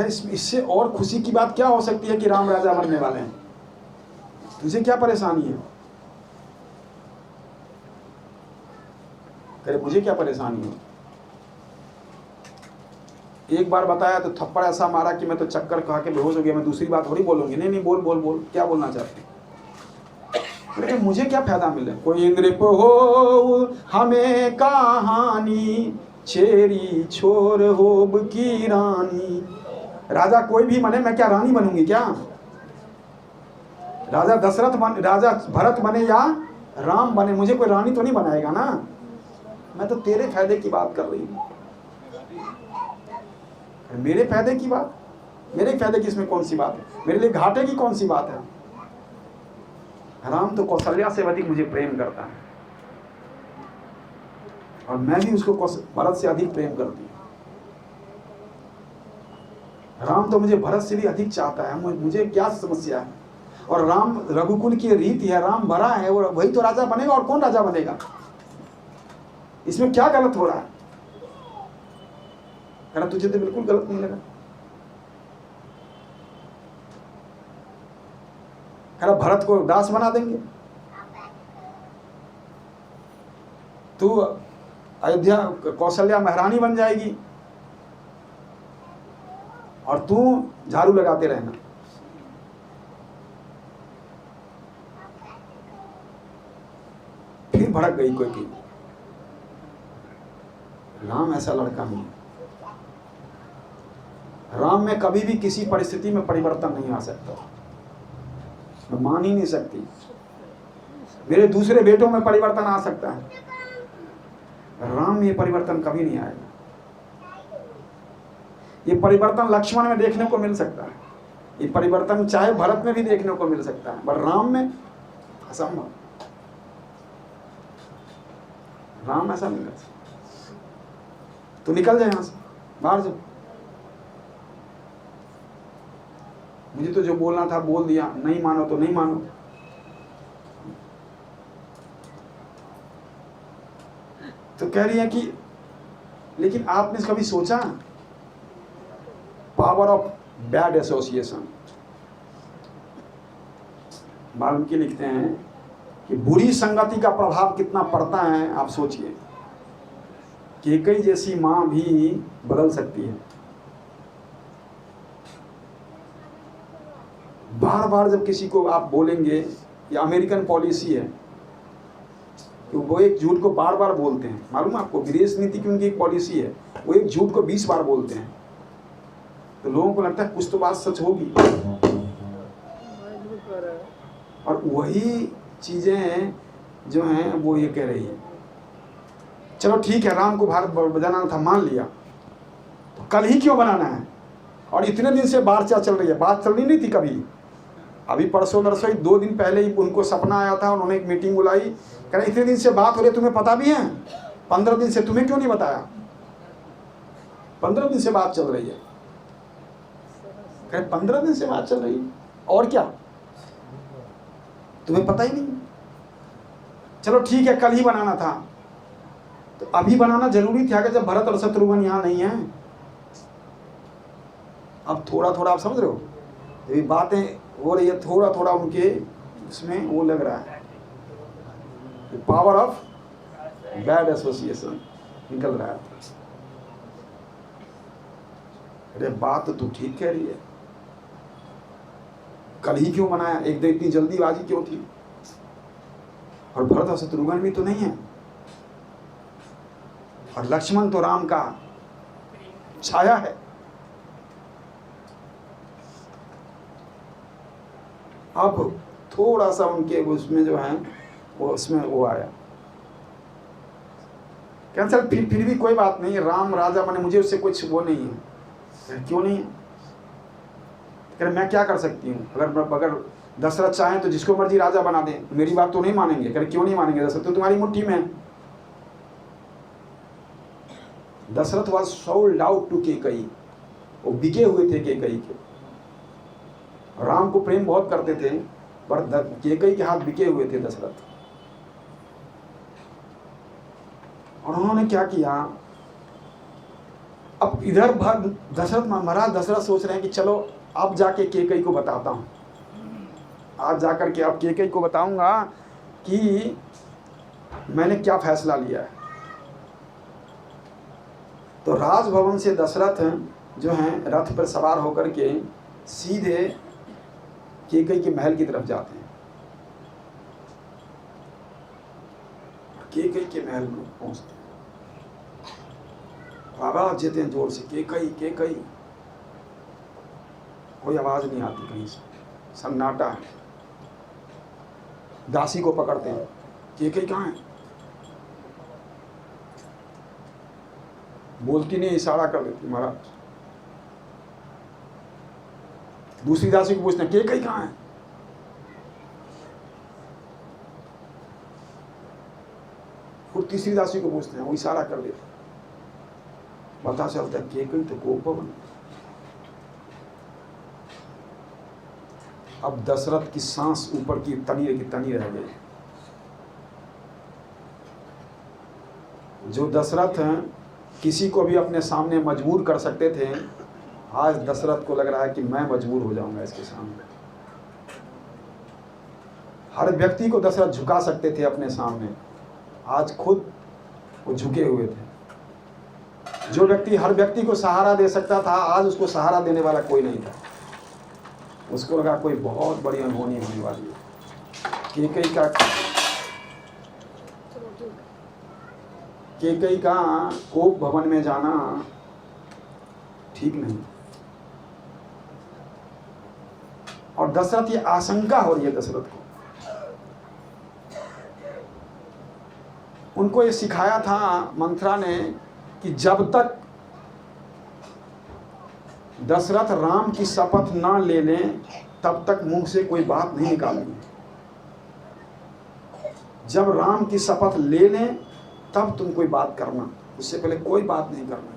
इससे और खुशी की बात क्या हो सकती है कि राम राजा बनने वाले हैं? तुझे क्या परेशानी है? करे मुझे क्या परेशानी है? एक बार बताया तो थप्पड़ ऐसा मारा कि मैं तो चक्कर खा के बेहोश हो गया। मैं दूसरी बात थोड़ी बोलूंगी। नहीं नहीं बोल बोल बोल, क्या बोलना चाहते? अरे मुझे क्या फायदा मिले? कोई नृप हो हमें कहानी, छेरी छोर होब की रानी। राजा कोई भी बने, मैं क्या रानी बनूंगी क्या? राजा दशरथ बन, राजा भरत बने या राम बने, मुझे कोई रानी तो नहीं बनाएगा ना। मैं तो तेरे फायदे की बात कर रही हूँ। मेरे फायदे की बात? मेरे फायदे की इसमें कौन सी बात है? मेरे लिए घाटे की कौन सी बात है? राम तो कौशल्या से अधिक मुझे प्रेम करता है और मैं भी उसको भरत से अधिक प्रेम करती हूँ। राम तो मुझे भरत से भी अधिक चाहता है, मुझे क्या समस्या है? और राम रघुकुल की रीति है, राम भरा है, और वही तो राजा बनेगा, और कौन राजा बनेगा? इसमें क्या गलत हो रहा है? कहना तुझे तो बिल्कुल गलत नहीं लगा। कहना भरत को दास बना देंगे, तू अयोध्या कौशल्या महारानी बन जाएगी और तू झाड़ू लगाते रहना। फिर भड़क गई कोई की। राम ऐसा लड़का नहीं है। राम में कभी भी किसी परिस्थिति में परिवर्तन नहीं आ सकता, मैं मान ही नहीं सकती। मेरे दूसरे बेटों में परिवर्तन आ सकता है, राम में ये परिवर्तन कभी नहीं आएगा। ये परिवर्तन लक्ष्मण में देखने को मिल सकता है, ये परिवर्तन चाहे भरत में भी देखने को मिल सकता है, पर राम में असंभव। राम ऐसा नहीं कर सकता। तो निकल जाए यहां से, बाहर जाओ। मुझे तो जो बोलना था बोल दिया, नहीं मानो तो नहीं मानो। तो कह रही है कि लेकिन आपने कभी सोचा power of bad association? Valmiki लिखते हैं कि बुरी संगति का प्रभाव कितना पड़ता है, आप सोचिए। कैकेयी जैसी मां भी बदल सकती है। बार बार जब किसी को आप बोलेंगे, ये अमेरिकन पॉलिसी है कि वो एक झूठ को बार बार बोलते हैं। मालूम है आपको, विदेश नीति की उनकी एक पॉलिसी है, वो एक झूठ को 20 बार बोलते हैं, तो लोगों को लगता है कुछ तो बात सच होगी। और वही चीजें जो हैं वो ये कह रही है। चलो ठीक है, राम को भारत बनाना था, मान लिया, तो कल ही क्यों बनाना है? और इतने दिन से बात चल रही है, बात चलनी नहीं थी कभी। अभी परसों नरसों 2 दिन पहले ही उनको सपना आया था, उन्होंने एक मीटिंग बुलाई, कह रहे इतने दिन से बात हो रही है, तुम्हें पता भी है? 15 दिन से तुम्हें क्यों नहीं बताया? 15 दिन से बात चल रही है। कह रहे 15 दिन से बात चल रही है, और क्या तुम्हें पता ही नहीं? चलो ठीक है, कल ही बनाना था, तो अभी बनाना जरूरी था कि जब भरत और शत्रुघ्न यहाँ नहीं है। अब थोड़ा थोड़ा आप समझ रहे हो, ये बातें हो रही है, थोड़ा थोड़ा उनके उसमें वो लग रहा है, पावर ऑफ बैड एसोसिएशन निकल रहा है। अरे बात तो तू ठीक कह रही है, कल ही क्यों बनाया? एक दो इतनी जल्दीबाजी क्यों थी? और भरत और शत्रुघ्न भी तो नहीं है, और लक्ष्मण तो राम का छाया है। अब थोड़ा सा उनके उसमें जो है वो उसमें वो आया, कैंसल। फिर भी कोई बात नहीं, राम राजा बने, मुझे उससे कुछ वो नहीं है। क्यों नहीं है? अगर मैं क्या कर सकती हूँ? अगर दशरथ चाहें तो जिसको मर्जी राजा बना दें, मेरी बात तो नहीं मानेंगे। अगर क्यों नहीं मानेंगे? दशरथ तो तुम्हारी मुट्ठी में है। Dashrath was sold out to Kaikeyi, वो बिके हुए थे कैकेयी के। राम को प्रेम बहुत करते थे, पर कैकेयी के हाथ बिके हुए थे दशरथ। और उन्होंने क्या किया? अब इधर दशरथ महाराज दशरथ सोच रहे हैं कि चलो अब जाके कैकेयी को बताता हूं, आज जाकर के अब कैकेयी को बताऊंगा कि मैंने क्या फैसला लिया है। तो राजभवन से दशरथ जो हैं रथ पर सवार होकर के सीधे कैकेयी के महल की तरफ जाते हैं। कैकेयी के महल में पहुंचते हैं, आवाज देते हैं जोर से, कैकेयी कैकेयी। कोई आवाज नहीं आती कहीं से, सन्नाटा है। दासी को पकड़ते हैं, कैकेयी कहाँ है? बोलती नहीं, इशारा कर देती महाराज। दूसरी दासी को पूछते हैं कैकेयी कहाँ है? फिर तीसरी दासी को पूछते हैं, वो इशारा कर देती। पता चलता है कैकेयी तो कोप भवन। अब दशरथ की सांस ऊपर की तनी रह गई। जो दशरथ किसी को भी अपने सामने मजबूर कर सकते थे, आज दशरथ को लग रहा है कि मैं मजबूर हो जाऊंगा इसके सामने। हर व्यक्ति को दशरथ झुका सकते थे अपने सामने, आज खुद वो झुके हुए थे। जो व्यक्ति हर व्यक्ति को सहारा दे सकता था, आज उसको सहारा देने वाला कोई नहीं था। उसको लगा कोई बहुत बड़ी अनहोनी होने वाली है। कैकेयी का कोप भवन में जाना ठीक नहीं। और दशरथ, ये आशंका हो रही है दशरथ को। उनको ये सिखाया था मंथरा ने कि जब तक दशरथ राम की शपथ ना ले लें तब तक मुंह से कोई बात नहीं निकालनी। जब राम की शपथ ले लें तब तुम कोई बात करना, उससे पहले कोई बात नहीं करना।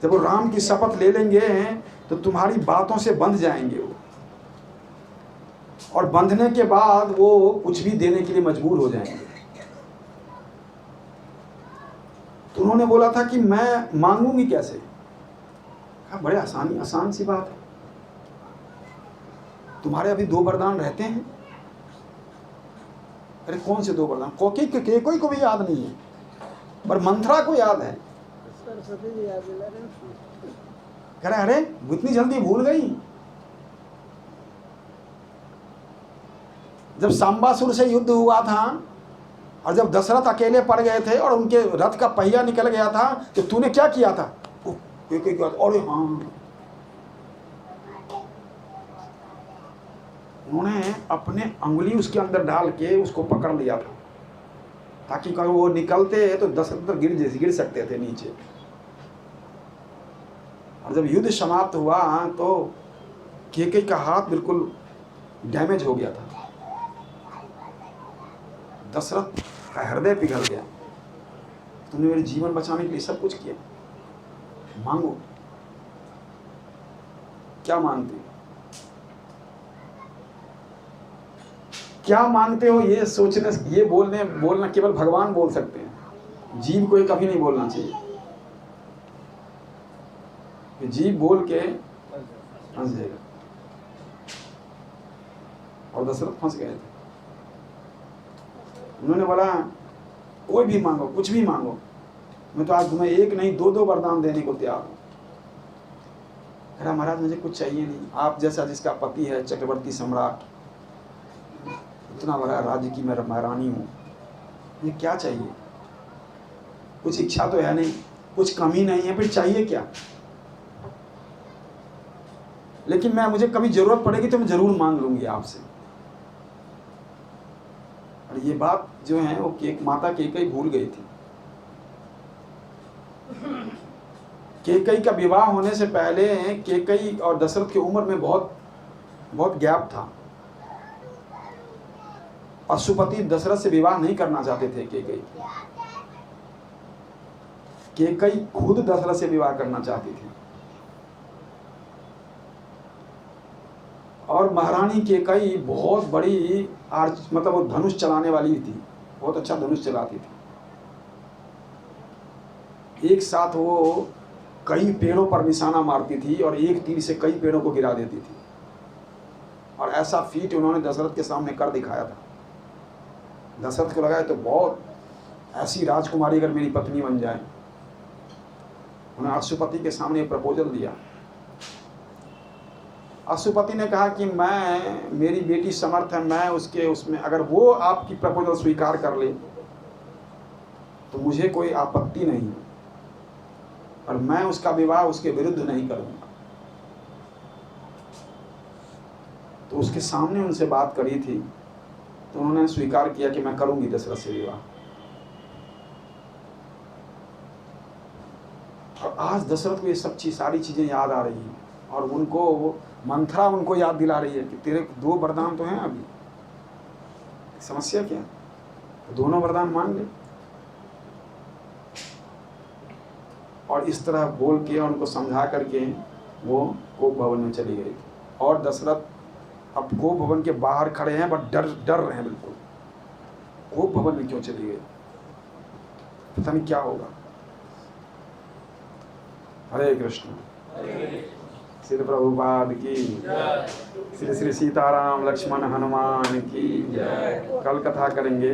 जब वो राम की शपथ ले लेंगे तो तुम्हारी बातों से बंध जाएंगे वो, और बंधने के बाद वो कुछ भी देने के लिए मजबूर हो जाएंगे। तो उन्होंने बोला था कि मैं मांगूंगी कैसे? कहा बड़े आसान सी बात है, तुम्हारे अभी 2 वरदान रहते हैं। अरे कौन से 2 वरदान? कोई को भी याद नहीं है, पर मंथरा को याद है। कह रहे अरे इतनी जल्दी भूल गई? जब सांबासुर से युद्ध हुआ था और जब दशरथ अकेले पड़ गए थे और उनके रथ का पहिया निकल गया था, तो तूने क्या किया था? अरे हाँ, उन्होंने अपने अंगुली उसके अंदर डाल के उसको पकड़ लिया था, ताकि कहीं वो निकलते तो दशरथ गिर सकते थे नीचे। और जब युद्ध समाप्त हुआ तो कैकेयी का हाथ बिल्कुल डैमेज हो गया था। दशरथ का हृदय पिघल गया। तुमने मेरे जीवन बचाने के लिए सब कुछ किया, मांगो, क्या मांगते हो? क्या मांगते हो ये सोचने, ये बोलना केवल भगवान बोल सकते हैं। जीव को ये कभी नहीं बोलना चाहिए। जीव बोल के फंस जाएगा, और दशरथ फंस गए थे। उन्होंने बोला कोई भी मांगो, कुछ भी मांगो, मैं तो आज तुम्हें 1 नहीं 2 वरदान देने को तैयार हूँ। कह रहा महाराज मुझे कुछ चाहिए नहीं, आप जैसा जिसका पति है चक्रवर्ती सम्राट, इतना बड़ा राज्य की मैं महारानी हूँ, मुझे क्या चाहिए? कुछ इच्छा तो है नहीं, कुछ कमी नहीं है, फिर चाहिए क्या? लेकिन मुझे कभी जरूरत पड़ेगी तो मैं जरूर मांग लूंगी आपसे। और ये बात जो है वो माता कैकेयी भूल गई थी। कैकेयी का विवाह होने से पहले कैकेयी और दशरथ की उम्र में बहुत गैप था। अश्वपति दशरथ से विवाह नहीं करना चाहते थे। कैकेयी खुद दशरथ से विवाह करना चाहती थी। और महारानी कैकेयी बहुत बड़ी मतलब वो धनुष चलाने वाली थी, बहुत अच्छा धनुष चलाती थी। एक साथ वो कई पेड़ों पर निशाना मारती थी और एक तीर से कई पेड़ों को गिरा देती थी। और ऐसा फीट उन्होंने दशरथ के सामने कर दिखाया था। दशरथ को लगा तो बहुत ऐसी राजकुमारी अगर मेरी पत्नी बन जाए। उन्होंने अश्वपति के सामने प्रपोजल दिया। अश्वपति ने कहा कि मेरी बेटी समर्थ है, मैं उसमें अगर वो आपकी प्रपोजल स्वीकार कर ले तो मुझे कोई आपत्ति नहीं है, और मैं उसका विवाह उसके विरुद्ध नहीं करूंगा। तो उसके सामने उनसे बात करी थी, तो उन्होंने स्वीकार किया कि मैं करूंगी दशरथ से विवाह। और आज दशरथ को ये सब सारी चीज़ें याद आ रही हैं और उनको वो मंथरा उनको याद दिला रही है कि तेरे 2 वरदान तो हैं अभी, समस्या क्या है, तो दोनों वरदान मान ले। और इस तरह बोल के उनको समझा करके वो कोप भवन में चली गई। और दशरथ अब कोप भवन के बाहर खड़े हैं, बट डर रहे हैं बिल्कुल, कोप भवन में क्यों चली गई, पता नहीं क्या होगा। हरे कृष्ण। श्री प्रभुपाद की, श्री श्री सीताराम लक्ष्मण हनुमान की। कल कथा करेंगे।